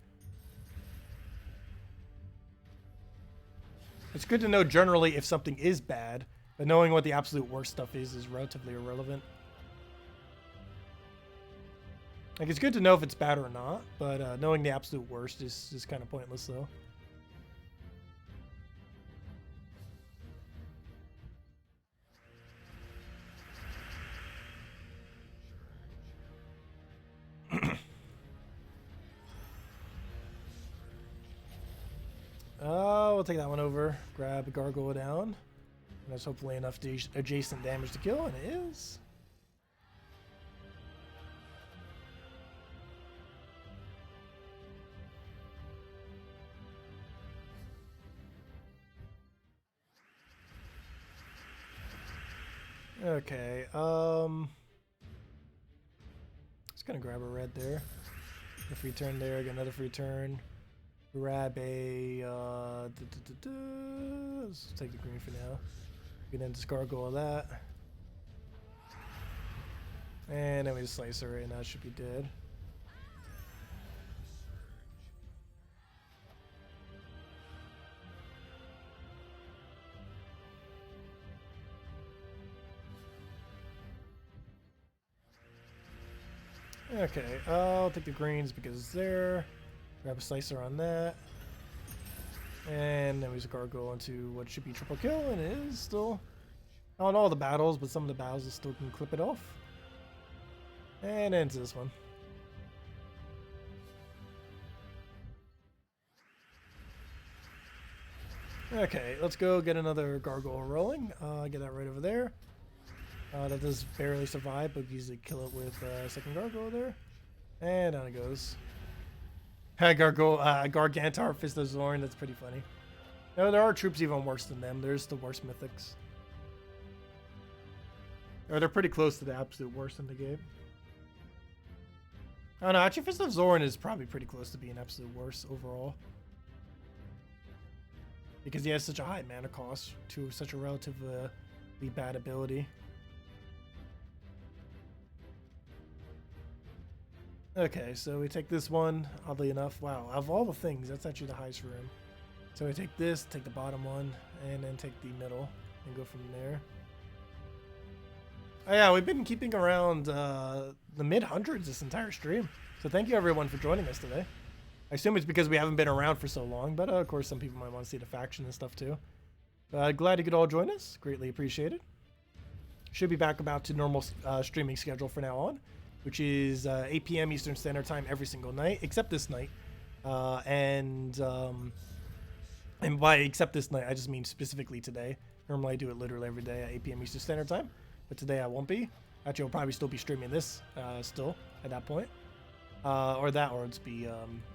Speaker 1: It's good to know generally if something is bad, but knowing what the absolute worst stuff is relatively irrelevant. Like, it's good to know if it's bad or not, but knowing the absolute worst is kind of pointless, though. we'll take that one over. Grab a gargoyle down. And that's hopefully enough adjacent damage to kill, and it is. Okay, just gonna grab a red there. A free turn there, get another free turn. Grab a, let's take the green for now. We then discard all that. And then we just slice her right now, should be dead. Okay, I'll take the greens because it's there. Grab a slicer on that. And then we just gargoyle into what should be triple kill, and it is still. Not all the battles, but some of the battles still can clip it off. And into this one. Okay, let's go get another gargoyle rolling. Get that right over there. That does barely survive, but easily kill it with a second gargoyle there. And down it goes. Gargantar, Fist of Zorn, that's pretty funny. No, there are troops even worse than them. There's the worst mythics. Or they're pretty close to the absolute worst in the game. I don't know, actually Fist of Zorn is probably pretty close to being absolute worst overall. Because he has such a high mana cost to such a relatively bad ability. Okay, so we take this one, oddly enough. Wow, of all the things, that's actually the highest for him. So we take this, take the bottom one, and then take the middle, and go from there. Oh yeah, we've been keeping around the mid-hundreds this entire stream. So thank you everyone for joining us today. I assume it's because we haven't been around for so long, but of course some people might want to see the faction and stuff too. Glad you could all join us, greatly appreciated. Should be back about to normal streaming schedule from now on, which is 8 p.m. Eastern Standard Time every single night, except this night. And by except this night, I just mean specifically today. Normally I do it literally every day at 8 p.m. Eastern Standard Time, but today I won't be. Actually, I'll probably still be streaming this still at that point. Or it's be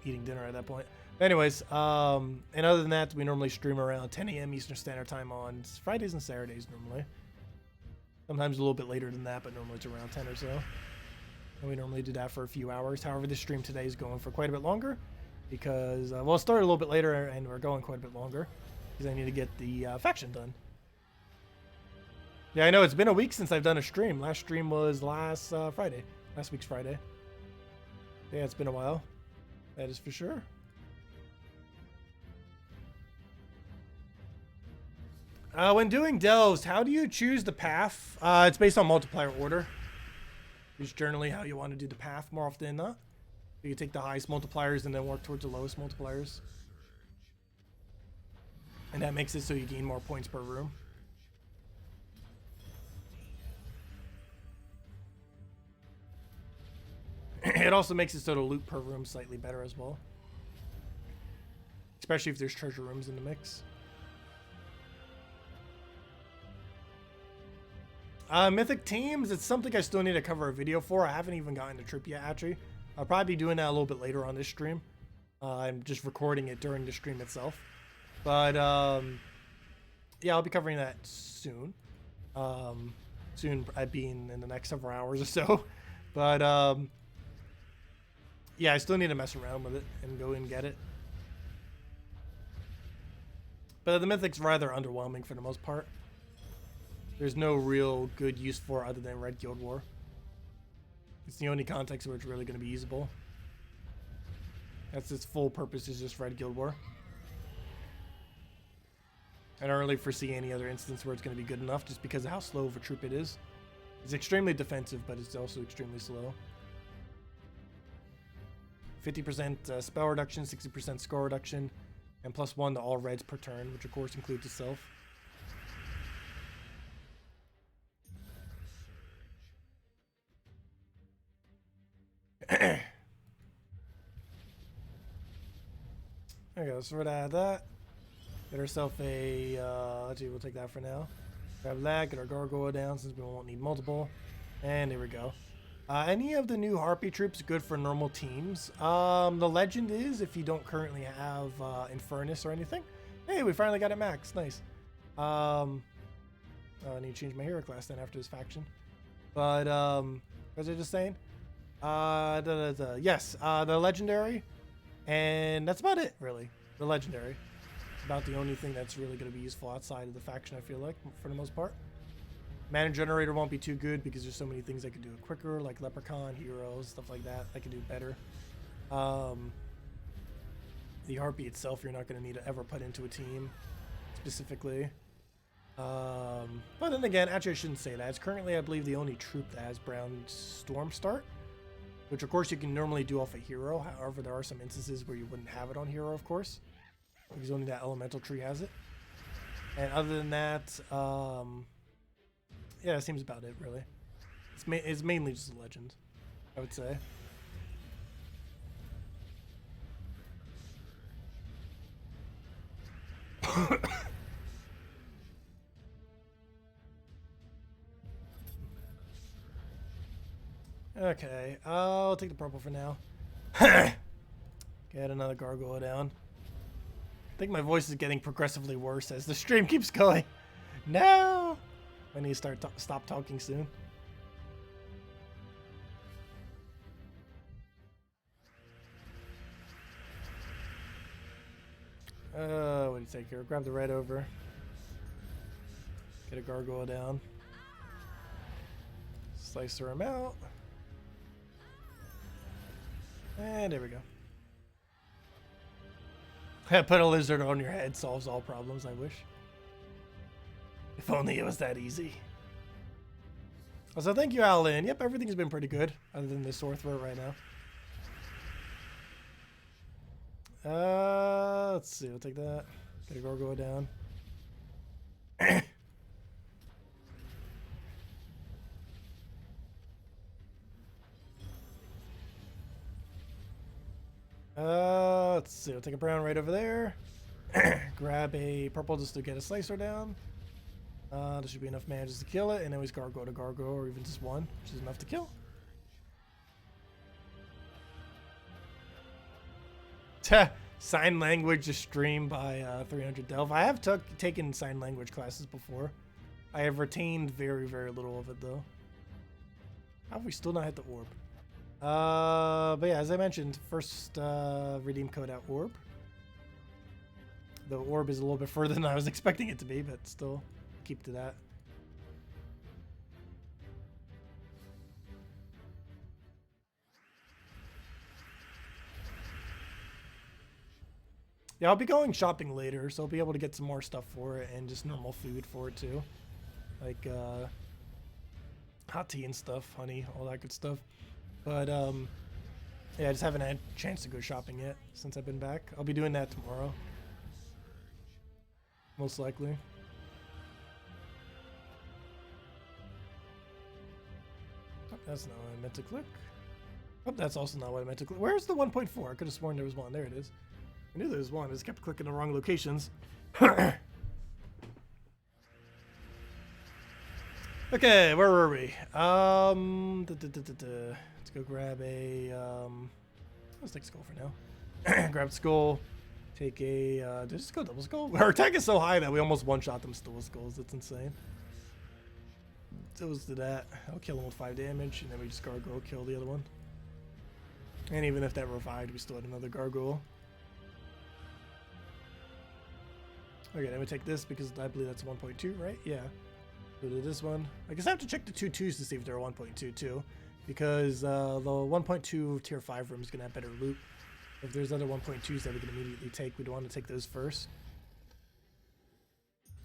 Speaker 1: eating dinner at that point. But anyways, and other than that, we normally stream around 10 a.m. Eastern Standard Time on Fridays and Saturdays normally. Sometimes a little bit later than that, but normally it's around 10 or so. And we normally do that for a few hours. However, this stream today is going for quite a bit longer because, well, it started a little bit later and we're going quite a bit longer because I need to get the faction done. Yeah, I know it's been a week since I've done a stream. Last stream was last Friday, last week's Friday. Yeah, it's been a while. That is for sure. When doing delves, how do you choose the path? It's based on multiplier order. It's generally how you want to do the path more often than not. You take the highest multipliers and then work towards the lowest multipliers. And that makes it so you gain more points per room. It also makes it so the loot per room slightly better as well. Especially if there's treasure rooms in the mix. Mythic teams, it's something I still need to cover a video for. I haven't even gotten the trip yet, actually. I'll probably be doing that a little bit later on this stream. I'm just recording it during the stream itself. But, yeah, I'll be covering that soon. Soon, being in the next several hours or so. But, yeah, I still need to mess around with it and go and get it. But the Mythic's rather underwhelming for the most part. There's no real good use for it other than Red Guild War. It's the only context where it's really going to be usable. That's its full purpose, is just Red Guild War. I don't really foresee any other instance where it's going to be good enough just because of how slow of a troop it is. It's extremely defensive, but it's also extremely slow. 50% spell reduction, 60% score reduction, and +1 to all reds per turn, which of course includes itself. Okay, let's rid out of that. Get ourselves a, actually we'll take that for now. Grab that, get our gargoyle down since we won't need multiple. And there we go. Any of the new Harpy troops good for normal teams? The legend is if you don't currently have Infernus or anything. Hey, we finally got it max. Nice. I need to change my hero class then after this faction. But, what was I just saying? Yes, the legendary. And that's about it, really. The legendary. About the only thing that's really going to be useful outside of the faction, I feel like, for the most part. Mana generator won't be too good because there's so many things that can do it quicker, like Leprechaun, heroes, stuff like that. I can do better. The Harpy itself, you're not going to need to ever put into a team, specifically. But then again, actually I shouldn't say that. It's currently, I believe, the only troop that has Brown Storm Start, which of course you can normally do off a hero. However, there are some instances where you wouldn't have it on hero, of course, because only that elemental tree has it. And other than that, yeah, that seems about it, really. It's mainly just a legend, I would say. Okay, I'll take the purple for now. Get another gargoyle down. I think my voice is getting progressively worse as the stream keeps going. No! I need to stop talking soon. What do you take here? Grab the red over. Get a gargoyle down. Slicer him out. And there we go. Put a lizard on your head solves all problems, I wish. If only it was that easy. Also, thank you, Alan. Yep, everything's been pretty good, other than the sore throat right now. Let's see. We'll take that. Get a gargoyle down. Let's see. We'll take a brown right over there. Grab a purple just to get a slicer down. There should be enough mana just to kill it, and then we just gargoyle to gargoyle, or even just one, which is enough to kill. Sign language is streamed by 300 Delve. I have taken sign language classes before. I have retained very, very little of it, though. How have we still not hit the orb? But yeah, as I mentioned, first redeem code at orb. The orb is a little bit further than I was expecting it to be, but still. Keep to that. Yeah, I'll be going shopping later, so I'll be able to get some more stuff for it and just normal food for it too. Like hot tea and stuff, honey, all that good stuff. But yeah, I just haven't had a chance to go shopping yet since I've been back. I'll be doing that tomorrow. Most likely. That's not what I meant to click. Oh, that's also not what I meant to click. Where's the 1.4? I could have sworn there was one. There it is. I knew there was one. I just kept clicking the wrong locations. Okay, where were we? Let's go grab a... let's take skull for now. Grab skull. Take a... did I just go double skull? Our attack is so high that we almost one-shot them double skulls. That's insane. So let's do that. I'll kill him with 5 damage, and then we just gargoyle kill the other one. And even if that revived, we still had another gargoyle. Okay, then we take this because I believe that's 1.2, right? Yeah. So do this one. I guess I have to check the 2.2s to see if they're 1.2 too, because the 1.2 tier 5 room is gonna have better loot. If there's other 1.2s that we can immediately take, we'd want to take those first.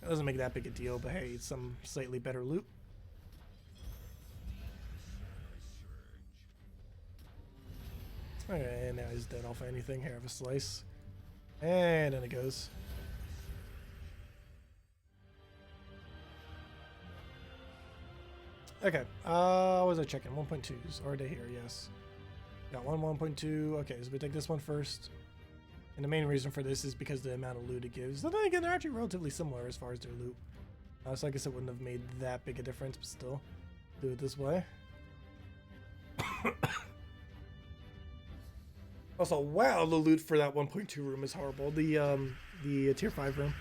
Speaker 1: It doesn't make that big a deal, but hey, it's some slightly better loot. Okay, now he's dead off anything. Here, have a slice. And then it goes. Okay, what was I checking? 1.2s. Are they here? Yes. Got one 1.2. Okay, so we take this one first. And the main reason for this is because the amount of loot it gives. But then again, they're actually relatively similar as far as their loot. So I guess it wouldn't have made that big a difference, but still, do it this way. Also, wow, the loot for that 1.2 room is horrible. The tier 5 room.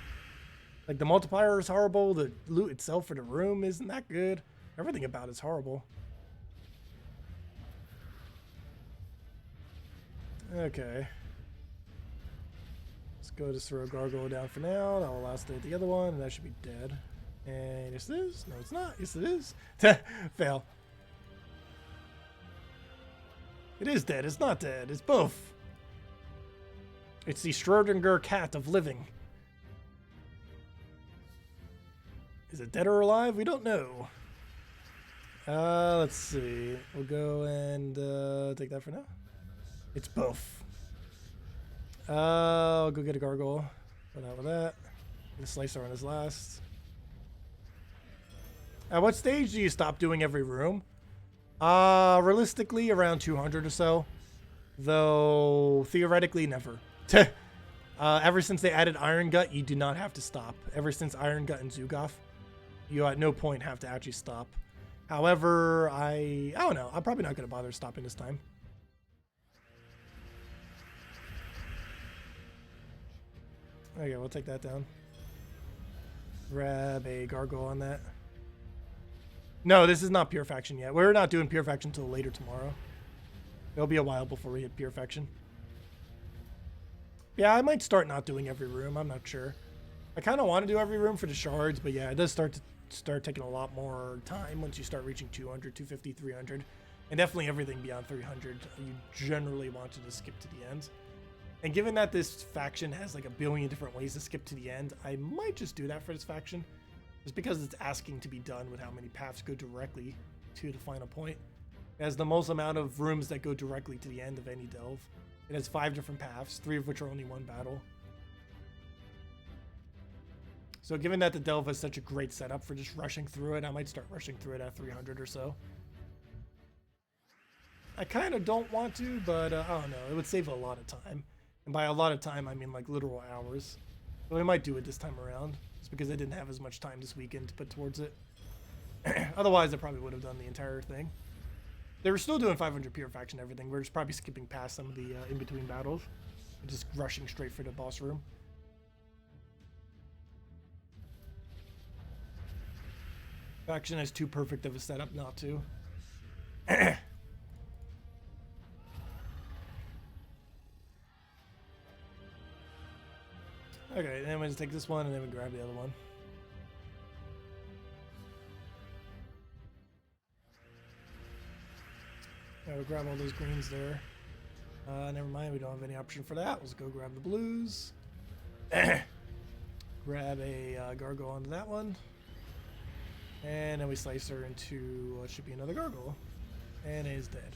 Speaker 1: Like, the multiplier is horrible. The loot itself for the room isn't that good. Everything about it's horrible. Okay. Let's go just throw a gargoyle down for now. That will allow us to hit the other one, and that should be dead. And yes, it is. No, it's not. Yes, it is. Fail. It is dead. It's not dead. It's both. It's the Schrödinger cat of living. Is it dead or alive? We don't know. Let's see. We'll go and take that for now. It's both. I'll go get a gargoyle. Put out with that. The slicer on his last. At what stage do you stop doing every room? Realistically, around 200 or so. Though, theoretically, never. Ever since they added Iron Gut, you do not have to stop. Ever since Iron Gut and Zugoff, you at no point have to actually stop. However, I don't know. I'm probably not going to bother stopping this time. Okay, we'll take that down. Grab a gargoyle on that. No, this is not pure faction yet. We're not doing pure faction until later tomorrow. It'll be a while before we hit pure faction. Yeah, I might start not doing every room. I'm not sure. I kind of want to do every room for the shards, but yeah, it does start taking a lot more time once you start reaching 200, 250, 300. And definitely everything beyond 300, you generally want to just skip to the end. And given that this faction has like a billion different ways to skip to the end, I might just do that for this faction. Just because it's asking to be done with how many paths go directly to the final point. It has the most amount of rooms that go directly to the end of any delve. It has 5 different paths, 3 of which are only one battle. So given that the delve has such a great setup for just rushing through it, I might start rushing through it at 300 or so. I kind of don't want to, but I don't know. It would save a lot of time. And by a lot of time, I mean like literal hours. So we might do it this time around. Just because I didn't have as much time this weekend to put towards it. Otherwise, I probably would have done the entire thing. They were still doing 500 pure faction and everything. We're just probably skipping past some of the in-between battles. And just rushing straight for the boss room. Faction has too perfect of a setup not to. Okay, then we just take this one and then we grab the other one. We'll grab all those greens there. Never mind, we don't have any option for that. Let's go grab the blues. Grab a gargoyle onto that one. And then we slice her into what should be another gargoyle. And it is dead.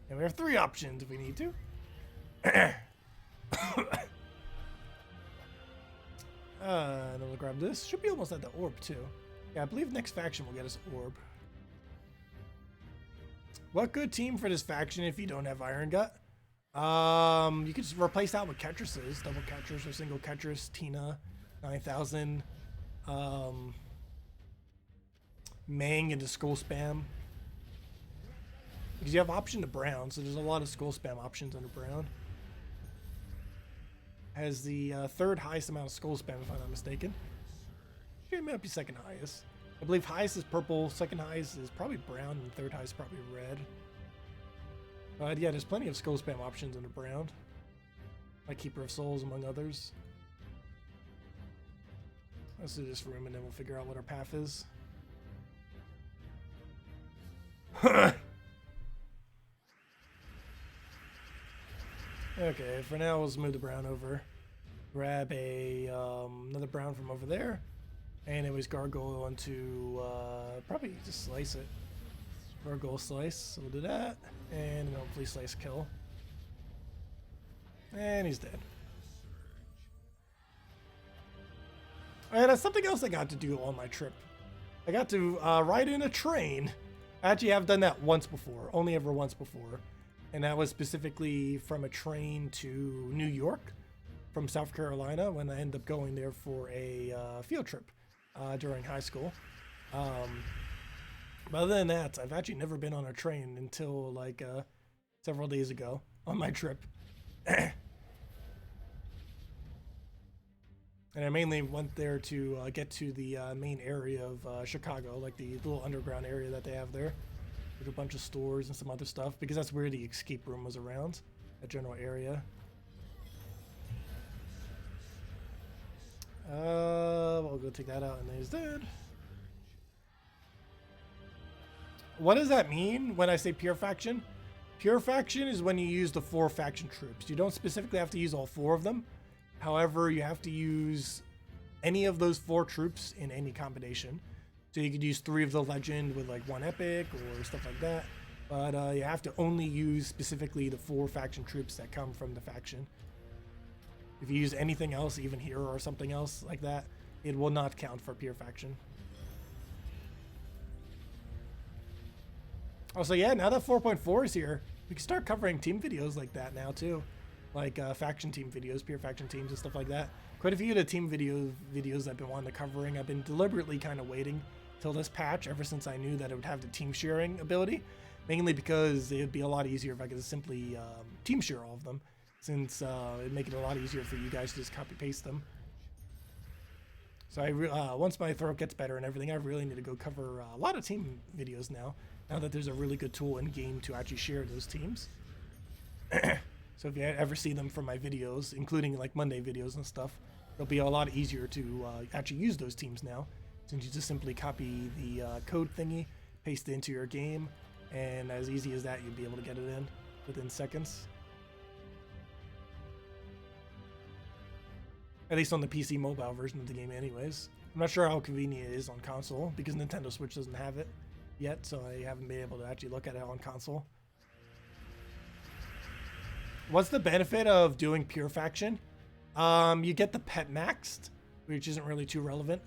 Speaker 1: And we have 3 options if we need to. And then we'll grab this. Should be almost at the orb too. Yeah, I believe next faction will get us orb. What good team for this faction if you don't have Iron Gut? You could just replace that with Ketruses, double Ketrus or single Ketrus, Tina, 9000, Mang into Skull Spam. Because you have option to Brown, so there's a lot of Skull Spam options under Brown. Has the 3rd highest amount of Skull Spam, if I'm not mistaken. It might be 2nd highest. I believe highest is purple, 2nd highest is probably brown, and 3rd highest is probably red. But yeah, there's plenty of Skull Spam options under brown. Like Keeper of Souls, among others. Let's do this room and then we'll figure out what our path is. Okay, for now, let's move the brown over. Grab a another brown from over there. And it was gargoyle onto, probably just slice it. Gargoyle slice, so we'll do that. And then hopefully slice kill. And he's dead. And that's something else I got to do on my trip. I got to ride in a train. I actually have done that once before, only ever once before. And that was specifically from a train to New York. from South Carolina when I ended up going there for a field trip during high school. But other than that, I've actually never been on a train until like several days ago on my trip. And I mainly went there to get to the main area of Chicago, like the little underground area that they have there, with a bunch of stores and some other stuff, because that's where the escape room was around, that general area. We'll go take that out, and he's dead. What does that mean when I say pure faction? Pure faction is when you use the 4 faction troops. You don't specifically have to use all 4 of them. However, you have to use any of those 4 troops in any combination. So you could use 3 of the legend with like 1 epic or stuff like that. But you have to only use specifically the 4 faction troops that come from the faction. If you use anything else, even hero or something else like that, it will not count for pure faction. Also, yeah, now that 4.4 is here, we can start covering team videos like that now too. Like faction team videos, pure faction teams and stuff like that. Quite a few of the team videos I've been wanting to covering, I've been deliberately kind of waiting till this patch ever since I knew that it would have the team sharing ability. Mainly because it would be a lot easier if I could simply team share all of them, since it'd make it a lot easier for you guys to just copy paste them. So once my throat gets better and everything, I really need to go cover a lot of team videos now that there's a really good tool in game to actually share those teams. So if you ever see them from my videos, including like Monday videos and stuff, it'll be a lot easier to actually use those teams now, since you just simply copy the code thingy, paste it into your game, and as easy as that, you'll be able to get it in within seconds. At least on the PC mobile version of the game anyways. I'm not sure how convenient it is on console, because Nintendo Switch doesn't have it yet, so I haven't been able to actually look at it on console. What's the benefit of doing pure faction? You get the pet maxed, which isn't really too relevant,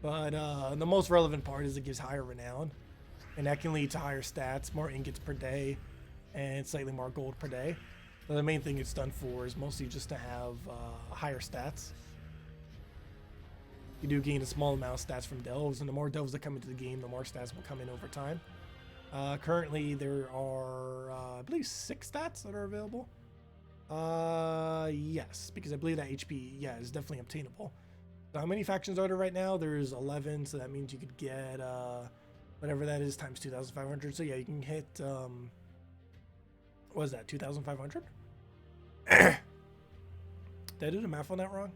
Speaker 1: but the most relevant part is it gives higher renown, and that can lead to higher stats, more ingots per day, and slightly more gold per day. So the main thing it's done for is mostly just to have higher stats. You do gain a small amount of stats from delves, and the more delves that come into the game, the more stats will come in over time. Currently, there are, I believe, 6 stats that are available. Yes, because I believe that HP, yeah, is definitely obtainable. So how many factions are there right now? There's 11, so that means you could get, whatever that is, times 2,500. So yeah, you can hit, what is that, 2,500? Did I do the math on that wrong?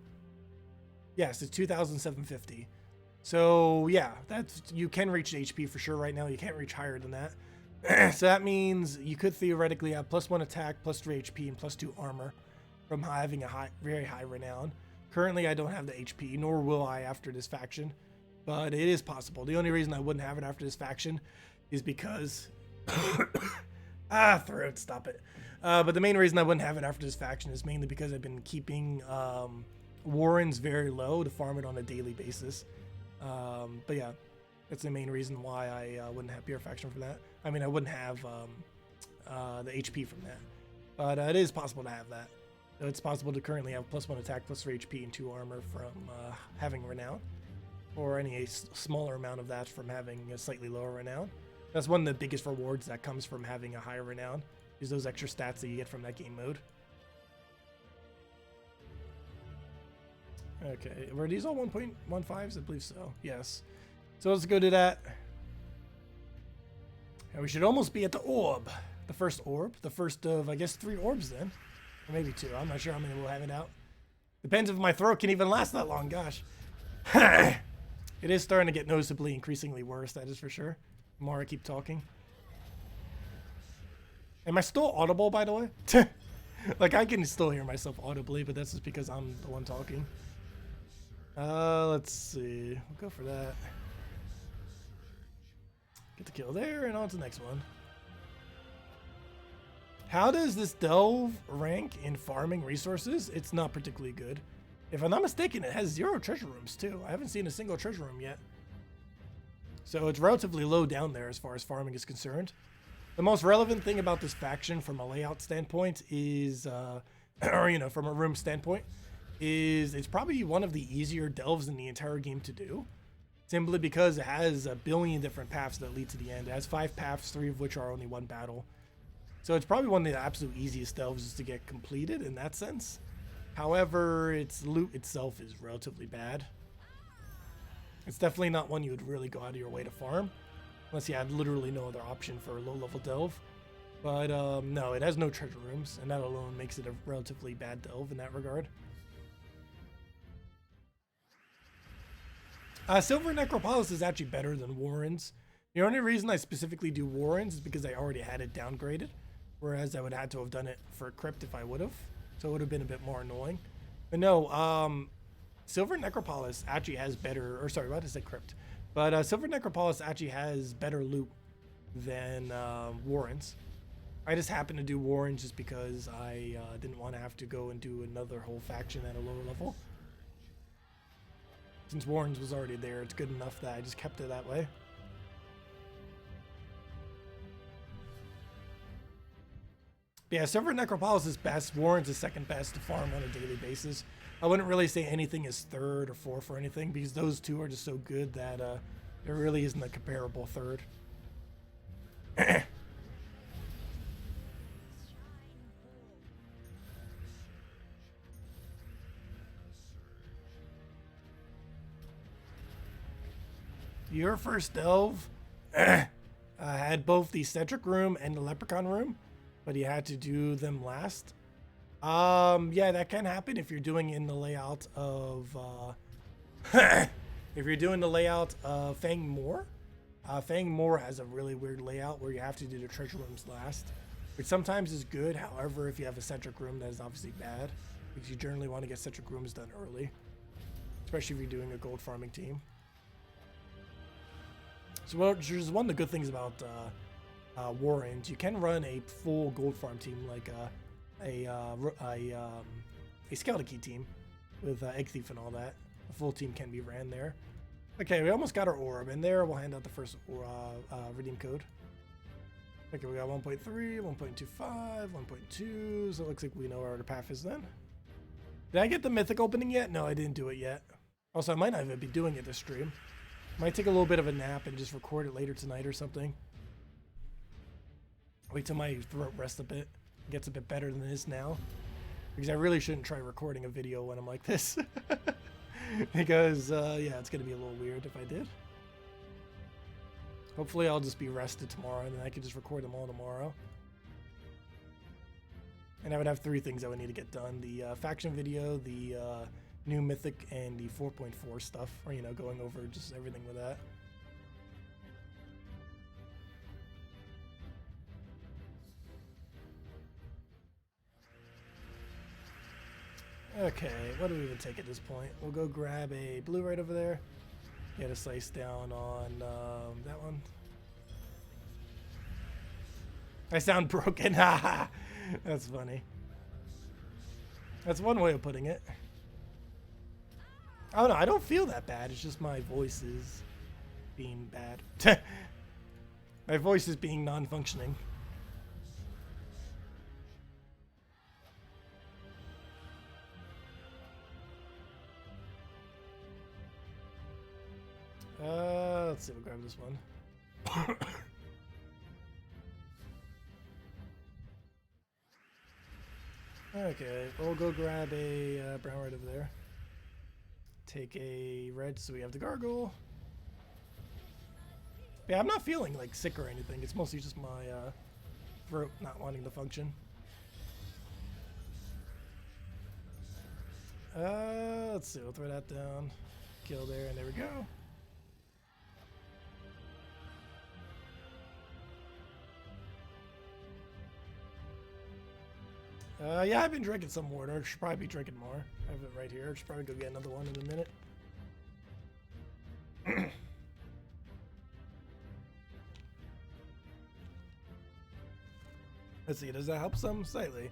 Speaker 1: Yes, it's 2,750. So yeah, you can reach HP for sure right now. You can't reach higher than that. So that means you could theoretically have +1 attack, +3 HP, and +2 armor from having a very high renown. Currently, I don't have the HP, nor will I after this faction, but it is possible. The only reason I wouldn't have it after this faction is because throat, stop it. But the main reason I wouldn't have it after this faction is mainly because I've been keeping Warrens very low to farm it on a daily basis. But yeah, that's the main reason why I wouldn't have pure faction from that. I mean, I wouldn't have the HP from that, but it is possible to have that. So it's possible to currently have +1 attack, +3 HP, and 2 armor from having renown, or any smaller amount of that from having a slightly lower renown. That's one of the biggest rewards that comes from having a higher renown, is those extra stats that you get from that game mode. Okay, were these all 1.15s? I believe so. Yes. So let's go to that. And we should almost be at the orb. The first orb. The first of, I guess, 3 orbs then. Or maybe 2. I'm not sure how many we'll have it out. Depends if my throat can even last that long. Gosh. It is starting to get noticeably increasingly worse, that is for sure. The more I keep talking. Am I still audible, by the way? Like, I can still hear myself audibly, but that's just because I'm the one talking. Let's see. We'll go for that. Get the kill there, and on to the next one. How does this delve rank in farming resources? It's not particularly good. If I'm not mistaken, it has 0 treasure rooms too. I haven't seen a single treasure room yet. So it's relatively low down there as far as farming is concerned. The most relevant thing about this faction from a layout standpoint is, or you know, from a room standpoint, is it's probably one of the easier delves in the entire game to do. Simply because it has a billion different paths that lead to the end. It has 5 paths, 3 of which are only 1 battle. So it's probably one of the absolute easiest delves to get completed in that sense. However, its loot itself is relatively bad. It's definitely not one you would really go out of your way to farm, unless you had literally no other option for a low-level delve. But no, it has no treasure rooms, and that alone makes it a relatively bad delve in that regard. Silver Necropolis is actually better than Warrens. The only reason I specifically do Warrens is because I already had it downgraded, whereas I would have had to have done it for Crypt if I would have. So it would have been a bit more annoying. But no, Silver Necropolis actually has better, or sorry, what is it, Crypt? But Silver Necropolis actually has better loot than Warrens. I just happened to do Warrens just because I didn't want to have to go and do another whole faction at a lower level. Since Warrens was already there, it's good enough that I just kept it that way. But yeah, Silver Necropolis is best. Warrens is second best to farm on a daily basis. I wouldn't really say anything is third or fourth or anything, because those two are just so good that there really isn't a comparable third. Your first delve had both the Cedric room and the Leprechaun room, but you had to do them last. Yeah, that can happen if you're doing in the layout of if you're doing the layout of Fang Moor. Fang Moor has a really weird layout where you have to do the treasure rooms last, which sometimes is good. However, if you have a Cedric room, that is obviously bad, because you generally want to get Cedric rooms done early, especially if you're doing a gold farming team. So, which is one of the good things about Warrens. You can run a full gold farm team, like a Skeleton Key team with Egg Thief and all that. A full team can be ran there. Okay, we almost got our orb in there. We'll hand out the first redeem code. Okay, we got 1.3, 1.25, 1.2. So it looks like we know where the path is then. Did I get the Mythic opening yet? No, I didn't do it yet. Also, I might not even be doing it this stream. Might take a little bit of a nap and just record it later tonight or something. Wait till my throat rests a bit. Gets a bit better than it is now. Because I really shouldn't try recording a video when I'm like this. Because, yeah, it's going to be a little weird if I did. Hopefully I'll just be rested tomorrow and then I can just record them all tomorrow. And I would have 3 things I would need to get done. The faction video, the new Mythic, and the 4.4 stuff. Or, you know, going over just everything with that. Okay, what do we even take at this point? We'll go grab a blue right over there. Get a slice down on that one. I sound broken. That's funny. That's one way of putting it. Oh no, I don't feel that bad. It's just my voice is being bad. My voice is being non-functioning. Let's see, we'll grab this one. Okay, we'll go grab a brown right over there. Take a red so we have the gargoyle. Yeah, I'm not feeling like sick or anything. It's mostly just my throat not wanting to function. Let's see, we'll throw that down. Kill there, and there we go. Yeah, I've been drinking some water. I should probably be drinking more. I have it right here. I should probably go get another one in a minute. Let's see, does that help some? Slightly.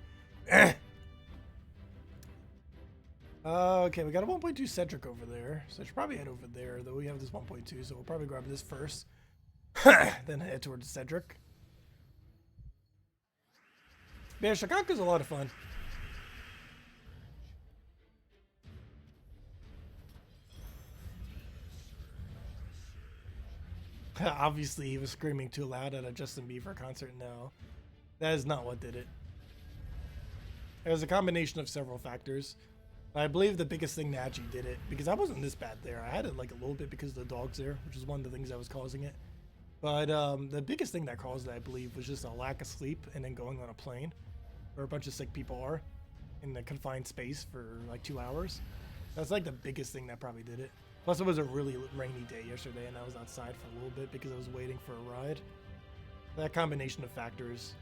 Speaker 1: Okay, we got a 1.2 Cedric over there. So I should probably head over there, though we have this 1.2, so we'll probably grab this first. Then head towards Cedric. Yeah, Shakaku's a lot of fun. Obviously, he was screaming too loud at a Justin Bieber concert. No, that is not what did it. It was a combination of several factors. I believe the biggest thing that actually did it, because I wasn't this bad there. I had it like a little bit because of the dogs there, which is one of the things that was causing it. But the biggest thing that caused it, I believe, was just a lack of sleep and then going on a plane where a bunch of sick people are in the confined space for like 2 hours. That's like the biggest thing that probably did it. Plus, it was a really rainy day yesterday, and I was outside for a little bit because I was waiting for a ride. That combination of factors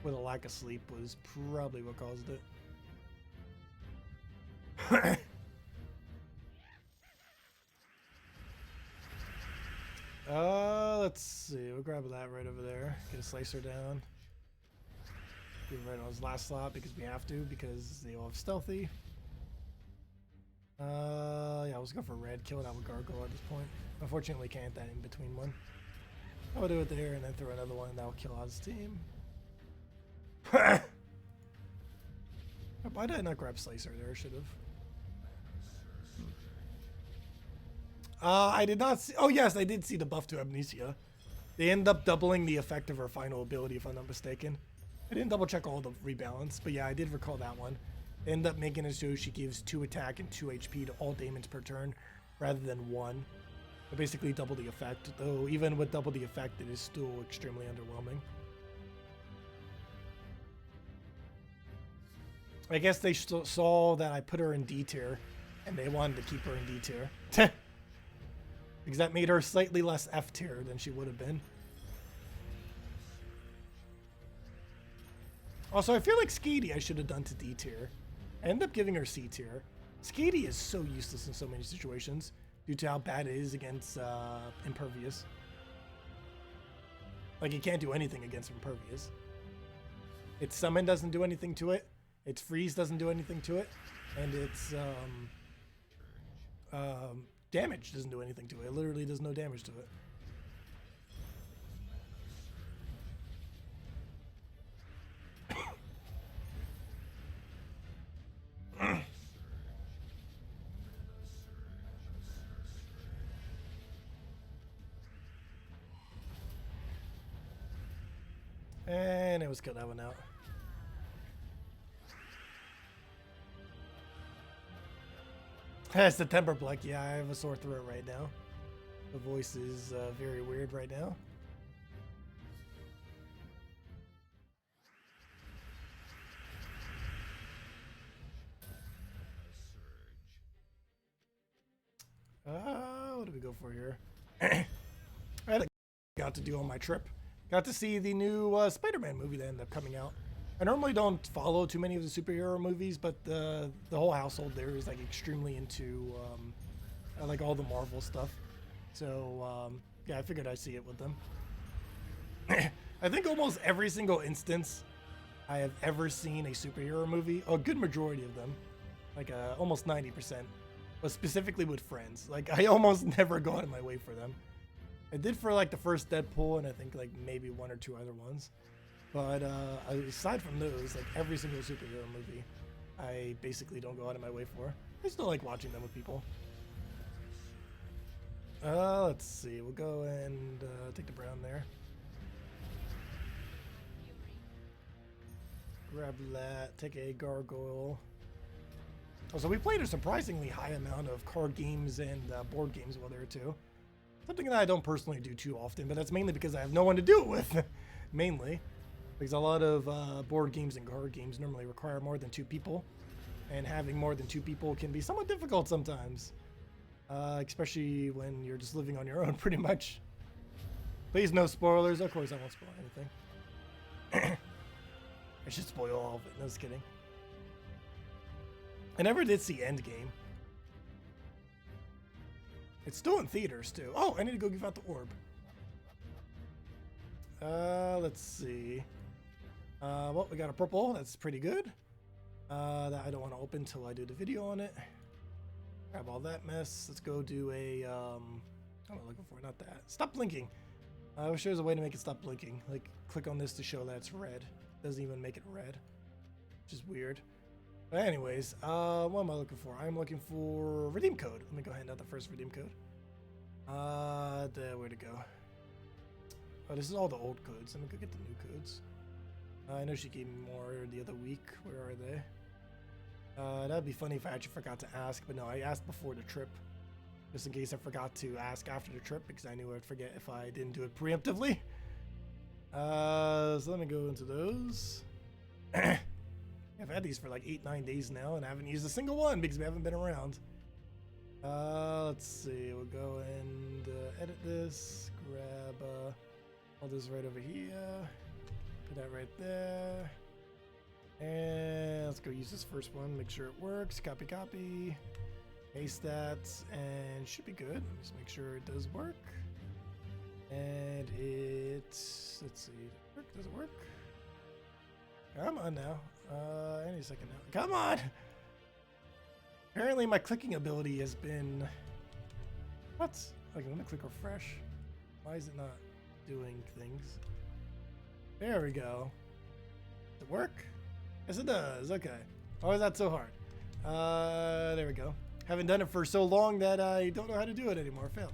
Speaker 1: with a lack of sleep was probably what caused it. Let's see. We'll grab that right over there. Get a slicer down. Do it right on his last slot because we have to, because they all have stealthy. Yeah, let's go for red. Kill it out with gargoyle at this point. Unfortunately, can't that in between one. I'll do it there and then throw another one, and that'll kill out his team. Why did I not grab slicer there? I should have. I did not see. Oh, yes, I did see the buff to Amnesia. They end up doubling the effect of her final ability, if I'm not mistaken. I didn't double check all the rebalance, but yeah, I did recall that one. They end up making it so she gives 2 attack and 2 HP to all demons per turn rather than 1. So basically double the effect, though even with double the effect, it is still extremely underwhelming. I guess they saw that I put her in D tier, and they wanted to keep her in D tier. Because that made her slightly less F tier than she would have been. Also, I feel like Skady I should have done to D tier. I ended up giving her C tier. Skady is so useless in so many situations due to how bad it is against Impervious. Like, it can't do anything against Impervious. Its summon doesn't do anything to it. Its freeze doesn't do anything to it. And its damage doesn't do anything to it. It literally does no damage to it. And it was kill that one out. September Black. Yeah, I have a sore throat right now. The voice is very weird right now. What do we go for here? I got to do on my trip. Got to see the new Spider-Man movie that ended up coming out. I normally don't follow too many of the superhero movies, but the whole household there is like extremely into like all the Marvel stuff. So yeah, I figured I'd see it with them. I think almost every single instance I have ever seen a superhero movie, a good majority of them, like almost 90%, but specifically with friends. Like I almost never go out of my way for them. I did for like the first Deadpool and I think like maybe 1 or 2 other ones. But aside from those, like every single superhero movie, I basically don't go out of my way for. I still like watching them with people. Let's see. We'll go and take the brown there. Grab that. Take a gargoyle. Also, we played a surprisingly high amount of card games and board games while there too. Something that I don't personally do too often, but that's mainly because I have no one to do it with. Mainly. Because a lot of board games and card games normally require more than 2 people. And having more than 2 people can be somewhat difficult sometimes. Especially when you're just living on your own, pretty much. Please, no spoilers. Of course, I won't spoil anything. I should spoil all of it. No, just kidding. I never did see Endgame. It's still in theaters, too. Oh, I need to go give out the orb. Let's see. Well, we got a purple. That's pretty good. That I don't want to open until I do the video on it. Grab all that mess. Let's go do a, what am I looking for? Not that. Stop blinking. I wish there was a way to make it stop blinking. Like, click on this to show that it's red. Doesn't even make it red. Which is weird. But anyways, what am I looking for? I'm looking for redeem code. Let me go hand out the first redeem code. Where'd it go? Oh, this is all the old codes. Let me go get the new codes. I know she gave me more the other week. Where are they? That'd be funny if I actually forgot to ask, but no, I asked before the trip. Just in case I forgot to ask after the trip, because I knew I'd forget if I didn't do it preemptively. So let me go into those. I've had these for like 8-9 days now, and I haven't used a single one because we haven't been around. Let's see. We'll go and edit this. Grab all this right over here. Put that right there. And let's go use this first one. Make sure it works. Copy, copy. Paste that, and should be good. Just make sure it does work. And let's see. Does it work? Come on now. Any second now. Come on! Apparently my clicking ability has been... What? Like, I'm gonna click refresh. Why is it not doing things? There we go. Does it work? Yes, it does. Okay. Why is that so hard? There we go. Haven't done it for so long that I don't know how to do it anymore. Fail.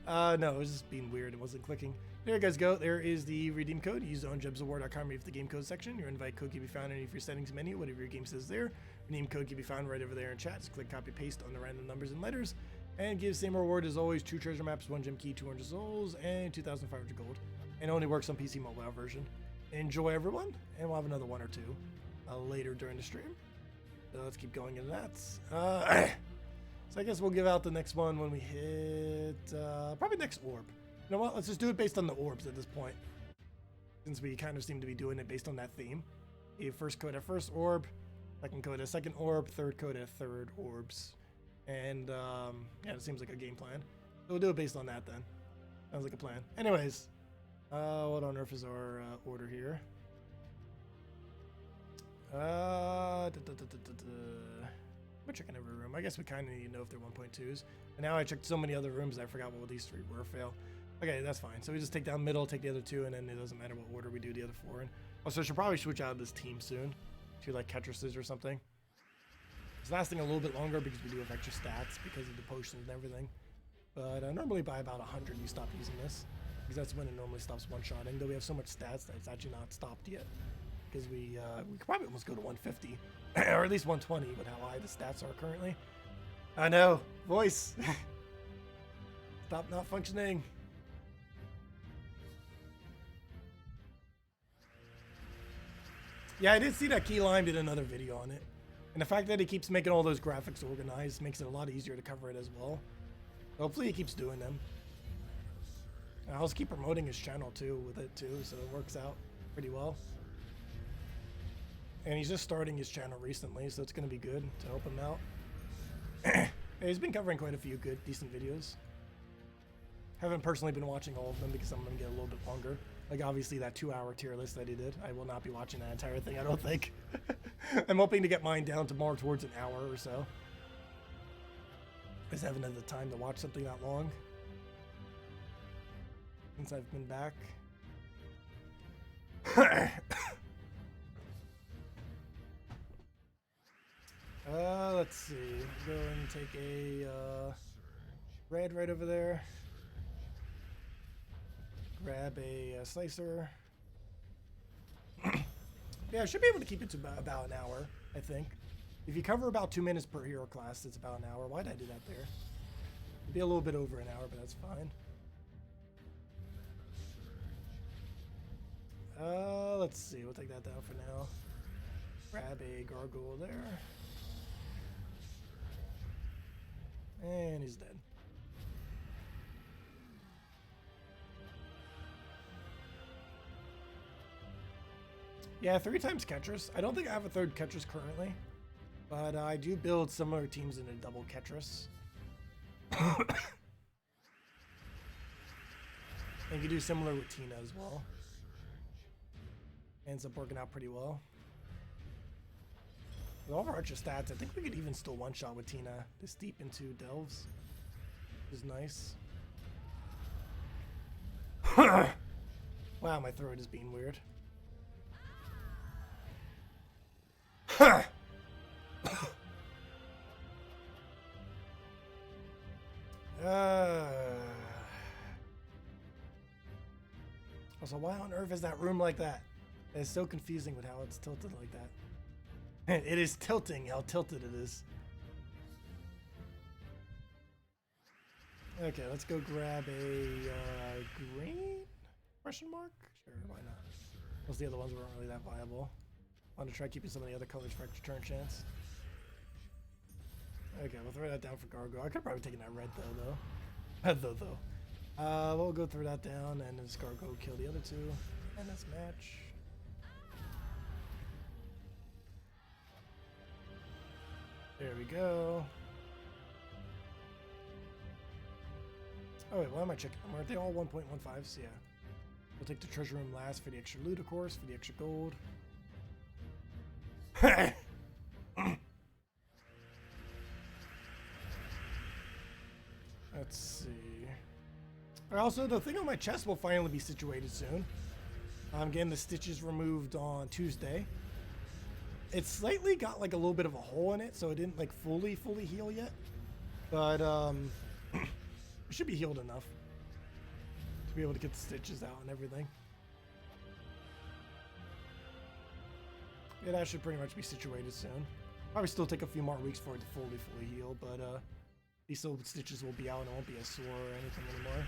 Speaker 1: No, it was just being weird. It wasn't clicking. There you guys go. There is the redeem code. Use it on jebsaward.com for the game code section. Your invite code can be found in any of your settings menu, whatever your game says there. Redeem code can be found right over there in chat. Just click copy paste on the random numbers and letters. And give same reward as always: 2 treasure maps, 1 gem key, 200 souls, and 2,500 gold. And only works on PC mobile version. Enjoy, everyone, and we'll have another 1 or 2 later during the stream. So let's keep going into that. So I guess we'll give out the next one when we hit probably next orb. You know what? Let's just do it based on the orbs at this point, since we kind of seem to be doing it based on that theme. First code at first orb, second code at second orb, third code at third orbs, and yeah, it seems like a game plan. So we'll do it based on that then. Sounds like a plan. Anyways, what on earth is our order here? I'm checking every room. I guess we kind of need to know if they're 1.2s. And now I checked so many other rooms I forgot what these 3 were. Fail. Okay, that's fine. So we just take down middle, take the other 2, and then it doesn't matter what order we do the other 4 in. Also, I should probably switch out of this team soon to like Ketruses or something. It's lasting a little bit longer because we do have extra stats because of the potions and everything. But normally by about 100 you stop using this, because that's when it normally stops one-shotting. Though we have so much stats that it's actually not stopped yet, because we could probably almost go to 150 or at least 120 with how high the stats are currently. I know, voice. Stop not functioning. Yeah, I did see that Key Lime did another video on it. And the fact that he keeps making all those graphics organized makes it a lot easier to cover it as well. Hopefully he keeps doing them. I'll also keep promoting his channel too with it too, so it works out pretty well. And he's just starting his channel recently, so it's going to be good to help him out. Yeah, he's been covering quite a few good, decent videos. Haven't personally been watching all of them because I'm going to get a little bit longer. Like, obviously, that 2-hour tier list that he did. I will not be watching that entire thing, I don't think. I'm hoping to get mine down to more towards an hour or so. I just haven't had the time to watch something that long since I've been back. Let's see. Go and take a red right over there. Grab a slicer. Yeah, I should be able to keep it to about an hour, I think. If you cover about 2 minutes per hero class, it's about an hour. Why did I do that there? It'd be a little bit over an hour, but that's fine. Let's see. We'll take that down for now. Grab a gargoyle there. And he's dead. Yeah, 3 times Ketris. I don't think I have a 3rd Ketris currently, but I do build similar teams in a double Ketris. And you can do similar with Tina as well. Ends up working out pretty well. With all of our extra stats, I think we could even still one-shot with Tina this deep into Delves, which is nice. Wow, my throat is being weird. Also, why on earth is that room like that? It's so confusing with how it's tilted like that. It is tilting how tilted it is. Okay, let's go grab a green question mark? Sure, why not? Most of the other ones weren't really that viable. I want to try keeping some of the other colors for extra turn chance. Okay, we'll throw that down for Gargoyle. I could have probably taken that red though. We'll go throw that down and then Gargoyle kill the other two. And let's match. There we go. Oh wait, why am I checking them? Aren't they all 1.15s? Yeah. We'll take the treasure room last for the extra loot, of course, for the extra gold. Let's see. Also, the thing on my chest will finally be situated soon. I'm getting the stitches removed on Tuesday. It slightly got like a little bit of a hole in it, so it didn't like fully heal yet. But it should be healed enough to be able to get the stitches out and everything. Yeah, that should pretty much be situated soon. Probably still take a few more weeks for it to fully heal, but these little stitches will be out and it won't be as sore or anything anymore.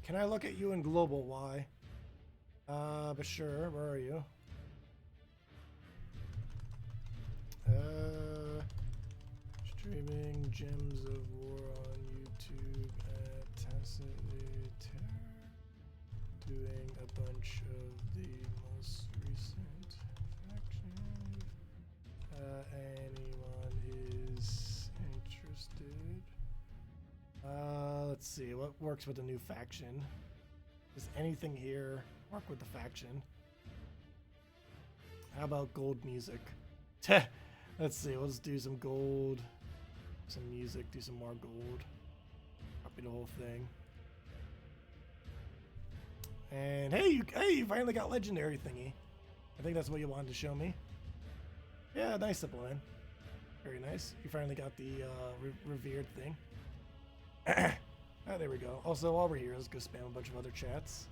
Speaker 1: Can I look at you in global? Why? But sure, where are you? Streaming Gems of War on YouTube at Tacet, doing a bunch of the most recent faction. Anyone is interested? Let's see, what works with the new faction? Does anything here work with the faction? How about gold music? Let's see, let's do some gold, some music, do some more gold. Copy the whole thing. And hey, you finally got legendary thingy. I think that's what you wanted to show me. Yeah, nice simple man. Very nice. You finally got the revered thing. Oh, there we go. Also, while we're here, let's go spam a bunch of other chats.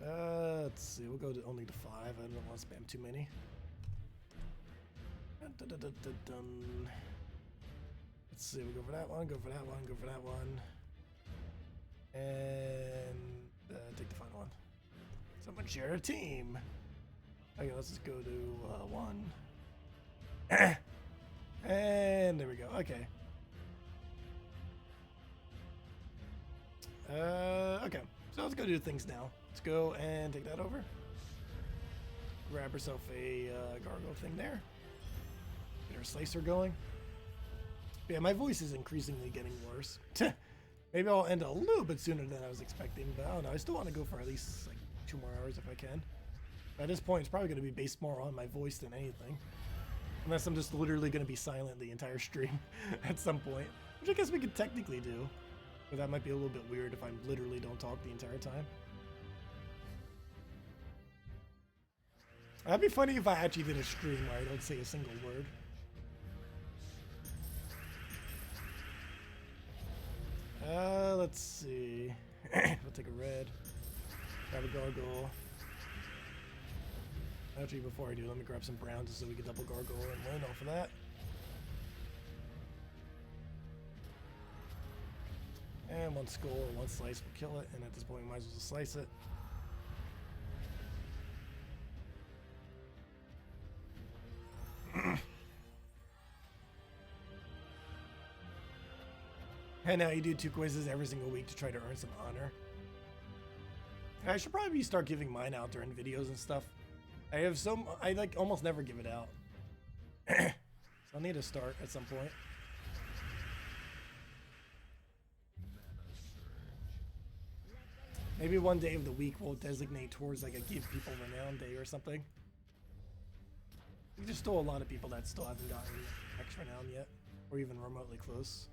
Speaker 1: Let's see. We'll go to only to 5. I don't want to spam too many. Let's see. We'll go for that one. Go for that one. Go for that one. And take the final one. Someone share a team. Okay, let's just go to 1. And there we go. Okay. Okay. So let's go do things now. Let's go and take that over. Grab herself a gargoyle thing there. Get her slicer going. Yeah, my voice is increasingly getting worse. Maybe I'll end a little bit sooner than I was expecting, but I don't know. I still want to go for at least like 2 more hours if I can. At this point, it's probably going to be based more on my voice than anything. Unless I'm just literally going to be silent the entire stream at some point. Which I guess we could technically do. But that might be a little bit weird if I literally don't talk the entire time. That'd be funny if I actually did a stream where I don't say a single word. Let's see. We'll take a red. Grab a gargoyle. Actually, before I do, let me grab some brown just so we can double gargoyle and win off of that. And 1 skull or 1 slice will kill it, and at this point we might as well just slice it. And now you do 2 quizzes every single week to try to earn some honor. I should probably start giving mine out during videos and stuff. I like almost never give it out. So I'll need to start at some point. Maybe one day of the week we'll designate towards like a give people renown day or something. There's still a lot of people that still haven't gotten X renown yet, or even remotely close.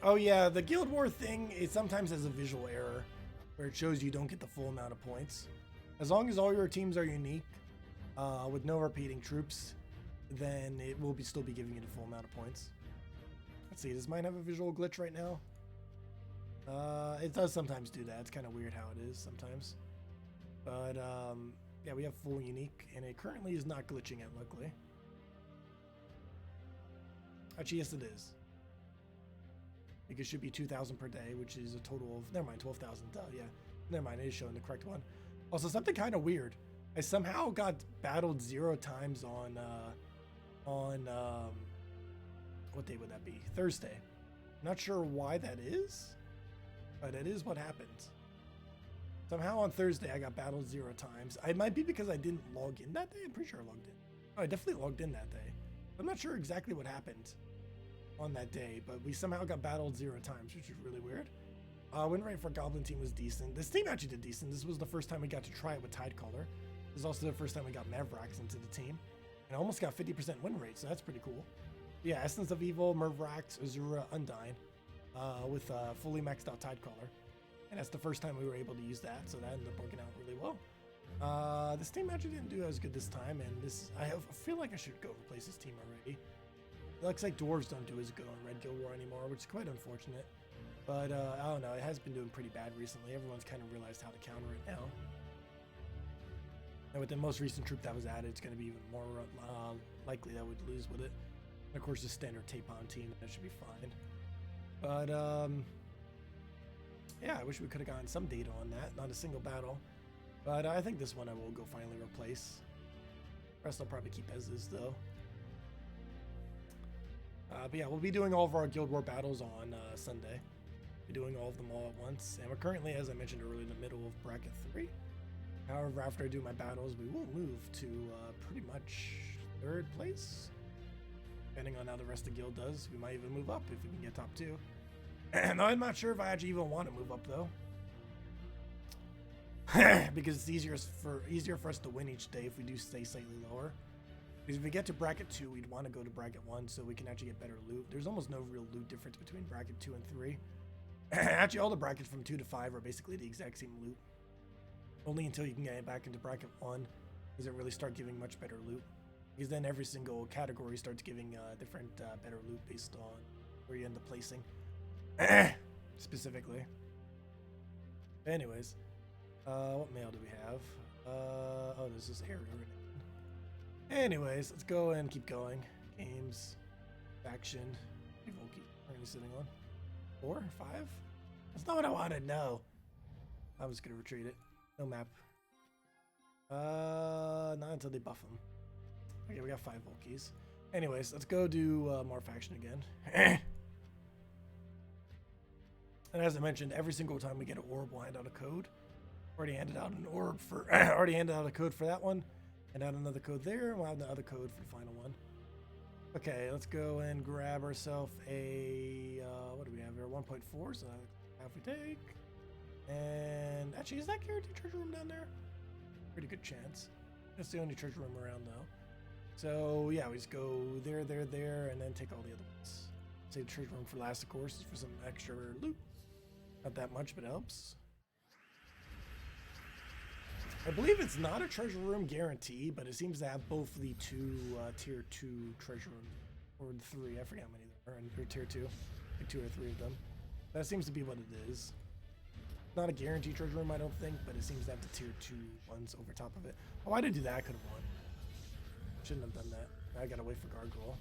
Speaker 1: Oh yeah, the Guild War thing, it sometimes has a visual error where it shows you don't get the full amount of points. As long as all your teams are unique, with no repeating troops, then it will still be giving you the full amount of points. Let's see, does mine have a visual glitch right now? It does sometimes do that. It's kind of weird how it is sometimes. But yeah, we have full unique, and it currently is not glitching it, luckily. Actually, yes, it is. I think it should be 2,000 per day, which is a total of, never mind, 12,000. Yeah, never mind, it is showing the correct one. Also, something kind of weird. I somehow got battled 0 times on what day would that be? Thursday. Not sure why that is, but it is what happens. Somehow on Thursday I got battled 0 times. It might be because I didn't log in that day. I'm pretty sure I logged in. Oh, I definitely logged in that day. I'm not sure exactly what happened on that day, but we somehow got battled 0 times, which is really weird. Win rate for Goblin team was decent. This team actually did decent. This was the first time we got to try it with Tidecaller. This is also the first time we got Mavrax into the team. And I almost got 50% win rate, so that's pretty cool. Yeah, Essence of Evil, Mavrax, Azura, Undyne, with fully maxed out Tidecaller. And that's the first time we were able to use that, so that ended up working out really well. This team actually didn't do as good this time, and I feel like I should go replace this team already. It looks like Dwarves don't do as good on Red Guild War anymore, which is quite unfortunate. But I don't know, it has been doing pretty bad recently. Everyone's kind of realized how to counter it now. And with the most recent troop that was added, it's going to be even more likely that we'd lose with it. And of course, the standard Tape-On team, that should be fine. But yeah, I wish we could have gotten some data on that. Not a single battle. But I think this one I will go finally replace. The rest I'll probably keep as is, though. But yeah, we'll be doing all of our Guild War battles on Sunday. We're doing all of them all at once. And we're currently, as I mentioned earlier, in the middle of Bracket 3. However, after I do my battles, we will move to pretty much 3rd place. Depending on how the rest of the guild does, we might even move up if we can get top 2. And I'm not sure if I actually even want to move up, though. Because it's easier for us to win each day if we do stay slightly lower. Because if we get to bracket 2, we'd want to go to bracket 1 so we can actually get better loot. There's almost no real loot difference between bracket 2 and 3. Actually, all the brackets from 2 to 5 are basically the exact same loot. Only until you can get back into bracket 1 does it really start giving much better loot. Because then every single category starts giving different better loot based on where you end up placing. Specifically. Anyways. What mail do we have? Oh, this is Eyrie. Anyways, let's go and keep going. Games. Faction. What are you sitting on? 4? 5? That's not what I wanted, no. I'm just gonna retreat it. No map. Not until they buff them. Okay, we got 5 Volkies. Anyways, let's go do more faction again. And as I mentioned, every single time we get an orb, we'll hand out a code. Already handed out an orb for, already handed out a code for that one. And out another code there, and we'll have the other code for the final one. Okay, let's go and grab ourselves a, what do we have here? 1.4, so half we take. And actually, is that guaranteed treasure room down there? Pretty good chance. That's the only treasure room around, though. So, yeah, we just go there, and then take all the other ones. Save the treasure room for last, of course, for some extra loot. Not that much, but it helps. I believe it's not a treasure room guarantee, but it seems to have both the 2 tier 2 treasure rooms, or 3, I forget how many there are, and tier 2, like 2 or 3 of them. That seems to be what it is. Not a guaranteed treasure room, I don't think, but it seems to have the tier 2 ones over top of it. Oh, I didn't do that, I could have won. Shouldn't have done that. Now I gotta wait for Gargoyle.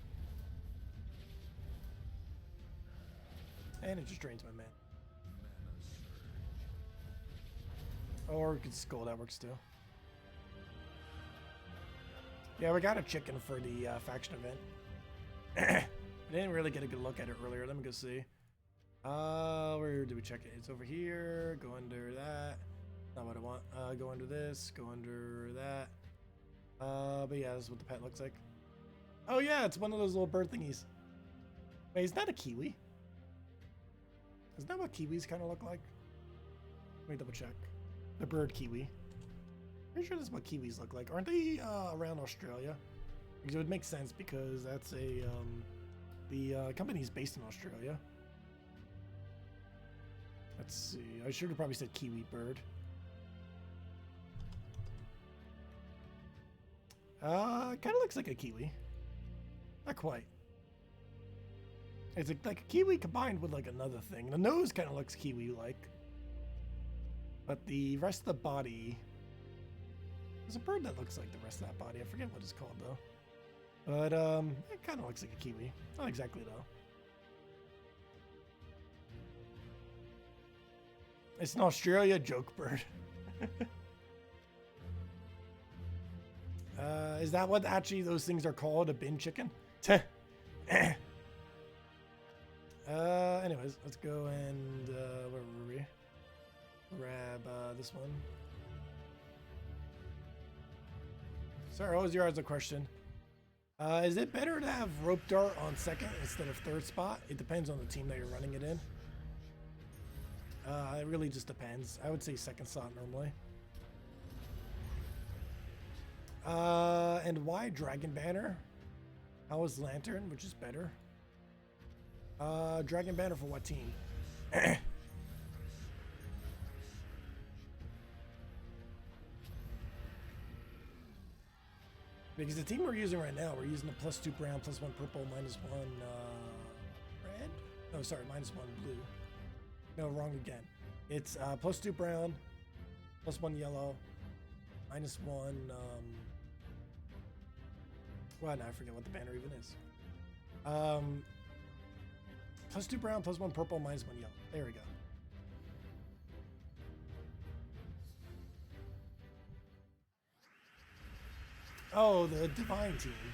Speaker 1: And it just drains my mana. Or we could skull, that works too. Yeah, we got a chicken for the faction event. I didn't really get a good look at it earlier. Let me go see. Where do we check it? It's over here. Go under that. Not what I want. Go under this. Go under that. But yeah, this is what the pet looks like. Oh yeah, it's one of those little bird thingies. Wait, is that a kiwi? Is that what kiwis kind of look like? Let me double check. The bird kiwi. Pretty sure that's what kiwis look like. Aren't they around Australia? Because it would make sense because that's a the company's based in Australia. Let's see. I should have probably said kiwi bird. It kind of looks like a kiwi. Not quite. It's like a kiwi combined with like another thing. The nose kind of looks kiwi-like. But the rest of the body... There's a bird that looks like the rest of that body. I forget what it's called though. But it kind of looks like a kiwi. Not exactly though. It's an Australia joke bird. Is that what actually those things are called? A bin chicken? Anyways, let's go and where were we? Grab this one. Sorry, what was your other question? Is it better to have rope dart on second instead of third spot? It depends on the team that you're running it in. It really just depends. I would say second slot normally. And why Dragon Banner? How is Lantern, which is better? Dragon Banner for what team? Because the team we're using right now, we're using a +2 brown, +1 purple, -1 red? No, sorry, -1 blue. No, wrong again. It's +2 brown, +1 yellow, -1 well, now I forget what the banner even is. +2 brown, +1 purple, -1 yellow. There we go. Oh, the divine team.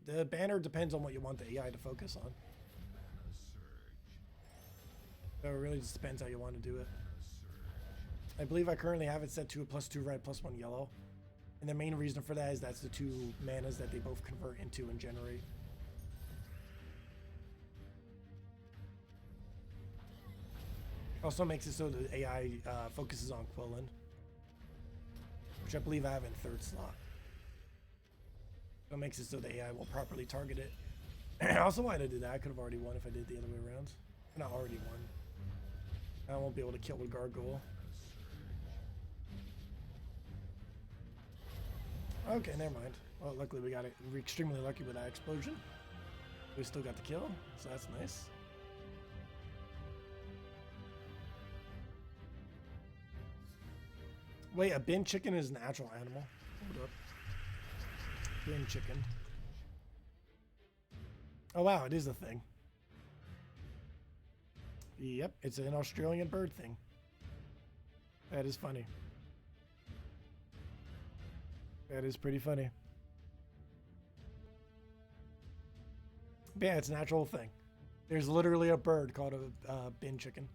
Speaker 1: The banner depends on what you want the AI to focus on. So it really just depends how you want to do it. I believe I currently have it set to a +2 red, +1 yellow. And the main reason for that is that's the 2 manas that they both convert into and generate. Also makes it so the AI focuses on Quillen, which I believe I have in third slot. So it makes it so the AI will properly target it. Also, why did I do that? I could have already won if I did the other way around. Not already won. I won't be able to kill with Gargoyle. Okay, never mind. Well, luckily we got it. We're extremely lucky with that explosion. We still got the kill, so that's nice. Wait, a bin chicken is an actual animal? Hold up. Bin chicken. Oh wow, it is a thing. Yep, it's an Australian bird thing. That is funny. That is pretty funny. But yeah, it's an actual thing. There's literally a bird called a bin chicken.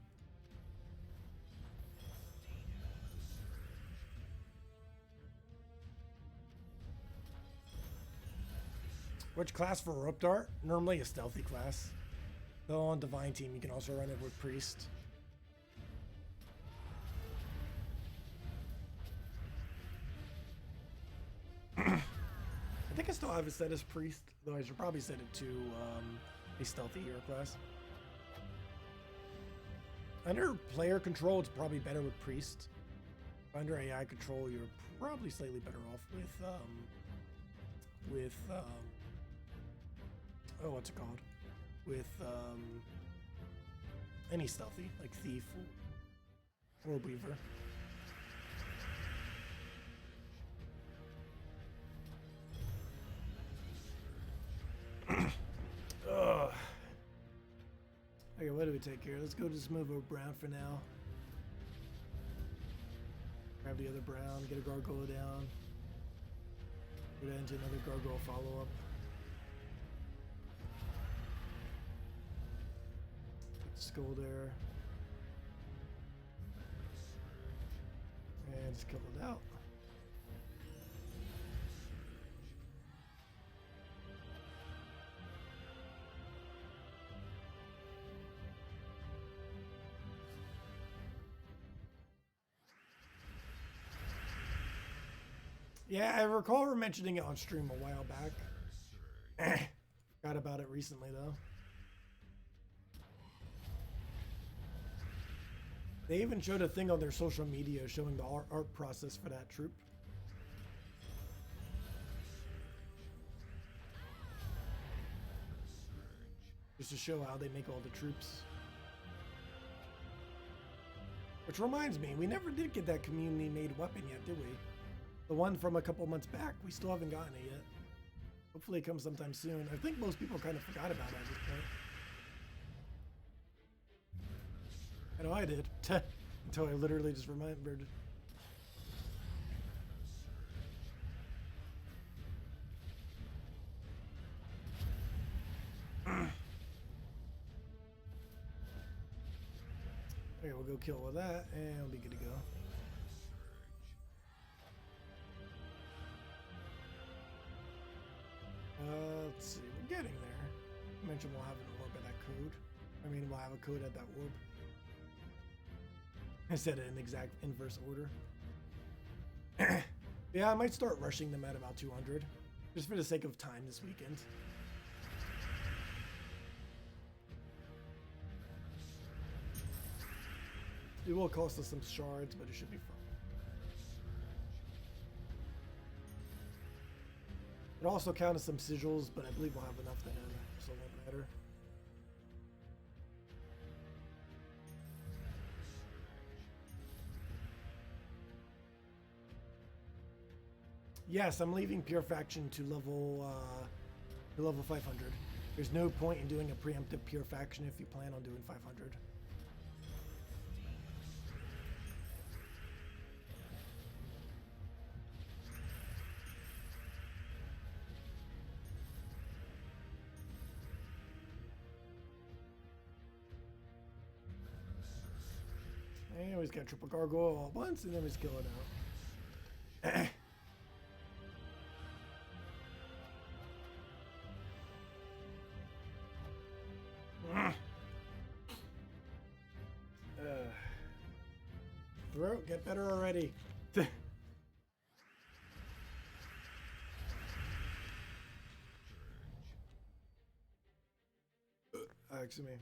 Speaker 1: Which class for rope dart? Normally a stealthy class. Though on divine team, you can also run it with priest. I think I still have it set as priest, though I should probably set it to a stealthy hero class. Under player control, it's probably better with priest. Under AI control, you're probably slightly better off with oh, what's it called? With any stealthy, like thief or weaver. Okay, what do we take here? Let's go just move over brown for now. Grab the other brown, get a gargoyle down. Go down into another gargoyle follow-up. Skull there. And just kill it out. Yeah, I recall her mentioning it on stream a while back. Forgot about it recently though.
Speaker 2: They even showed a thing on their social media showing the art process for that troop. Just to show how they make all the troops. Which reminds me, we never did get that community-made weapon yet, did we? The one from a couple months back. We still haven't gotten it yet. Hopefully it comes sometime soon. I think most people kind of forgot about it at this point. I know I did. Until I literally just remembered. Okay, we'll go kill all that, and we'll be good to go. Let's see, we're getting there. I mentioned we'll have an orb at that code. I mean, we'll have a code at that orb. I said it in exact inverse order. Yeah, I might start rushing them at about 200, just for the sake of time this weekend. It will cost us some shards, but it should be fun. It also counted some sigils, but I believe we'll have enough then, so it won't matter. Yes, I'm leaving Pure Faction to level 500. There's no point in doing a preemptive Pure Faction if you plan on doing 500. And we just got triple gargoyle all at once, and then we just kill it out. Throat, get better already. Excuse me.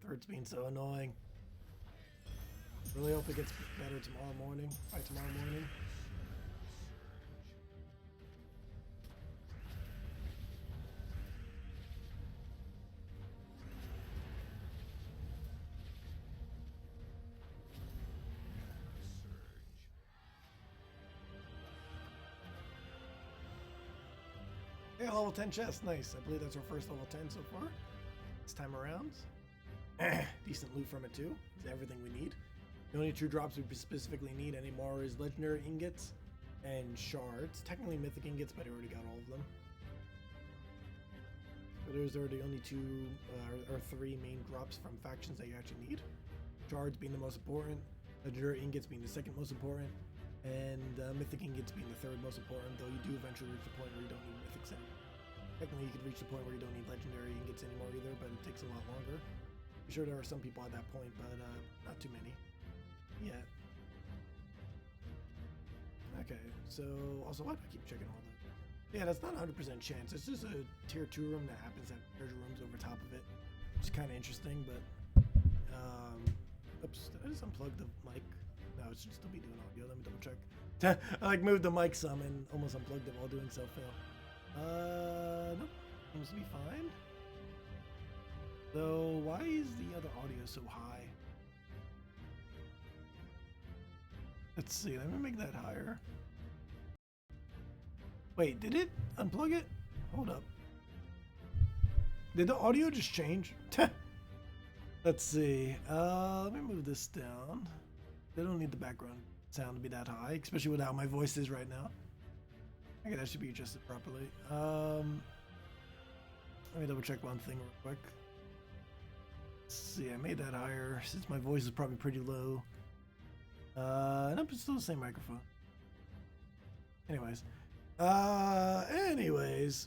Speaker 2: Throat's being so annoying. Really hope it gets better tomorrow morning. By tomorrow morning. Yeah, level 10 chest, nice. I believe that's our first level 10 so far. This time around. Decent loot from it too. It's everything we need. The only two drops we specifically need anymore is legendary ingots and shards. Technically mythic ingots, but I already got all of them. So those are the only two or three main drops from factions that you actually need. Shards being the most important, legendary ingots being the second most important, and mythic ingots being the third most important, though you do eventually reach the point where you don't need mythics anymore. Technically you could reach the point where you don't need legendary ingots anymore either, but it takes a lot longer. I'm sure there are some people at that point, but not too many yet. Okay, so also why do I keep checking all that? Yeah, that's not 100% chance. It's just a tier 2 room that happens to have treasure rooms over top of it. Which is kind of interesting, but oops, did I just unplug the mic? No, it should still be doing audio. Let me double check. I like moved the mic some and almost unplugged it while doing so. Fail. Nope. Seems to be fine. Though, why is the other audio so high? Let's see. Let me make that higher. Wait, did it unplug it? Hold up. Did the audio just change? Let's see. Let me move this down. They don't need the background sound to be that high, especially with how my voice is right now. Okay, that should be adjusted properly. Let me double check one thing real quick. Let's see, I made that higher since my voice is probably pretty low. Nope, it's still the same microphone. Anyways,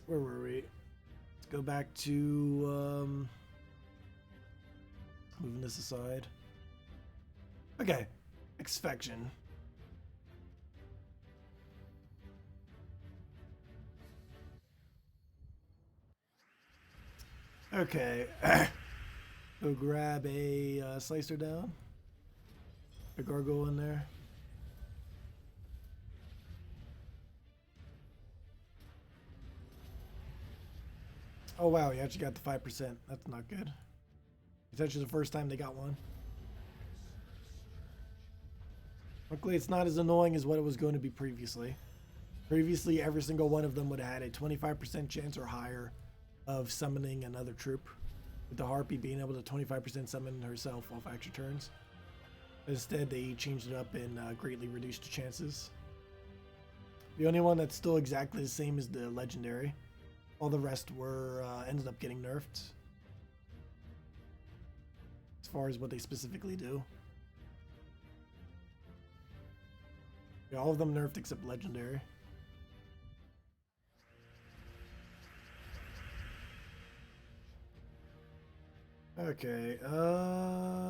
Speaker 2: where were we? Let's go back to moving this aside. Okay, exfection. Okay, Go grab a slicer down. A gargoyle in there. Oh wow, you actually got the 5%. That's not good. It's actually the first time they got one. Luckily, it's not as annoying as what it was going to be previously. Previously, every single one of them would have had a 25% chance or higher of summoning another troop, with the Harpy being able to 25% summon herself off extra turns. Instead, they changed it up and greatly reduced the chances. The only one that's still exactly the same is the Legendary. All the rest were ended up getting nerfed as far as what they specifically do. Yeah, all of them nerfed except Legendary. Okay,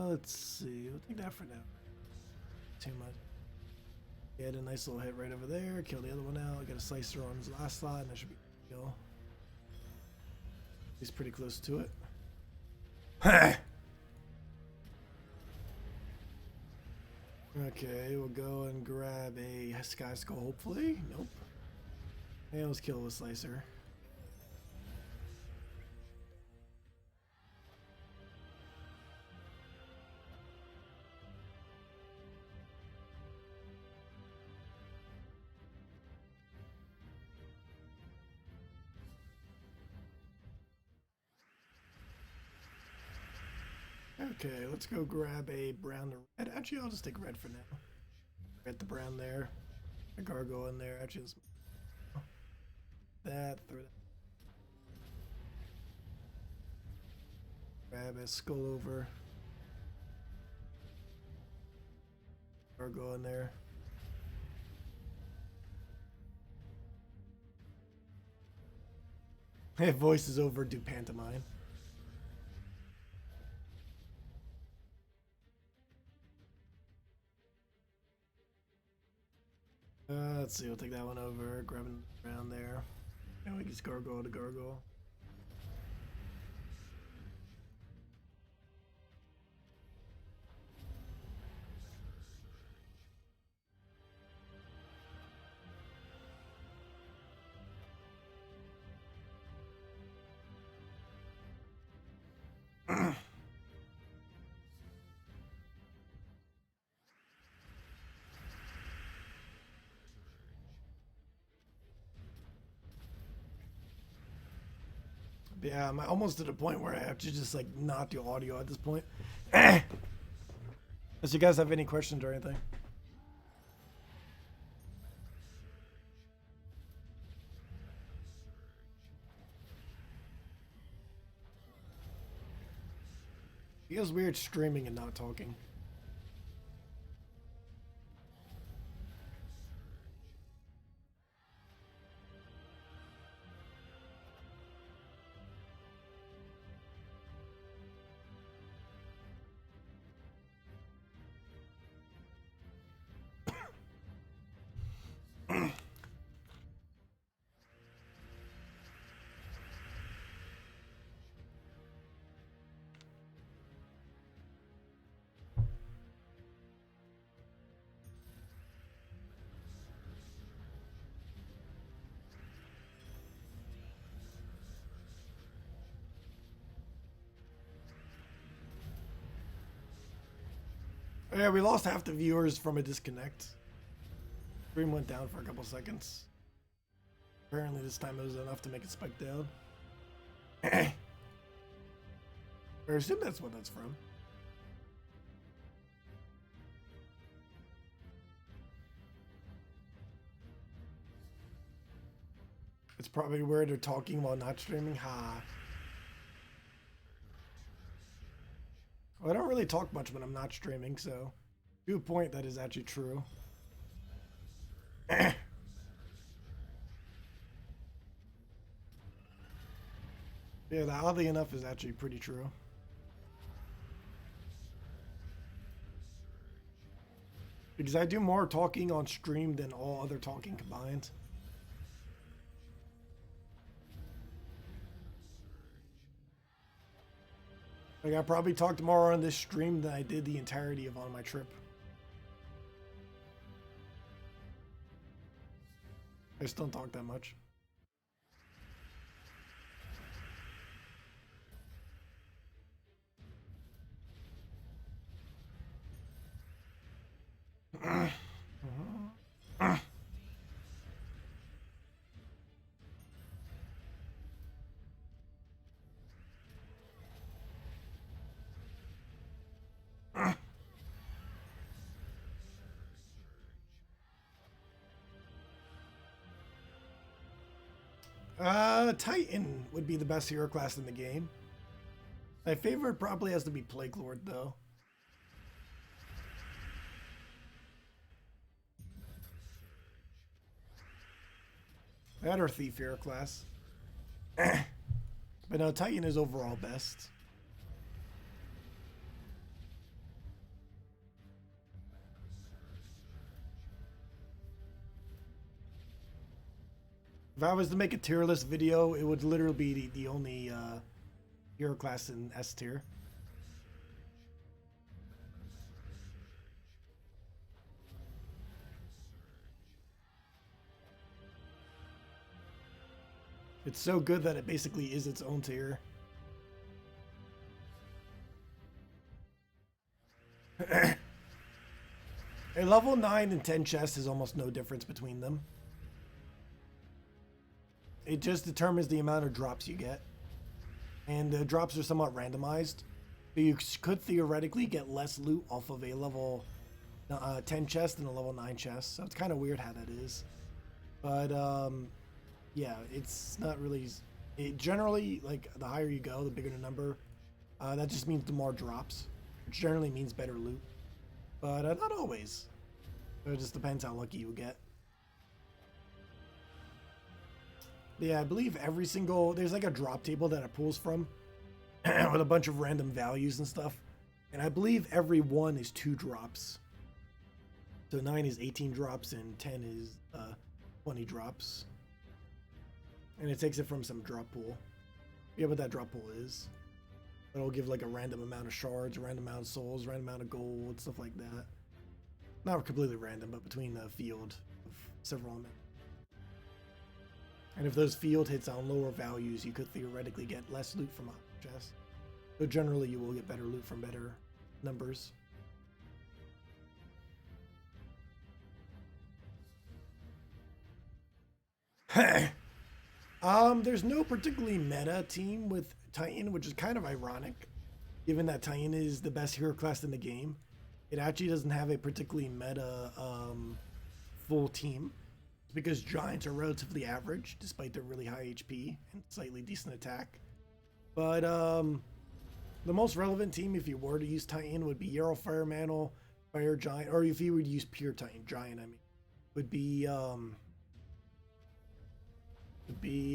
Speaker 2: let's see. We'll take that for now. Too much. He had a nice little hit right over there. Kill the other one out. I got a slicer on his last slot, and that should be a kill. He's pretty close to it. Okay, we'll go and grab a Sky Skull, hopefully. Nope. And let's kill with slicer. Okay, let's go grab a brown to red. Actually, I'll just take red for now. Get the brown there. A gargoyle in there. Actually, let's that. Throw that. Grab a skull over. Gargoyle in there. Hey, voices over. Do pantomime. Let's see, we'll take that one over, grabbing around there. And we just gargoyle to gargoyle. Yeah, I'm almost to the point where I have to just like not do audio at this point. Unless you guys have any questions or anything. It feels weird streaming and not talking. Yeah, we lost half the viewers from a disconnect. Stream went down for a couple seconds. Apparently this time it was enough to make it spike down. I assume that's what that's from. It's probably where they're talking while not streaming. Ha. Well, I don't really talk much when I'm not streaming, so to a point that is actually true. Yeah, that oddly enough is actually pretty true. Because I do more talking on stream than all other talking combined. Like, I'll probably talk more on this stream than I did the entirety of on my trip. I just don't talk that much. Titan would be the best hero class in the game. My favorite probably has to be Plague Lord, though. That or Thief hero class. But no, Titan is overall best. If I was to make a tier list video, it would literally be the only hero class in S tier. It's so good that it basically is its own tier. A level 9 and 10 chest is almost no difference between them. It just determines the amount of drops you get. And the drops are somewhat randomized. So you could theoretically get less loot off of a level 10 chest than a level 9 chest. So it's kind of weird how that is. But yeah, it's not really... It generally, like, the higher you go, the bigger the number. That just means the more drops. Which generally means better loot. But not always. It just depends how lucky you get. Yeah, I believe every single... There's like a drop table that it pulls from. With a bunch of random values and stuff. And I believe every one is 2 drops. So 9 is 18 drops and 10 is 20 drops. And it takes it from some drop pool. Yeah, what that drop pool is. It'll give like a random amount of shards, a random amount of souls, a random amount of gold, stuff like that. Not completely random, but between the field of several elements. And if those field hits on lower values, you could theoretically get less loot from a chest. So generally you will get better loot from better numbers. There's no particularly meta team with Titan, which is kind of ironic, given that Titan is the best hero class in the game. It actually doesn't have a particularly meta full team. It's because Giants are relatively average, despite their really high HP and slightly decent attack. But the most relevant team, if you were to use Titan, would be Yarrow Fire Mantle, Fire Giant, or if you would use pure Titan Giant, I mean, would be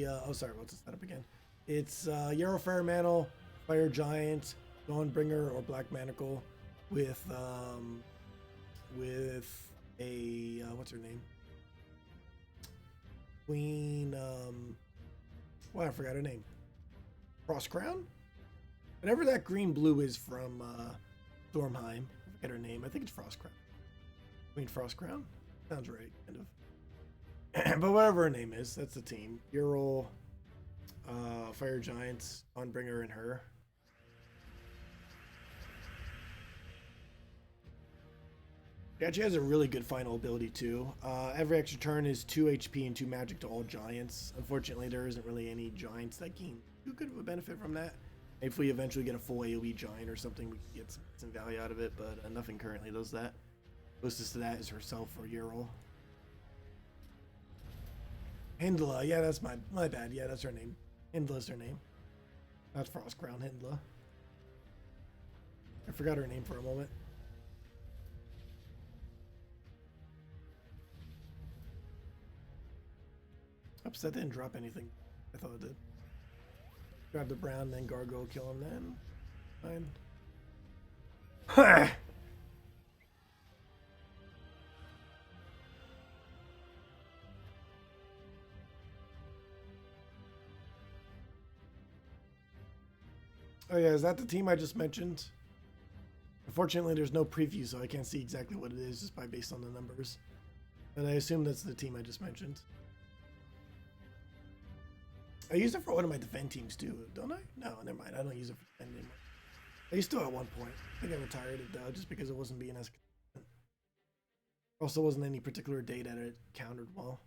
Speaker 2: oh sorry, what's the setup again? It's Yarrow Fire Mantle, Fire Giant, Dawnbringer, or Black Manacle with a what's her name? Queen well, I forgot her name. Frost Crown? Whatever that green blue is from Stormheim. I forget her name. I think it's Frost Crown. Queen Frost Crown? Sounds right, kind of. But whatever her name is, that's the team. Ural, Fire Giants, Dawnbringer, and her. Yeah, she has a really good final ability too. Every extra turn is 2 HP and 2 magic to all giants. Unfortunately, there isn't really any giants that gain too good of a benefit from that. If we eventually get a full AoE giant or something, we can get some value out of it, but nothing currently does that. Closest to that is herself or Ural. Hindla, yeah, that's my bad. Yeah, that's her name. Hindla's her name. That's Frost Crown Hindla. I forgot her name for a moment. Oops, that didn't drop anything. I thought it did. Grab the brown, then Gargoyle, kill him then. Fine. Oh yeah, is that the team I just mentioned? Unfortunately, there's no preview, so I can't see exactly what it is just by based on the numbers. But I assume that's the team I just mentioned. I use it for one of my defend teams too, don't I? No, never mind. I don't use it for defend anymore. I used to at one point. I think I retired it though, just because it wasn't being as consistent. Also, wasn't any particular day that it countered well.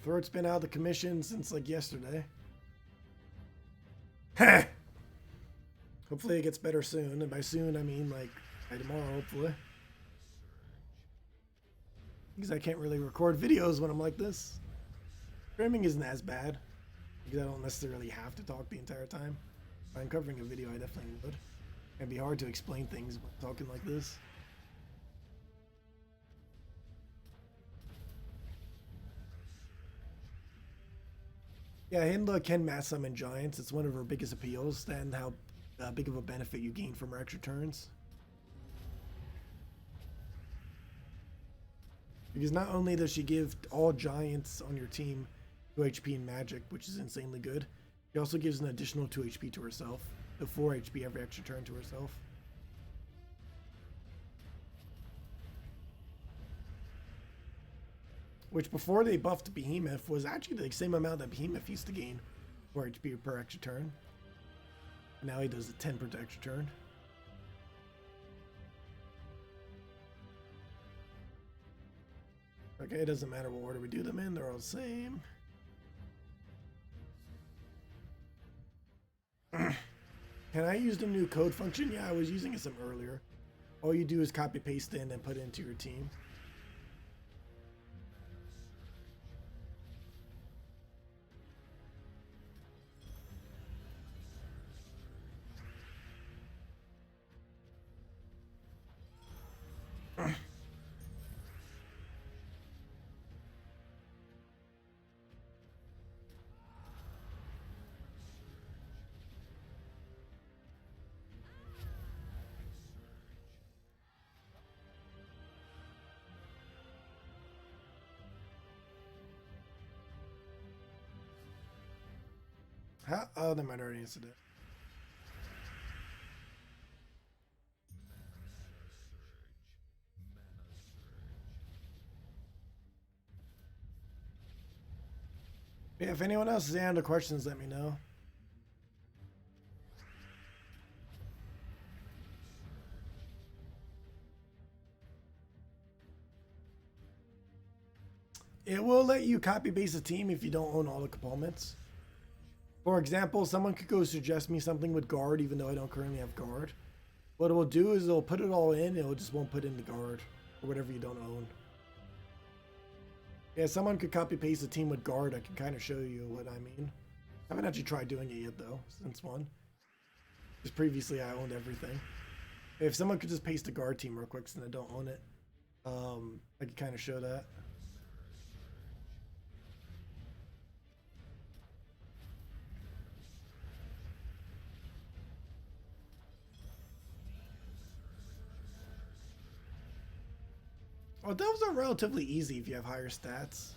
Speaker 2: Throat's been out of the commission since like yesterday. Hopefully it gets better soon, and by soon I mean like by tomorrow, hopefully. Because I can't really record videos when I'm like this. Streaming isn't as bad, because I don't necessarily have to talk the entire time. If I'm covering a video, I definitely would. It'd be hard to explain things when talking like this. Yeah, Hindla can mass summon giants. It's one of her biggest appeals, and how big of a benefit you gain from her extra turns. Because not only does she give all giants on your team 2 HP in magic, which is insanely good, she also gives an additional 2 HP to herself, the 4 HP every extra turn to herself. Which before they buffed Behemoth was actually the same amount that Behemoth used to gain 4 HP per extra turn. Now he does a 10 per extra turn. Okay, it doesn't matter what order we do them in, they're all the same. Can I use the new code function? Yeah, I was using it some earlier. All you do is copy paste in and put it into your team. How? Oh, they might already answered it. Yeah, if anyone else has any other questions, let me know. It will let you copy paste a team if you don't own all the components. For example, someone could go suggest me something with guard even though I don't currently have guard. What it will do is it'll put it all in, it just won't put in the guard or whatever you don't own. Yeah, someone could copy paste a team with guard. I can kind of show you what I mean. I haven't actually tried doing it yet though, since one. Because previously I owned everything. If someone could just paste a guard team real quick since I don't own it, I could kind of show that. Well, those are relatively easy if you have higher stats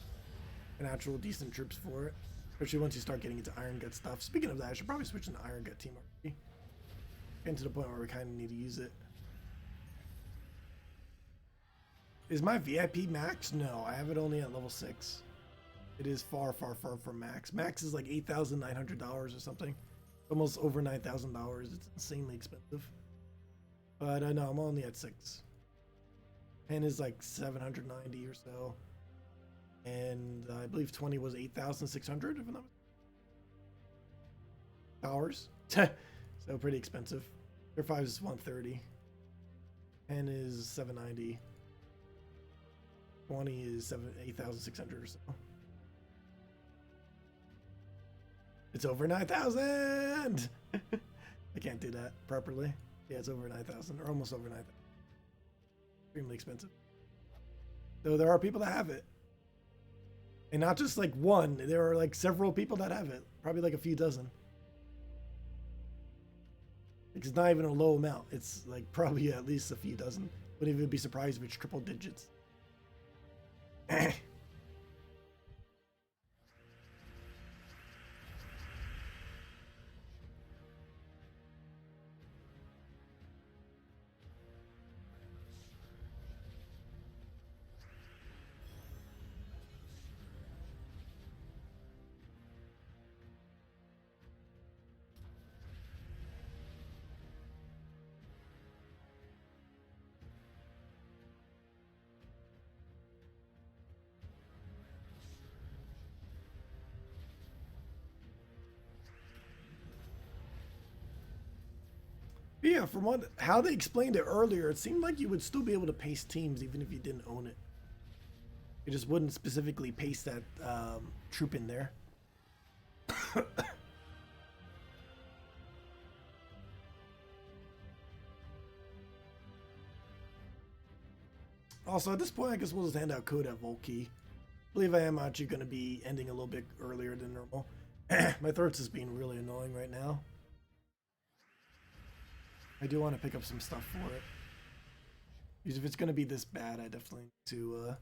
Speaker 2: and actual decent troops for it. Especially once you start getting into Iron Gut stuff. Speaking of that, I should probably switch into Iron Gut team already. Getting to the point where we kind of need to use it. Is my VIP max? No, I have it only at level 6. It is far, far, far from max. Max is like $8,900 or something. Almost over $9,000. It's insanely expensive. But no, I'm only at 6. 10 is like 790 or so. And I believe 20 was 8,600 if I'm not dollars. So pretty expensive. Tier 5 is 130. 10 is 790. 20 is 8,600 or so. It's over 9,000. I can't do that properly. Yeah, it's over 9,000 or almost over 9,000. Extremely expensive. Though there are people that have it. And not just like one, there are like several people that have it. Probably like a few dozen. It's not even a low amount. It's like probably at least a few dozen. Wouldn't even be surprised if it's triple digits. Yeah, from how they explained it earlier, it seemed like you would still be able to paste teams even if you didn't own it. You just wouldn't specifically paste that troop in there. Also, at this point, I guess we'll just hand out code at Volkey. I believe I am actually going to be ending a little bit earlier than normal. My throat's just being really annoying right now. I do want to pick up some stuff for it. Because if it's going to be this bad, I definitely need to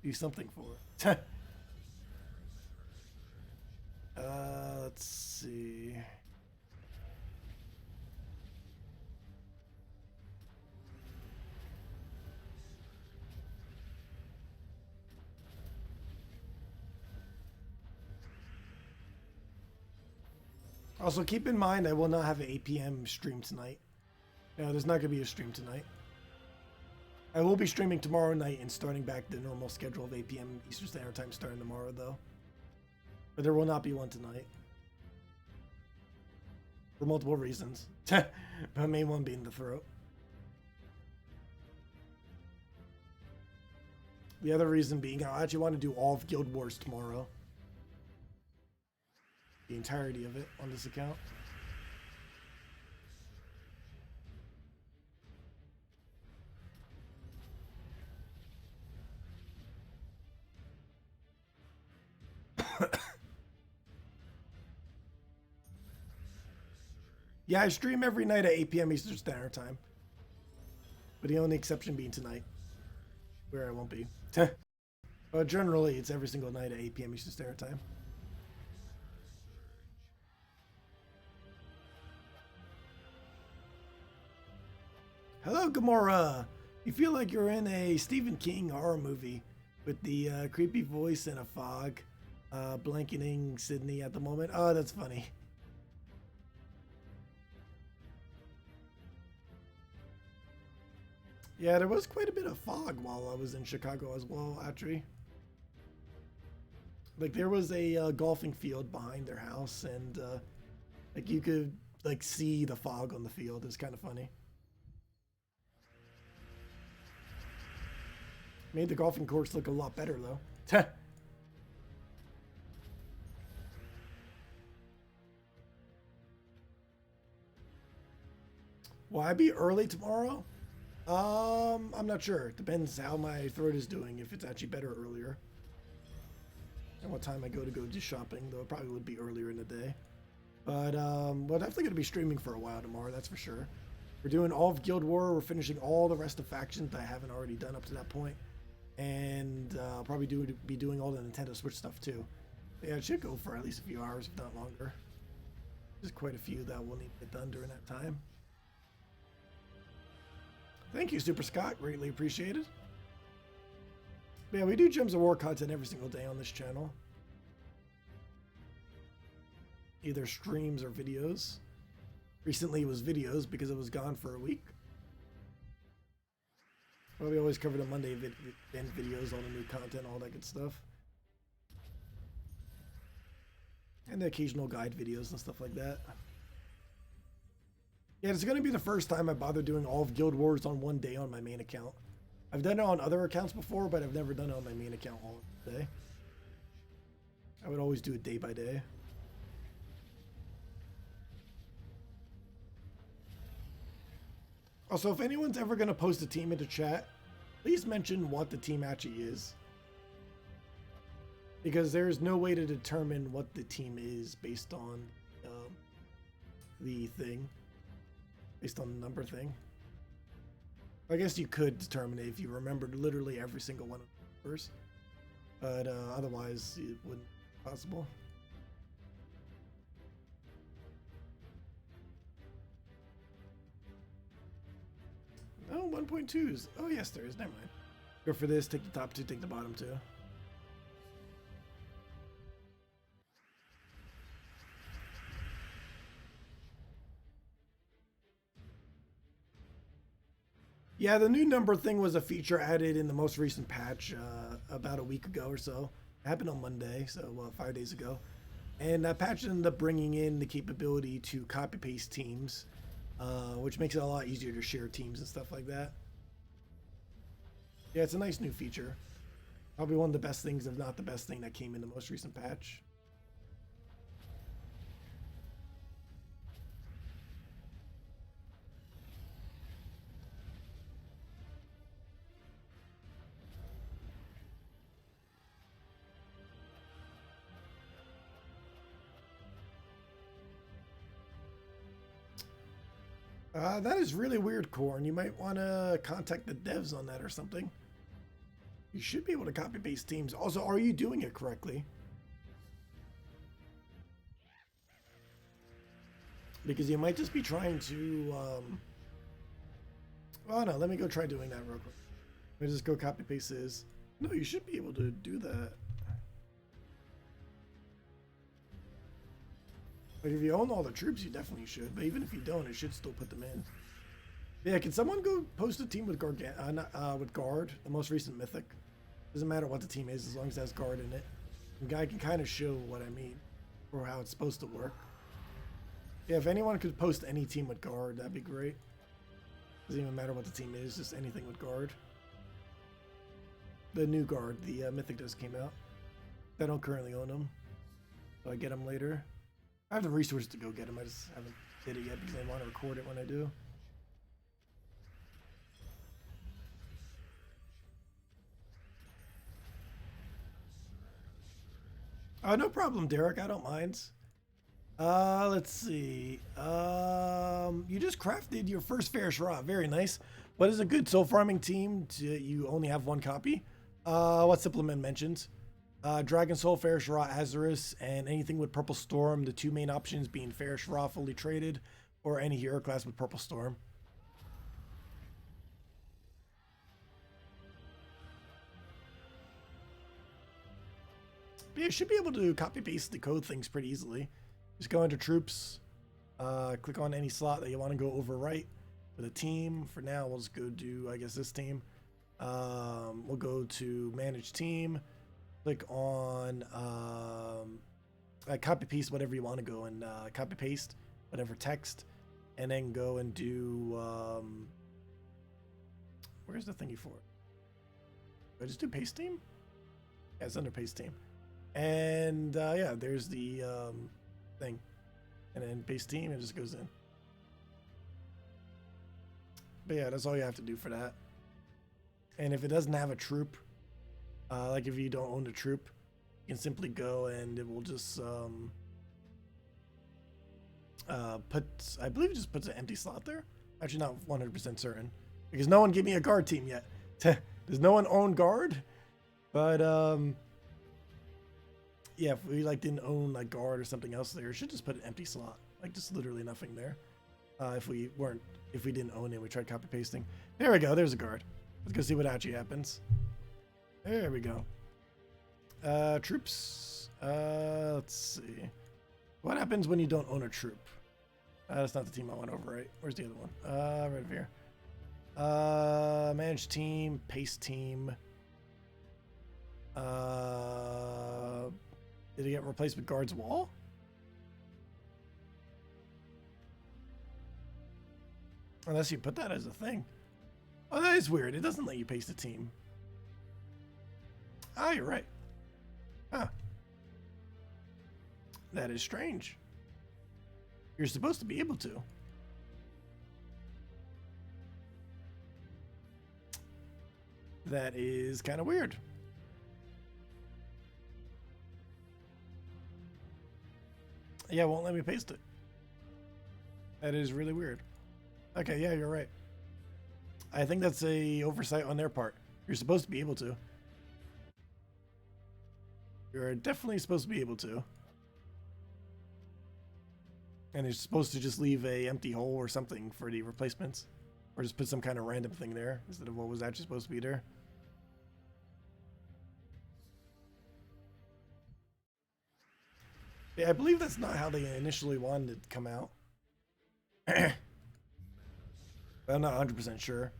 Speaker 2: do something for it. Let's see. Also, keep in mind, I will not have an 8 p.m. stream tonight. No, there's not going to be a stream tonight. I will be streaming tomorrow night and starting back the normal schedule of 8 p.m. Eastern Standard Time starting tomorrow, though. But there will not be one tonight. For multiple reasons. The main one being the throat. The other reason being, I actually want to do all of Guild Wars tomorrow. The entirety of it on this account. Yeah, I stream every night at 8 p.m. Eastern Standard Time. But the only exception being tonight, where I won't be. But generally, it's every single night at 8 p.m. Eastern Standard Time. Hello, Gamora. You feel like you're in a Stephen King horror movie with the creepy voice and a fog blanketing Sydney at the moment. Oh, that's funny. Yeah, there was quite a bit of fog while I was in Chicago as well, actually. Like, there was a golfing field behind their house, and like you could like see the fog on the field. It's kind of funny. Made the golfing course look a lot better, though. Will I be early tomorrow? I'm not sure. Depends how my throat is doing, if it's actually better earlier. And what time I go do shopping, though it probably would be earlier in the day. But we're definitely going to be streaming for a while tomorrow, that's for sure. We're doing all of Guild War, we're finishing all the rest of factions that I haven't already done up to that point. And I'll probably be doing all the Nintendo Switch stuff too. Yeah, it should go for at least a few hours, if not longer. There's quite a few that will need to get done during that time. Thank you, Super Scott. Greatly appreciated. But yeah, we do Gems of War content every single day on this channel. Either streams or videos. Recently it was videos because it was gone for a week. Well, we always cover the Monday event videos, all the new content, all that good stuff. And the occasional guide videos and stuff like that. Yeah, it's going to be the first time I bother doing all of Guild Wars on one day on my main account. I've done it on other accounts before, but I've never done it on my main account all day. I would always do it day by day. Also, if anyone's ever going to post a team into chat, please mention what the team actually is. Because there's no way to determine what the team is based on the thing. Based on the number thing. I guess you could determine it if you remembered literally every single one of the numbers. but otherwise it wouldn't be possible. Oh, 1.2s. Oh, yes, there is. Never mind. Go for this. Take the top two. Take the bottom two. Yeah, the new number thing was a feature added in the most recent patch about a week ago or so. It happened on Monday, so 5 days ago. And that patch ended up bringing in the capability to copy-paste teams, which makes it a lot easier to share teams and stuff like that. Yeah, it's a nice new feature. Probably one of the best things, if not the best thing, that came in the most recent patch. That is really weird, Corn. You might want to contact the devs on that or something. You should be able to copy-paste teams. Also, are you doing it correctly? Because you might just be trying to... Oh, no. Let me go try doing that real quick. Let me just go copy-paste this. No, you should be able to do that. Like, if you own all the troops, you definitely should. But even if you don't, it should still put them in. Yeah, can someone go post a team with guard, the most recent mythic? Doesn't matter what the team is, as long as it has guard in it. The guy can kind of show what I mean, or how it's supposed to work. Yeah, if anyone could post any team with guard, that'd be great. Doesn't even matter what the team is, just anything with guard. The new guard, the mythic just came out. I don't currently own them, so I get them later. I have the resources to go get them. I just haven't did it yet because I want to record it when I do. No problem, Derek. I don't mind. Let's see. You just crafted your first Fangowolf. Very nice. What is a good soul farming team? You only have one copy. What supplement mentioned? Dragon Soul, Fangowolf, Azarus, and anything with Purple Storm. The two main options being Fangowolf fully traded, or any hero class with Purple Storm. But you should be able to copy paste the code things pretty easily. Just go into troops, click on any slot that you want to go overwrite with a team. For now, we'll just go do, I guess, this team. We'll go to manage team. Click on copy paste whatever you want to go and copy paste whatever text, and then go and do where's the thingy for it? Do I just do paste team? Yeah, it's under paste team. And yeah, there's the thing, and then paste team, it just goes in. But yeah, that's all you have to do for that. And if it doesn't have a troop, like if you don't own the troop, you can simply go and it will just I believe it just puts an empty slot there. Actually, not 100% certain because no one gave me a guard team yet. Does no one own guard? But yeah, if we like didn't own like guard or something else there, it should just put an empty slot, like just literally nothing there. If we didn't own it, we tried copy pasting. There we go. There's a guard. Let's go see what actually happens. There we go. Troops. Let's see. What happens when you don't own a troop? That's not the team I want to overwrite. Where's the other one? Right over here. Manage team, paste team. Did it get replaced with guard's wall? Unless you put that as a thing. Oh, that is weird. It doesn't let you paste a team. Ah, you're right. Huh. That is strange. You're supposed to be able to. That is kind of weird. Yeah, it won't let me paste it. That is really weird. Okay, yeah, you're right. I think that's a oversight on their part. You're supposed to be able to. You're definitely supposed to be able to. And it's supposed to just leave a empty hole or something for the replacements. Or just put some kind of random thing there instead of what was actually supposed to be there. Yeah, I believe that's not how they initially wanted it to come out. But I'm not 100% sure.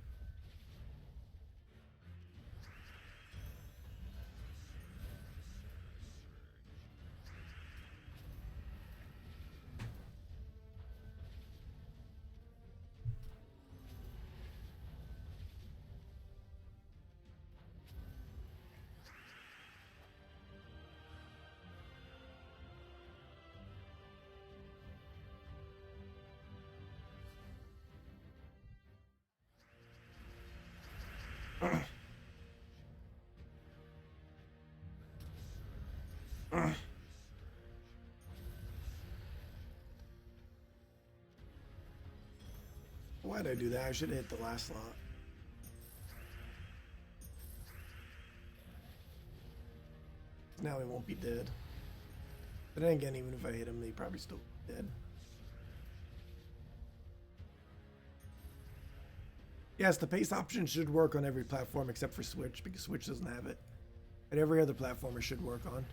Speaker 2: Why did I do that? I should have hit the last slot. Now he won't be dead. But then again, even if I hit him, he probably still be dead. Yes, the pace option should work on every platform except for Switch, because Switch doesn't have it. But every other platform it should work on.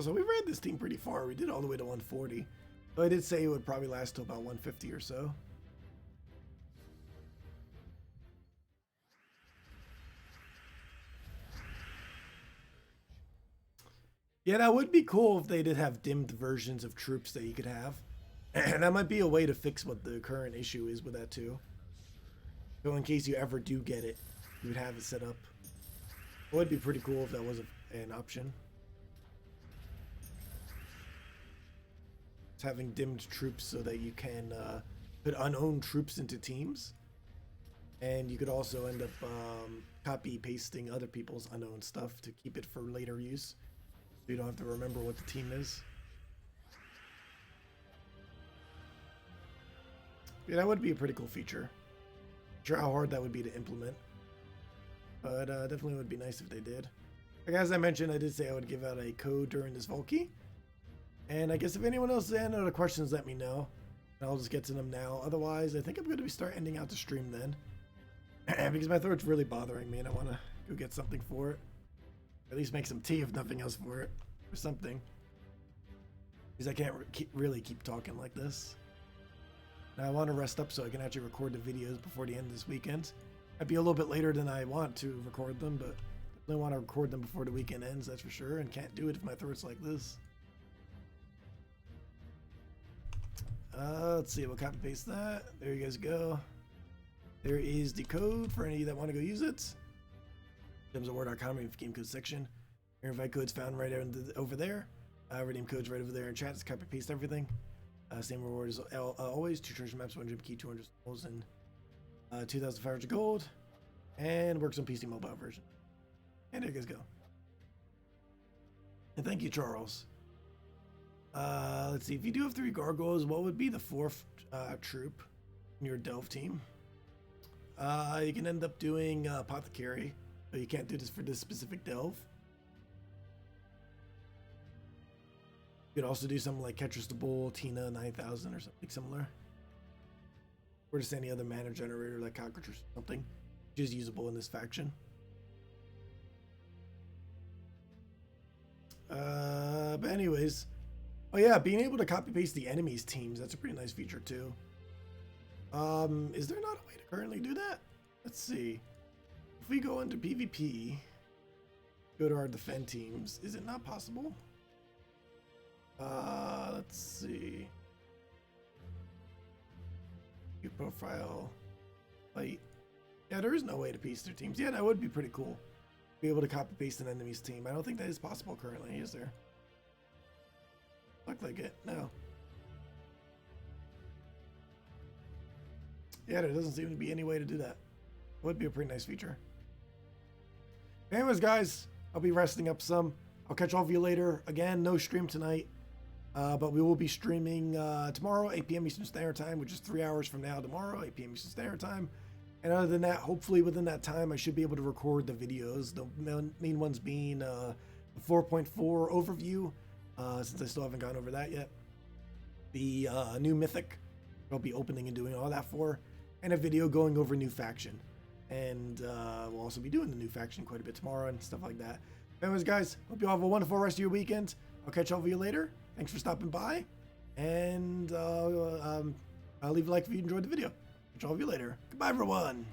Speaker 2: So we ran this team pretty far. We did all the way to 140. But I did say it would probably last till about 150 or so. Yeah, that would be cool if they did have dimmed versions of troops that you could have. And that might be a way to fix what the current issue is with that too. So in case you ever do get it, you would have it set up. It would be pretty cool if that was an option. Having dimmed troops so that you can put unowned troops into teams, and you could also end up copy pasting other people's unowned stuff to keep it for later use, so you don't have to remember what the team is. Yeah, that would be a pretty cool feature. Not sure how hard that would be to implement, but definitely would be nice if they did. Like as I mentioned, I did say I would give out a code during this Volky. And I guess if anyone else has any other questions, let me know. And I'll just get to them now. Otherwise, I think I'm going to start ending out the stream then. Because my throat's really bothering me and I want to go get something for it. At least make some tea if nothing else for it. Or something. Because I can't really keep talking like this. Now I want to rest up so I can actually record the videos before the end of this weekend. Might be a little bit later than I want to record them, but I definitely want to record them before the weekend ends, that's for sure. And can't do it if my throat's like this. Let's see, we'll copy paste that. There you guys go. There is the code for any of you that want to go use it. Word.com in the game code section. Your invite code's found right over there. Redeem code's right over there in chat. Just copy paste everything. Same reward as always. 2 treasure maps, 1 gem key, 200 souls, and 2,500 gold. And works on PC mobile version. And there you guys go. And thank you, Charles. Let's see, if you do have 3 gargoyles, what would be the 4th troop in your delve team? You can end up doing apothecary, but you can't do this for this specific delve. You could also do something like Catcher's the Bull, Tina 9000 or something similar. Or just any other mana generator like Cockroach or something, which is usable in this faction. But anyways, oh yeah, being able to copy paste the enemy's teams, that's a pretty nice feature too. Is there not a way to currently do that? Let's see. If we go into PvP, go to our defend teams, is it not possible? Let's see. View profile, fight. Yeah, there is no way to paste their teams. Yeah, that would be pretty cool. Be able to copy paste an enemy's team. I don't think that is possible currently, is there? Look like it. No. Yeah, there doesn't seem to be any way to do that. Would be a pretty nice feature. Anyways, guys, I'll be resting up some. I'll catch all of you later. Again, no stream tonight, but we will be streaming tomorrow, 8 p.m. Eastern Standard Time, which is 3 hours from now tomorrow, 8 p.m. Eastern Standard Time. And other than that, hopefully within that time, I should be able to record the videos. The main ones being the 4.4 overview, since I still haven't gone over that yet. The new Mythic, I'll be opening and doing all that for, and a video going over new faction. And we'll also be doing the new faction quite a bit tomorrow and stuff like that. Anyways, guys, hope you all have a wonderful rest of your weekend. I'll catch all of you later. Thanks for stopping by. And I'll leave a like if you enjoyed the video. Catch all of you later. Goodbye, everyone.